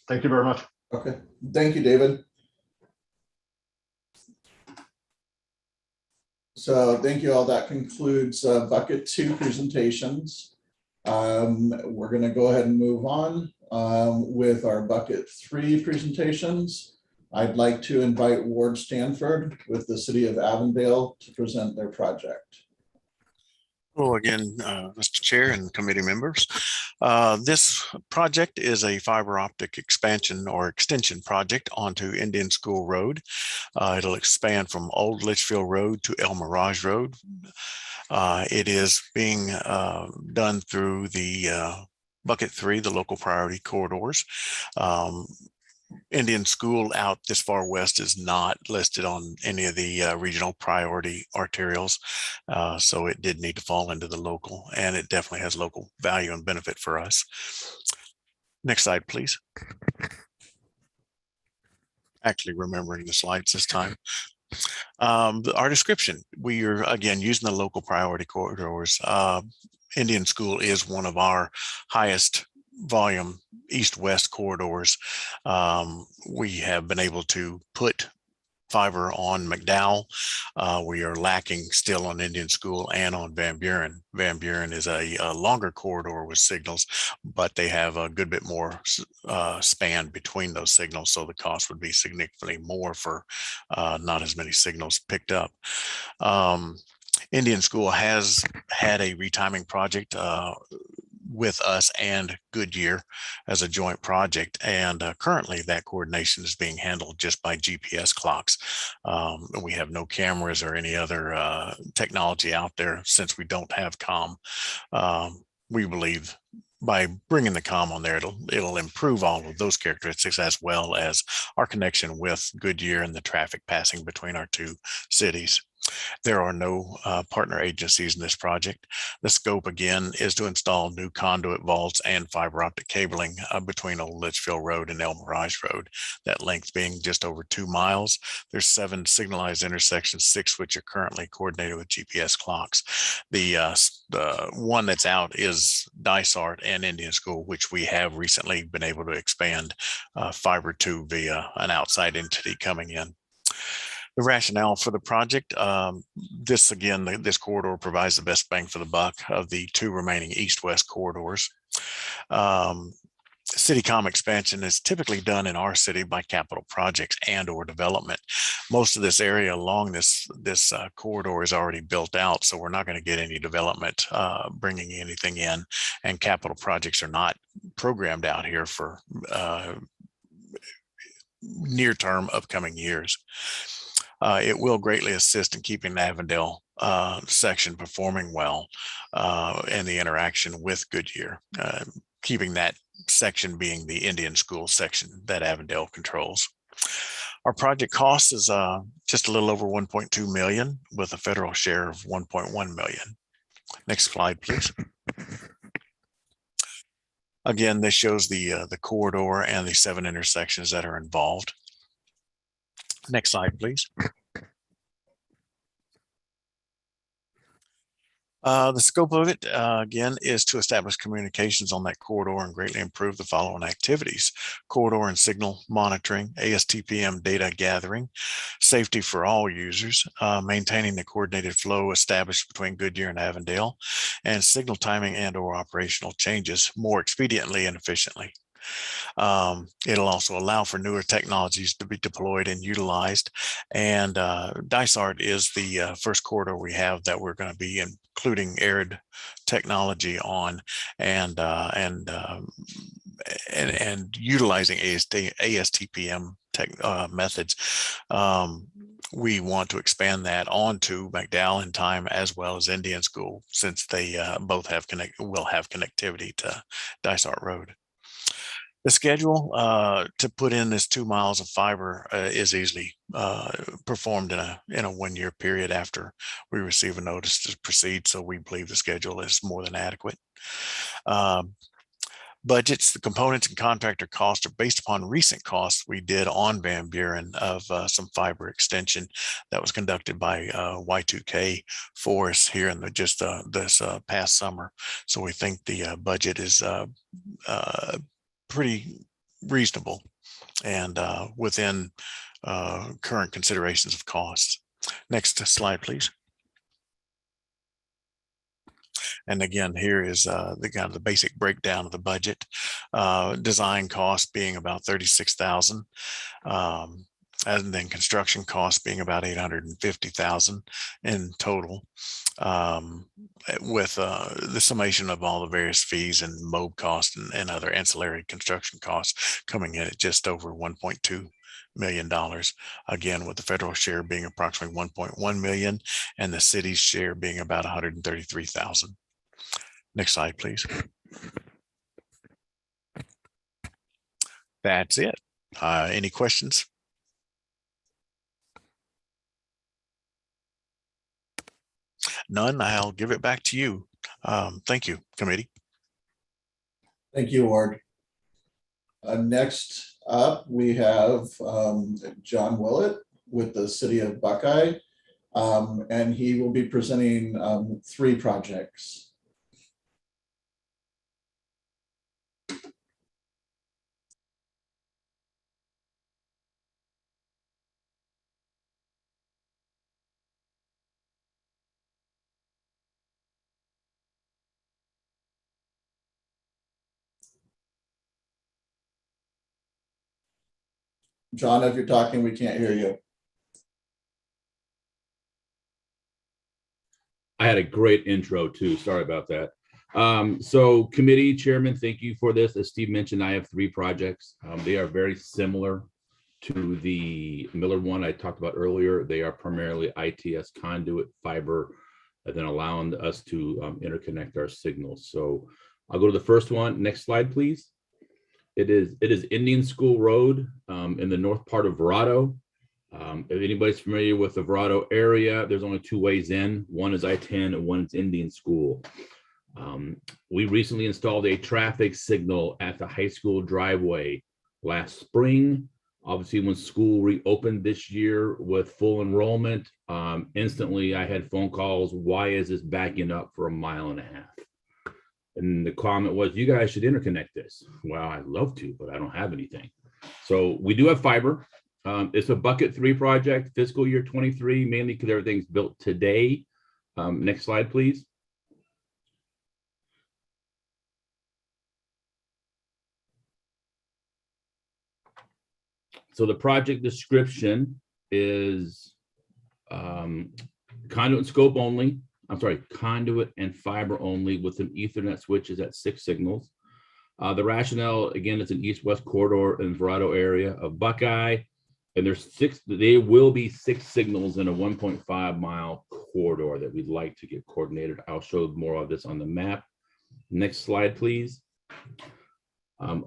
Thank you very much. Okay, thank you, David. So thank you all. That concludes bucket 2 presentations. We're going to go ahead and move on with our bucket 3 presentations. I'd like to invite Ward Stanford with the City of Avondale to present their project. Hello again, Mr. Chair and committee members. This project is a fiber optic expansion or extension project onto Indian School Road. It'll expand from Old Litchfield Road to El Mirage Road. It is being done through the bucket 3, the local priority corridors. Indian School out this far west is not listed on any of the regional priority arterials, so it did need to fall into the local, and it definitely has local value and benefit for us. Next slide, please. Actually remembering the slides this time. Our description, we are again using the local priority corridors. Indian School is one of our highest volume east-west corridors. We have been able to put fiber on McDowell. We are lacking still on Indian School and on Van Buren. Van Buren is a longer corridor with signals, but they have a good bit more span between those signals, so the cost would be significantly more for not as many signals picked up. Indian School has had a retiming project with us and Goodyear as a joint project. And currently that coordination is being handled just by GPS clocks. We have no cameras or any other technology out there since we don't have comm. We believe by bringing the comm on there, it'll improve all of those characteristics as well as our connection with Goodyear and the traffic passing between our two cities. There are no partner agencies in this project. The scope, again, is to install new conduit vaults and fiber optic cabling between Old Litchfield Road and El Mirage Road, that length being just over 2 miles. There's 7 signalized intersections, 6 which are currently coordinated with GPS clocks. The one that's out is Dysart and Indian School, which we have recently been able to expand fiber to via an outside entity coming in. The rationale for the project, this corridor provides the best bang for the buck of the 2 remaining east-west corridors. CityCom expansion is typically done in our city by capital projects and or development. Most of this area along this corridor is already built out, so we're not going to get any development bringing anything in, and capital projects are not programmed out here for near-term upcoming years. It will greatly assist in keeping the Avondale section performing well and the interaction with Goodyear, keeping that section being the Indian School section that Avondale controls. Our project cost is just a little over 1.2 million with a federal share of 1.1 million. Next slide, please. Again, this shows the corridor and the 7 intersections that are involved. Next slide, please. The scope of it, again, is to establish communications on that corridor and greatly improve the following activities: corridor and signal monitoring, ASTPM data gathering, safety for all users, maintaining the coordinated flow established between Goodyear and Avondale, and signal timing and or operational changes more expediently and efficiently. It'll also allow for newer technologies to be deployed and utilized. And Dysart is the first corridor we have that we're going to be including arid technology on and utilizing ASTPM methods. We want to expand that onto McDowell in time as well as Indian School, since they both will have connectivity to Dysart Road. The schedule to put in this 2 miles of fiber is easily performed in a 1-year period after we receive a notice to proceed. So we believe the schedule is more than adequate. Budgets, the components and contractor costs are based upon recent costs we did on Van Buren of some fiber extension that was conducted by Y2K for us here in this past summer. So we think the budget is pretty reasonable and within current considerations of costs. Next slide, please. And again, here is the basic breakdown of the budget. Design cost being about $36,000, and then construction costs being about $850,000 in total, with the summation of all the various fees and MOB costs and other ancillary construction costs coming in at just over $1.2 million. Again, with the federal share being approximately 1.1 million and the city's share being about 133,000. Next slide, please. That's it. Any questions? None. I'll give it back to you. Thank you, committee. Thank you, Ward. Next up, we have John Willett with the City of Buckeye, and he will be presenting 3 projects. John, if you're talking, we can't hear you. I had a great intro too. Sorry about that. So committee chairman, thank you for this. As Steve mentioned, I have 3 projects. They are very similar to the Miller one I talked about earlier. They are primarily ITS conduit fiber, and then allowing us to interconnect our signals. So I'll go to the first one. Next slide, please. It is Indian School Road in the north part of Verrado. If anybody's familiar with the Verrado area, there's only 2 ways in. One is I-10 and one is Indian School. We recently installed a traffic signal at the high school driveway last spring. Obviously, when school reopened this year with full enrollment, instantly I had phone calls. Why is this backing up for 1.5 miles? And the comment was, you guys should interconnect this. Well, I'd love to, but I don't have anything. So we do have fiber. It's a bucket 3 project, fiscal year 23, mainly because everything's built today. Next slide, please. So the project description is conduit and scope only. I'm sorry, conduit and fiber only with an Ethernet switches at 6 signals. The rationale, again, it's an east-west corridor in Verrado area of Buckeye. And there will be 6 signals in a 1.5 mile corridor that we'd like to get coordinated. I'll show more of this on the map. Next slide, please.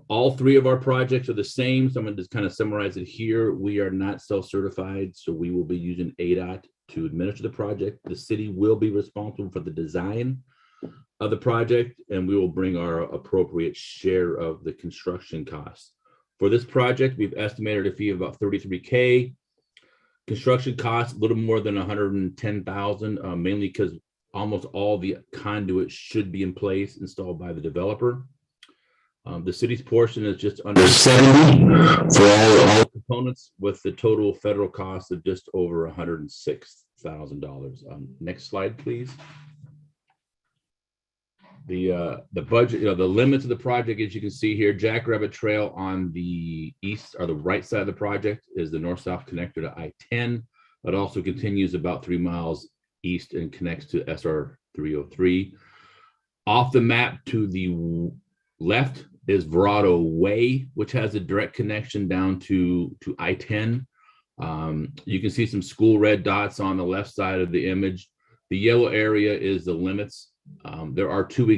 All 3 of our projects are the same. So I'm going to just kind of summarize it here. We are not self-certified, so we will be using ADOT to administer the project. The city will be responsible for the design of the project, and we will bring our appropriate share of the construction costs. For this project, we've estimated a fee of about $33K. Construction costs a little more than $110,000, mainly because almost all the conduit should be in place, installed by the developer. The city's portion is just under 70 for all components, with the total federal cost of just over $106,000. Next slide, please. The budget, the limits of the project, as you can see here, Jackrabbit Trail on the east or the right side of the project is the north-south connector to I-10. It also continues about 3 miles east and connects to SR 303. Off the map to the left is Verrado Way, which has a direct connection down to I-10. You can see some school red dots on the left side of the image. The yellow area is the limits. There's 3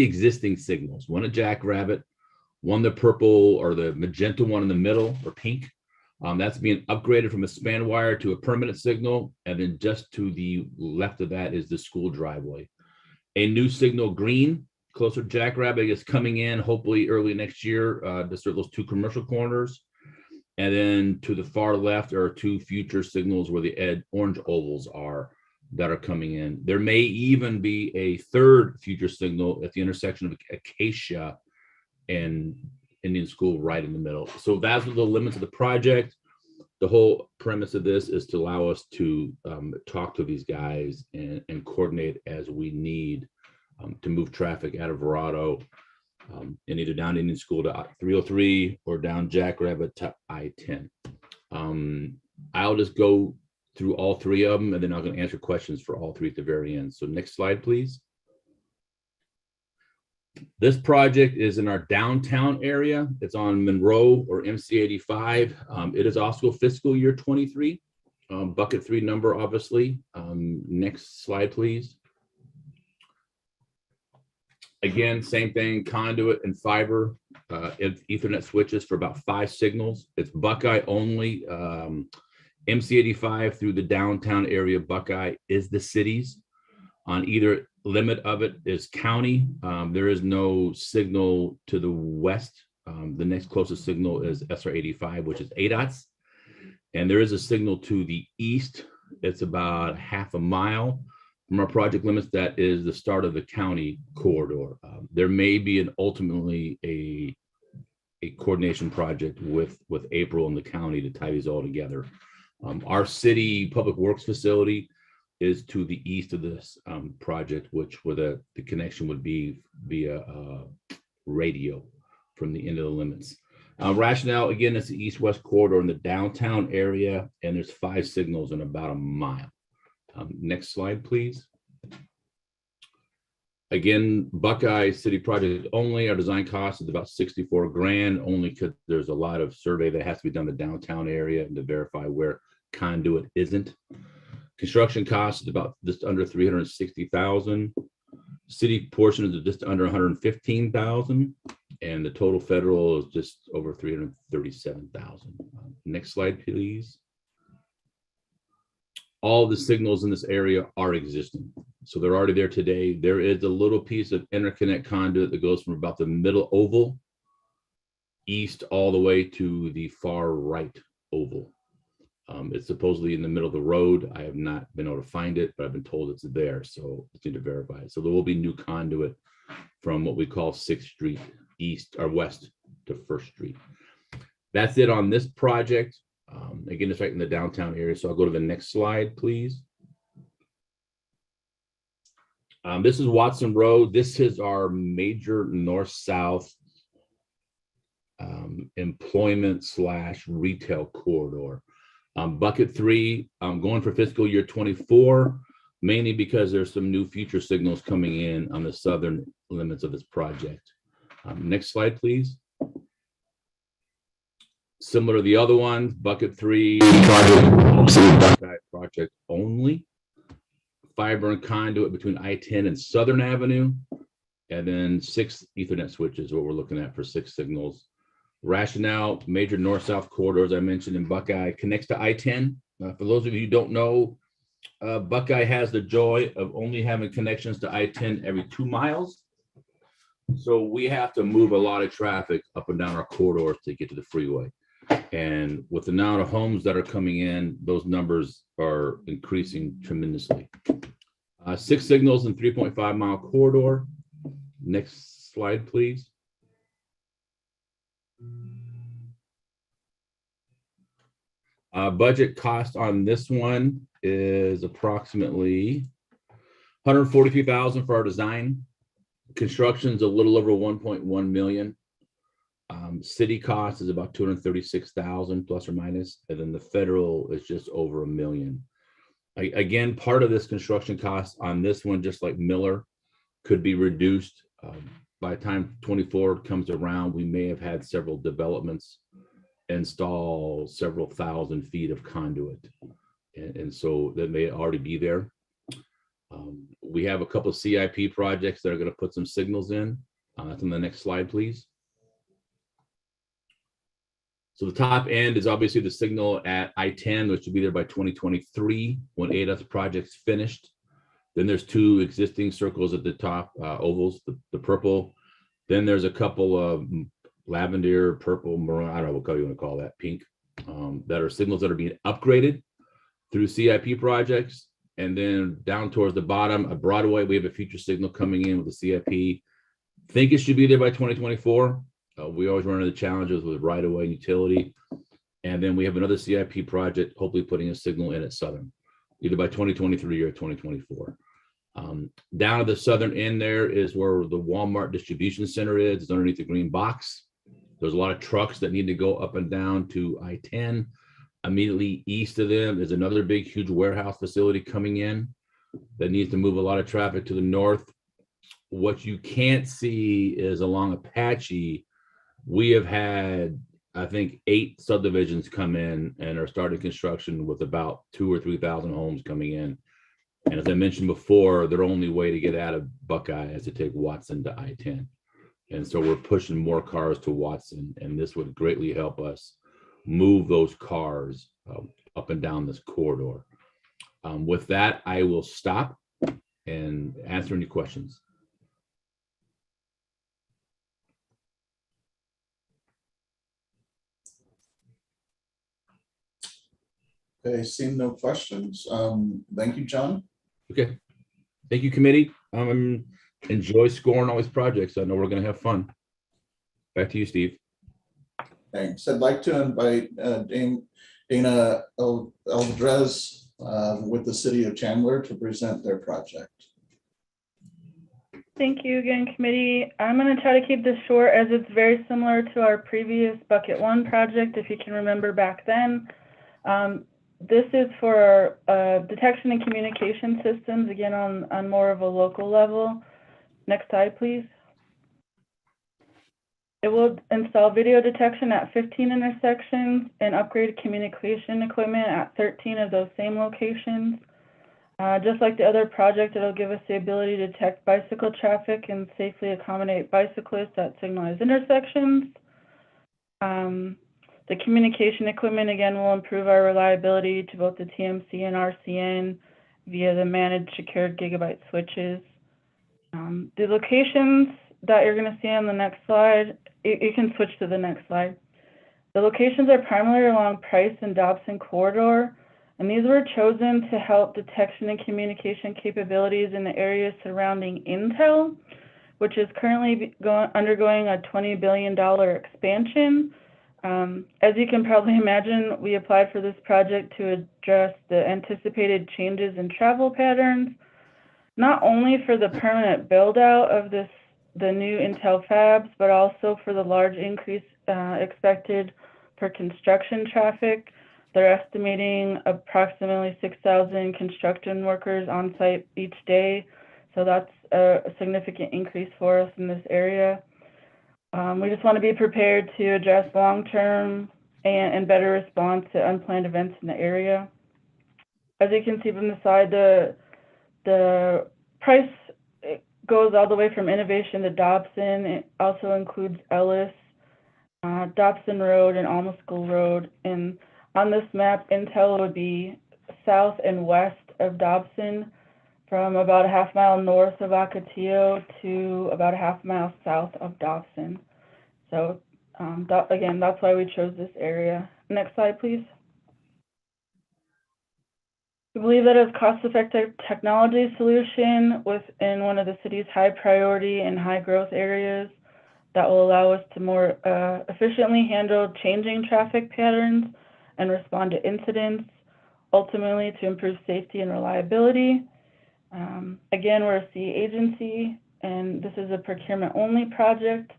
existing signals, one at Jackrabbit, one the purple or the magenta one in the middle, or pink. That's being upgraded from a span wire to a permanent signal. And then just to the left of that is the school driveway. A new signal, green, closer to Jackrabbit, is coming in hopefully early next year to serve those 2 commercial corners. And then to the far left are 2 future signals where the orange ovals are that are coming in. There may even be a 3rd future signal at the intersection of Acacia and Indian School right in the middle. So that's the limits of the project. The whole premise of this is to allow us to talk to these guys and coordinate as we need to move traffic out of Verrado and either down Indian School to 303 or down Jackrabbit to I-10. I'll just go through all 3 of them, and then I'm going to answer questions for all 3 at the very end. So next slide, please. This project is in our downtown area. It's on Monroe or MC 85. It is also fiscal year 23, bucket 3 number, obviously. Next slide, please. Again, same thing, conduit and fiber, Ethernet switches for about 5 signals. It's Buckeye only. MC 85 through the downtown area of Buckeye is the city's. On either limit of it is county. There is no signal to the west. The next closest signal is SR 85, which is ADOT's. And there is a signal to the east. It's about half a mile from our project limits. That is the start of the county corridor. There may be ultimately a coordination project with April and the county to tie these all together. Our city public works facility is to the east of this project, where the connection would be via radio from the end of the limits. Rationale, again, it's the east-west corridor in the downtown area, and there's 5 signals in about a mile. Next slide, please. Again, Buckeye City project only. Our design cost is about 64 grand, only because there's a lot of survey that has to be done in the downtown area and to verify where conduit isn't. Construction cost is about just under 360,000. City portion is just under 115,000, and the total federal is just over 337,000. Next slide, please. All the signals in this area are existing, so they're already there today. There is a little piece of interconnect conduit that goes from about the middle oval east all the way to the far right oval. It's supposedly in the middle of the road. I have not been able to find it, but I've been told it's there, so I need to verify it. So there will be new conduit from what we call 6th Street east or west to 1st Street. That's it on this project. Again, it's right in the downtown area. So I'll go to the next slide, please. This is Watson Road. This is our major north-south employment / retail corridor. Bucket 3, going for fiscal year 24, mainly because there's some new future signals coming in on the southern limits of this project. Next slide, please. Similar to the other one, Bucket 3 project only. Fiber and conduit between I-10 and Southern Avenue, and then 6 Ethernet switches, what we're looking at for 6 signals. Rationale, major north-south corridor, as I mentioned in Buckeye, connects to I-10. For those of you who don't know, Buckeye has the joy of only having connections to I-10 every 2 miles. So we have to move a lot of traffic up and down our corridors to get to the freeway. And with the amount of homes that are coming in, those numbers are increasing tremendously. 6 signals in 3.5 mile corridor. Next slide, please. Budget cost on this one is approximately $143,000 for our design. Construction's a little over 1.1 million. City cost is about 236,000 plus or minus, and then the federal is just over $1 million. Again, part of this construction cost on this one, just like Miller, could be reduced. By the time 24 comes around, we may have had several developments install several thousand feet of conduit, and so that may already be there. We have a couple of CIP projects that are going to put some signals in. That's on the next slide, please. So the top end is obviously the signal at I-10, which will be there by 2023 when ADAS project's finished. Then there's 2 existing circles at the top, ovals, the purple. Then there's a couple of lavender, purple, maroon, I don't know what color you want to call that, pink, that are signals that are being upgraded through CIP projects. And then down towards the bottom, at Broadway, we have a future signal coming in with the CIP. Think it should be there by 2024. We always run into the challenges with right-of-way utility. And then we have another CIP project, hopefully putting a signal in at Southern, either by 2023 or 2024. Down at the southern end there is where the Walmart distribution center is. It's underneath the green box. There's a lot of trucks that need to go up and down to I-10. Immediately east of them is another big, huge warehouse facility coming in that needs to move a lot of traffic to the north. What you can't see is along Apache, we have had, I think, 8 subdivisions come in and are starting construction with about 2,000 or 3,000 homes coming in. And as I mentioned before, their only way to get out of Buckeye is to take Watson to I-10. And so we're pushing more cars to Watson, and this would greatly help us move those cars up and down this corridor. With that, I will stop and answer any questions. Okay, seeing no questions. Thank you, John. Okay. Thank you, committee. Enjoy scoring all these projects. I know we're going to have fun. Back to you, Steve. Thanks. I'd like to invite Dana Aldrez with the City of Chandler to present their project. Thank you again, committee. I'm going to try to keep this short as it's very similar to our previous bucket 1 project, if you can remember back then. This is for detection and communication systems, again, on more of a local level. Next slide, please. It will install video detection at 15 intersections and upgrade communication equipment at 13 of those same locations. Just like the other project, it'll give us the ability to detect bicycle traffic and safely accommodate bicyclists at signalized intersections. The communication equipment, again, will improve our reliability to both the TMC and RCN via the managed secured gigabit switches. The locations that you're going to see on the next slide, you can switch to the next slide. The locations are primarily along Price and Dobson corridor, and these were chosen to help detection and communication capabilities in the areas surrounding Intel, which is currently undergoing a $20 billion expansion. As you can probably imagine, we applied for this project to address the anticipated changes in travel patterns, not only for the permanent build out of the new Intel fabs, but also for the large increase expected for construction traffic. They're estimating approximately 6,000 construction workers on site each day. So that's a significant increase for us in this area. We just want to be prepared to address long-term and better respond to unplanned events in the area. As you can see from the side, the price goes all the way from Innovation to Dobson. It also includes Ellis, Dobson Road, and Alma School Road. And on this map, Intel would be south and west of Dobson, from about a half mile north of Ocotillo to about a half mile south of Dobson. So again, that's why we chose this area. Next slide, please. We believe that as cost-effective technology solution within one of the city's high priority and high growth areas that will allow us to more efficiently handle changing traffic patterns and respond to incidents, ultimately to improve safety and reliability. Again, we're a city agency, and this is a procurement-only project,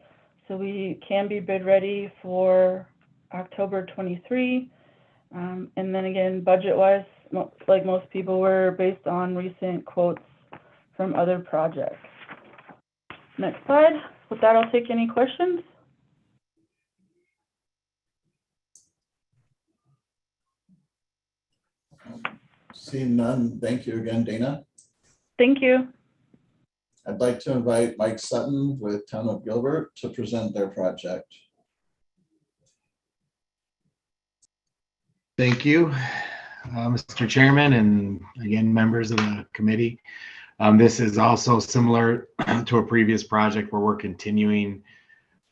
so we can be bid ready for October 23. And then again, budget-wise, like most people, were based on recent quotes from other projects. Next slide. With that, I'll take any questions. Seeing none, thank you again, Dana. Thank you. I'd like to invite Mike Sutton with Town of Gilbert to present their project. Thank you, Mr. Chairman, and again, members of the committee. This is also similar to a previous project where we're continuing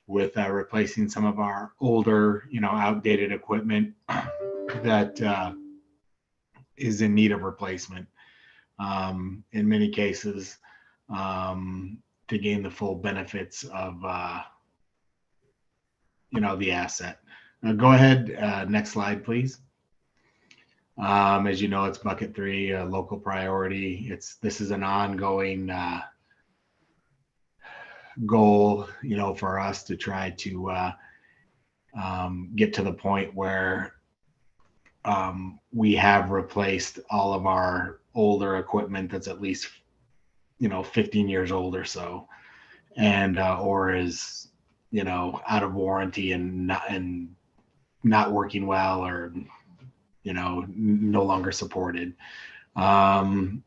with replacing some of our older, outdated equipment that is in need of replacement. In many cases, to gain the full benefits of, the asset. Go ahead, next slide, please. As you know, it's bucket 3, local priority. This is an ongoing goal, for us to try to get to the point where we have replaced all of our older equipment that's at least 15 years old or so, and or is out of warranty and not working well, or no longer supported. The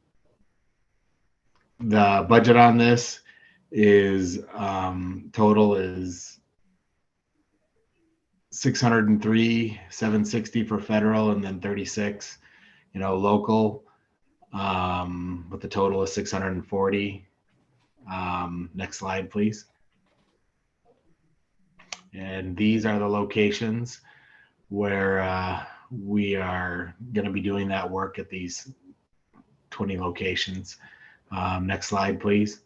budget on this is total is $603,760 for federal, and then 36 local, but the total is 640. Next slide, please. And these are the locations where we are going to be doing that work at these 20 locations. Next slide, please.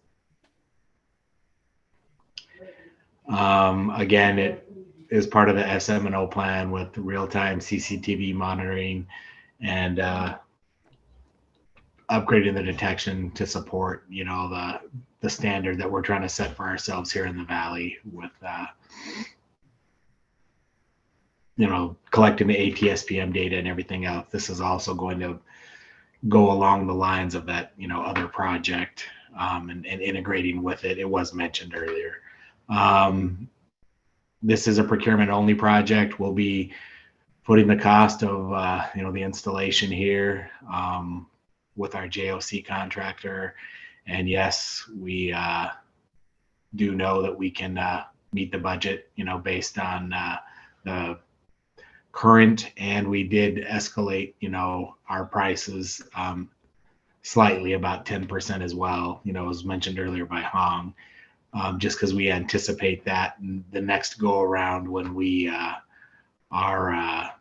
Again, it is part of the SMNO plan with real-time CCTV monitoring and upgrading the detection to support, you know, the standard that we're trying to set for ourselves here in the valley with, you know, collecting the ATSPM data and everything else. This is also going to go along the lines of that, you know, other project, and integrating with it. It was mentioned earlier. This is a procurement only project. We'll be putting the cost of, you know, the installation here, with our JOC contractor. And yes, we do know that we can meet the budget, you know, based on the current, and we did escalate, you know, our prices slightly, about 10% as well, you know, as mentioned earlier by Hong, just because we anticipate that in the next go around when we are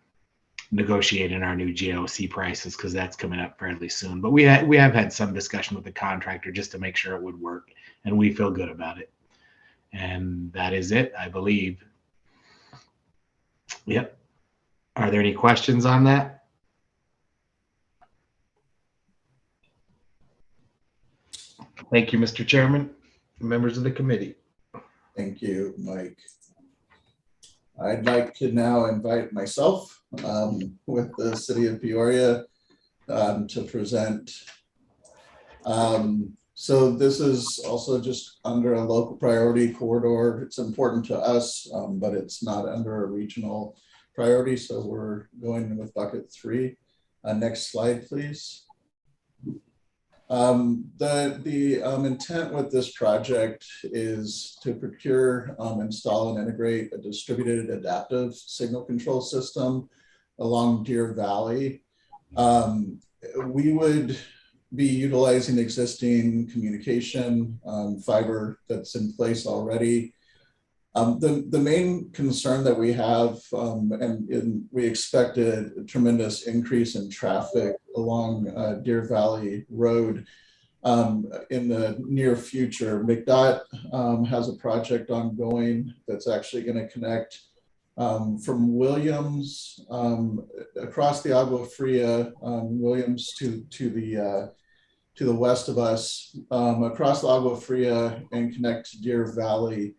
negotiating our new GOC prices, because that's coming up fairly soon. But we have had some discussion with the contractor just to make sure it would work, and we feel good about it. And that is it, I believe. Yep. Are there any questions on that? Thank you, Mr. Chairman, members of the committee. Thank you, Mike. I'd like to now invite myself with the City of Peoria to present. So this is also just under a local priority corridor. It's important to us, but it's not under a regional priority. So we're going with bucket 3. Next slide, please. The intent with this project is to procure, install, and integrate a distributed adaptive signal control system along Deer Valley. We would be utilizing existing communication fiber that's in place already. The main concern that we have, and we expect a tremendous increase in traffic along Deer Valley Road in the near future. McDOT has a project ongoing that's actually going to connect from Williams across the Agua Fria, Williams to the west of us, across the Agua Fria, and connect to Deer Valley.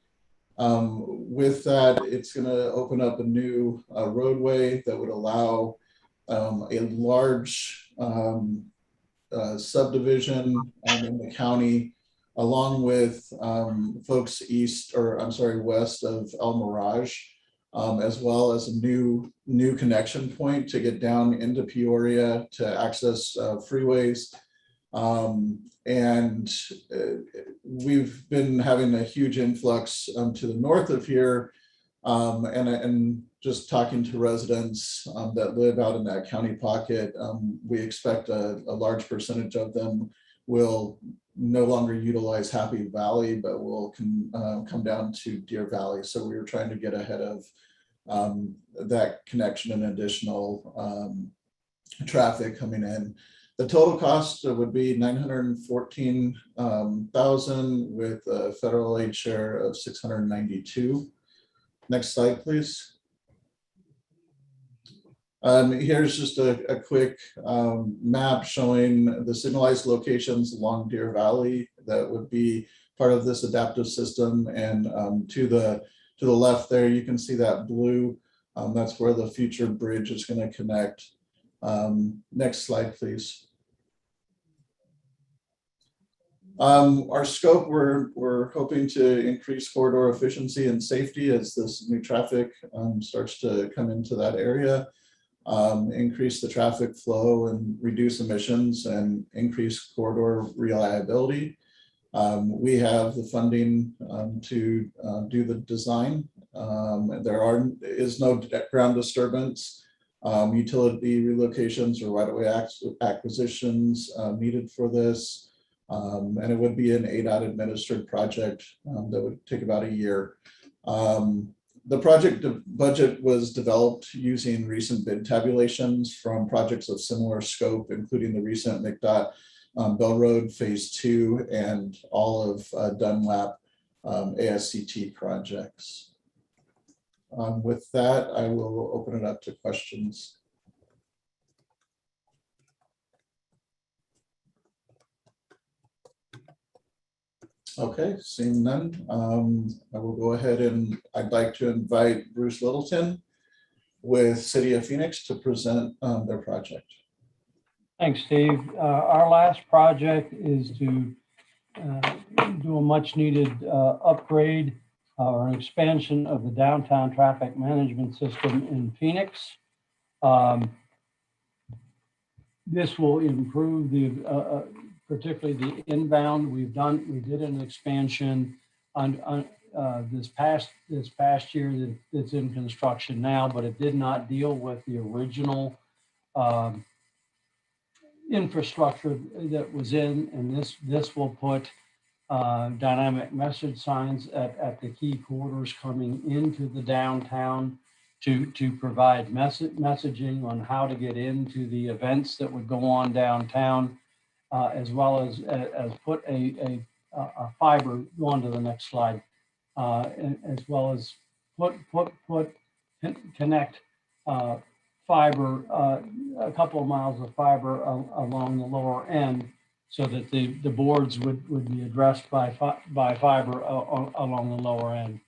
With that, it's going to open up a new roadway that would allow a large subdivision in the county, along with folks west of El Mirage, as well as a new connection point to get down into Peoria to access freeways. And we've been having a huge influx to the north of here, and just talking to residents that live out in that county pocket, we expect a large percentage of them will no longer utilize Happy Valley, but will come down to Deer Valley. So we were trying to get ahead of that connection and additional traffic coming in. The total cost would be $914,000 with a federal aid share of $692,000. Next slide, please. Here's just a quick map showing the signalized locations along Deer Valley that would be part of this adaptive system. And to the left there, you can see that blue. That's where the future bridge is going to connect. Next slide, please. Our scope, we're hoping to increase corridor efficiency and safety as this new traffic starts to come into that area, increase the traffic flow and reduce emissions and increase corridor reliability. We have the funding to do the design. There is no ground disturbance, utility relocations or right-of-way acquisitions needed for this. And it would be an ADOT administered project that would take about a year. The project budget was developed using recent bid tabulations from projects of similar scope, including the recent McDOT Bell Road Phase 2 and all of Dunlap ASCT projects. With that, I will open it up to questions. Okay, seeing none, I will go ahead and I'd like to invite Bruce Littleton with City of Phoenix to present their project. Thanks, Steve. Our last project is to do a much needed upgrade or an expansion of the downtown traffic management system in Phoenix. This will improve the particularly the inbound. We did an expansion on this past year that's in construction now, but it did not deal with the original infrastructure that was in, and this will put dynamic message signs at the key corridors coming into the downtown to provide messaging on how to get into the events that would go on downtown, as well as put a fiber, go on to the next slide, as well as connect fiber, a couple of miles of fiber along the lower end, so that the boards would be addressed by fiber along the lower end.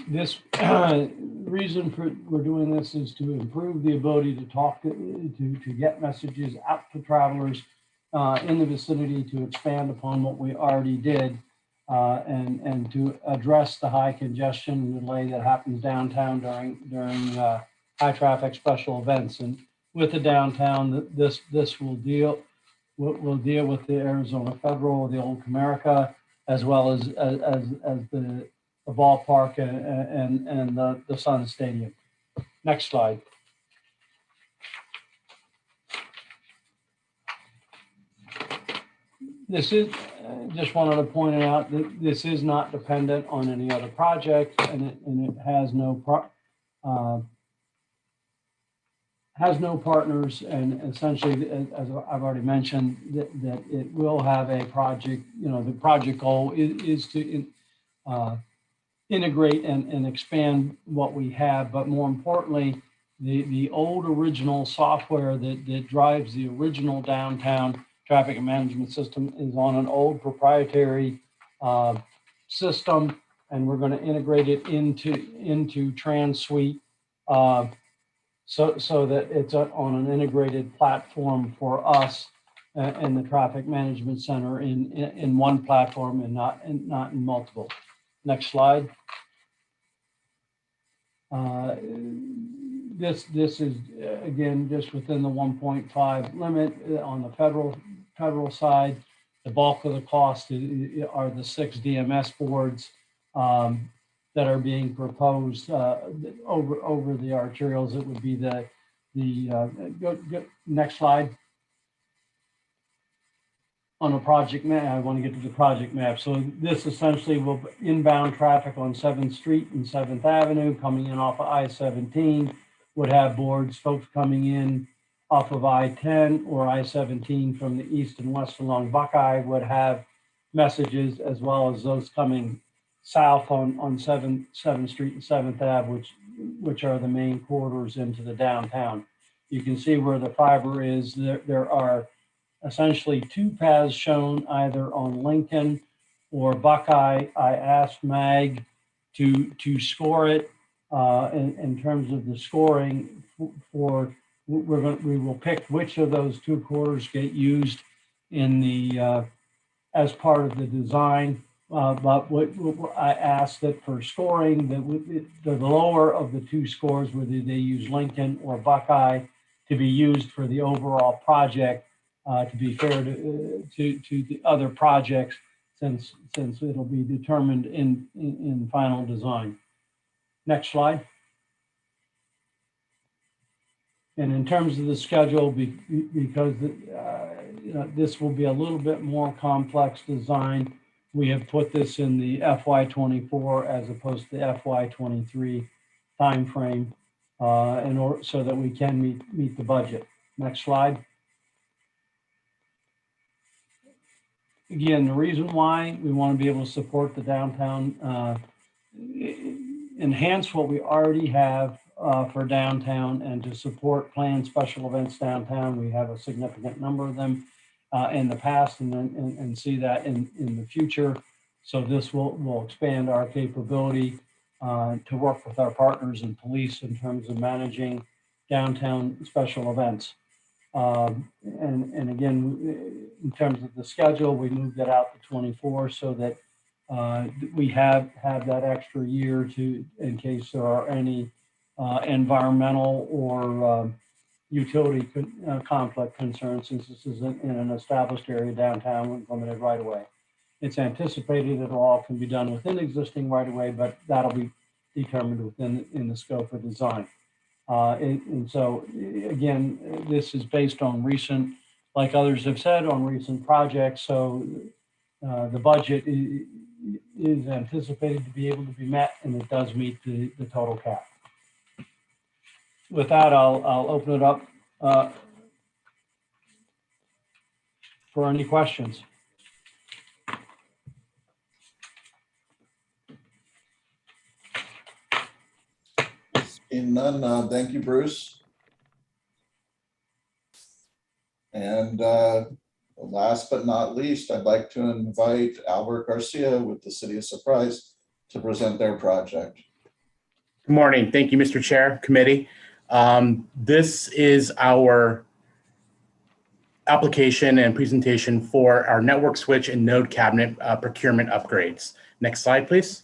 This reason for we're doing this is to improve the ability to talk to get messages out to travelers in the vicinity, to expand upon what we already did, and to address the high congestion and delay that happens downtown during high traffic special events. And with the downtown, this will deal with the Arizona Federal, the old Comerica, as well as the ballpark and the Sun Stadium. Next slide. This is, just wanted to point it out that this is not dependent on any other project, and it has no partners, and essentially, as I've already mentioned, that it will have a project. You know, the project goal is to integrate and expand what we have, but more importantly, the old original software that drives the original downtown traffic management system is on an old proprietary system, and we're going to integrate it into TransSuite, so that it's on an integrated platform for us and the traffic management center in one platform and not in multiple. Next slide. This is again just within the 1.5 limit on the federal side. The bulk of the cost are the 6 DMS boards that are being proposed over the arterials. It would be the next slide. On a project map, I want to get to the project map. So this essentially will inbound traffic on 7th Street and 7th Avenue coming in off of I-17 would have boards. Folks coming in off of I-10 or I-17 from the east and west along Buckeye would have messages, as well as those coming south on 7th Street and 7th Ave, which are the main corridors into the downtown. You can see where the fiber is. There are essentially 2 paths shown, either on Lincoln or Buckeye. I asked MAG to score it in terms of the scoring for we will pick which of those 2 corridors get used in the as part of the design. But what I asked that for scoring, the lower of the 2 scores, whether they use Lincoln or Buckeye, to be used for the overall project. To be fair to the other projects, since it'll be determined in final design. Next slide. And in terms of the schedule, because you know, this will be a little bit more complex design, we have put this in the FY24 as opposed to the FY23 timeframe, so that we can meet the budget. Next slide. Again, the reason why we want to be able to support the downtown, enhance what we already have for downtown and to support planned special events downtown. We have a significant number of them in the past and see that in the future. So this will expand our capability to work with our partners and police in terms of managing downtown special events. And again, in terms of the schedule, we moved that out to 24 so that we have that extra year to, in case there are any environmental or utility conflict concerns, since this is in an established area downtown with limited right of way. It's anticipated that all can be done within existing right of way, but that'll be determined in the scope of design. And so again, this is based on recent, like others have said, on recent projects. So the budget is anticipated to be able to be met, and it does meet the total cap. With that, I'll open it up for any questions. Seeing none, thank you, Bruce. And last but not least, I'd like to invite Albert Garcia with the City of Surprise to present their project. Good morning. Thank you, Mr. Chair, committee. This is our application and presentation for our network switch and node cabinet procurement upgrades. Next slide, please.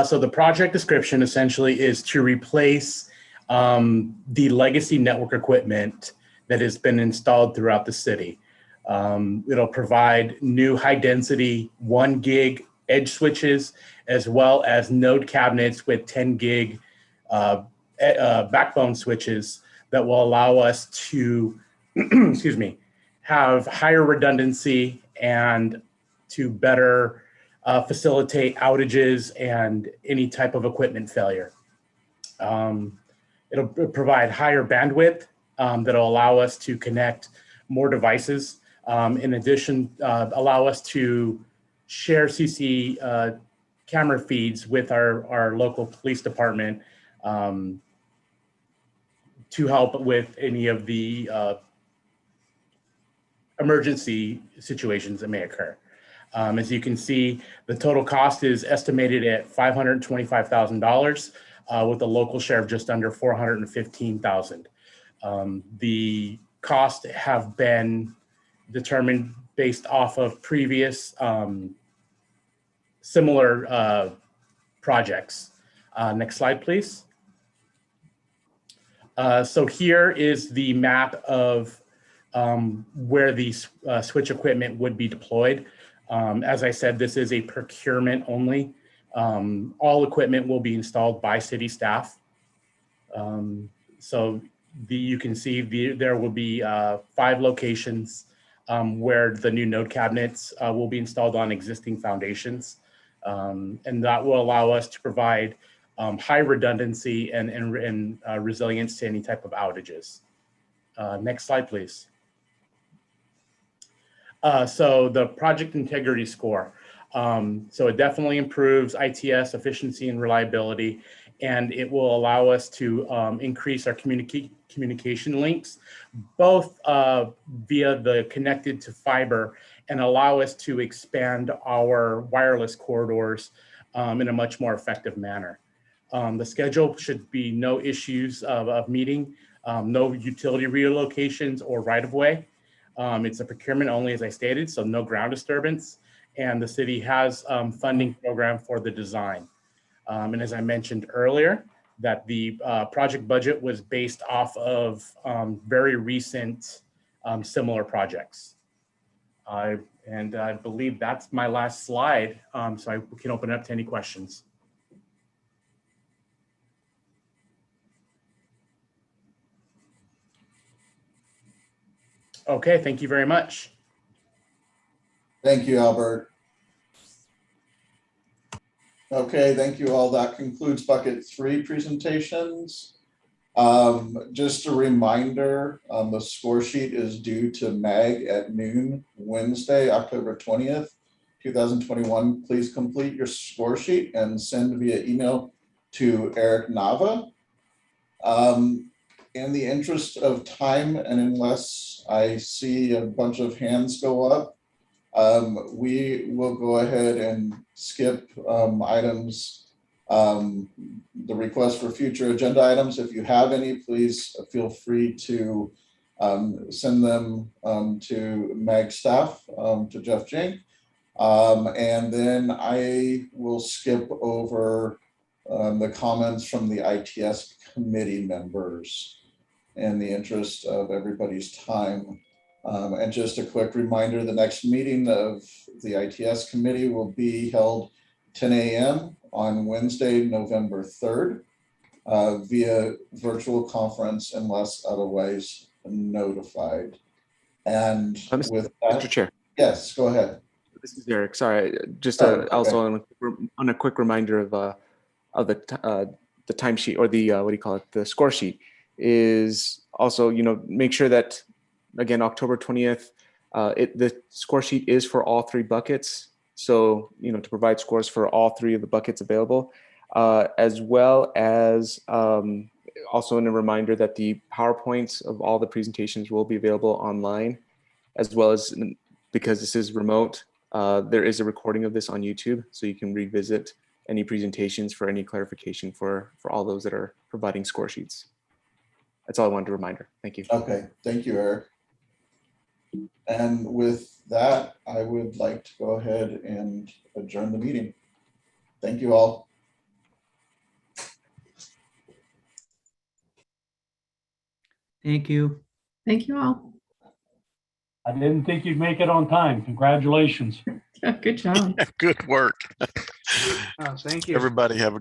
So the project description essentially is to replace the legacy network equipment that has been installed throughout the city. It'll provide new high density 1 gig edge switches, as well as node cabinets with 10 gig backbone switches that will allow us to, excuse me, have higher redundancy and to better facilitate outages and any type of equipment failure. It'll provide higher bandwidth that'll allow us to connect more devices. In addition, allow us to share CC camera feeds with our local police department to help with any of the emergency situations that may occur. As you can see, the total cost is estimated at $525,000 with a local share of just under $415,000. The costs have been determined based off of previous similar projects. Next slide, please. So here is the map of where the switch equipment would be deployed. As I said, this is a procurement only. All equipment will be installed by city staff. So you can see there will be 5 locations where the new node cabinets will be installed on existing foundations. And that will allow us to provide high redundancy and resilience to any type of outages. Next slide, please. So the project integrity score. So it definitely improves ITS efficiency and reliability, and it will allow us to increase our communication links, both via the connected to fiber, and allow us to expand our wireless corridors in a much more effective manner. The schedule should be no issues of meeting, no utility relocations or right-of-way. It's a procurement only, as I stated, so no ground disturbance. And the city has funding program for the design. And as I mentioned earlier, that the project budget was based off of very recent similar projects. And I believe that's my last slide, so I can open it up to any questions. Okay, thank you very much. Thank you, Albert. Okay, thank you all. That concludes bucket 3 presentations. Just a reminder, the score sheet is due to MAG at noon, Wednesday, October 20th, 2021. Please complete your score sheet and send via email to Eric Nava. In the interest of time, and unless I see a bunch of hands go up, we will go ahead and skip items, the request for future agenda items. If you have any, please feel free to send them to MAG staff, to Jeff Jink. And then I will skip over the comments from the ITS committee members in the interest of everybody's time. And just a quick reminder, the next meeting of the ITS committee will be held 10 a.m. on Wednesday, November 3rd, via virtual conference unless otherwise notified. And with that, Mr. Chair. Yes, go ahead. This is Eric. Sorry, just Okay. also on a quick reminder of the timesheet, or the what do you call it? The score sheet is also, make sure that, again, October 20th, the score sheet is for all 3 buckets. So, to provide scores for all 3 of the buckets available, as well as also in a reminder that the PowerPoints of all the presentations will be available online, as well as, because this is remote, there is a recording of this on YouTube, so you can revisit any presentations for any clarification for all those that are providing score sheets. That's all I wanted to remind. Thank you. Okay, thank you, Eric. And with that, I would like to go ahead and adjourn the meeting. Thank you all. Thank you. Thank you all. I didn't think you'd make it on time. Congratulations. Good job. Good work. Thank you. Everybody have a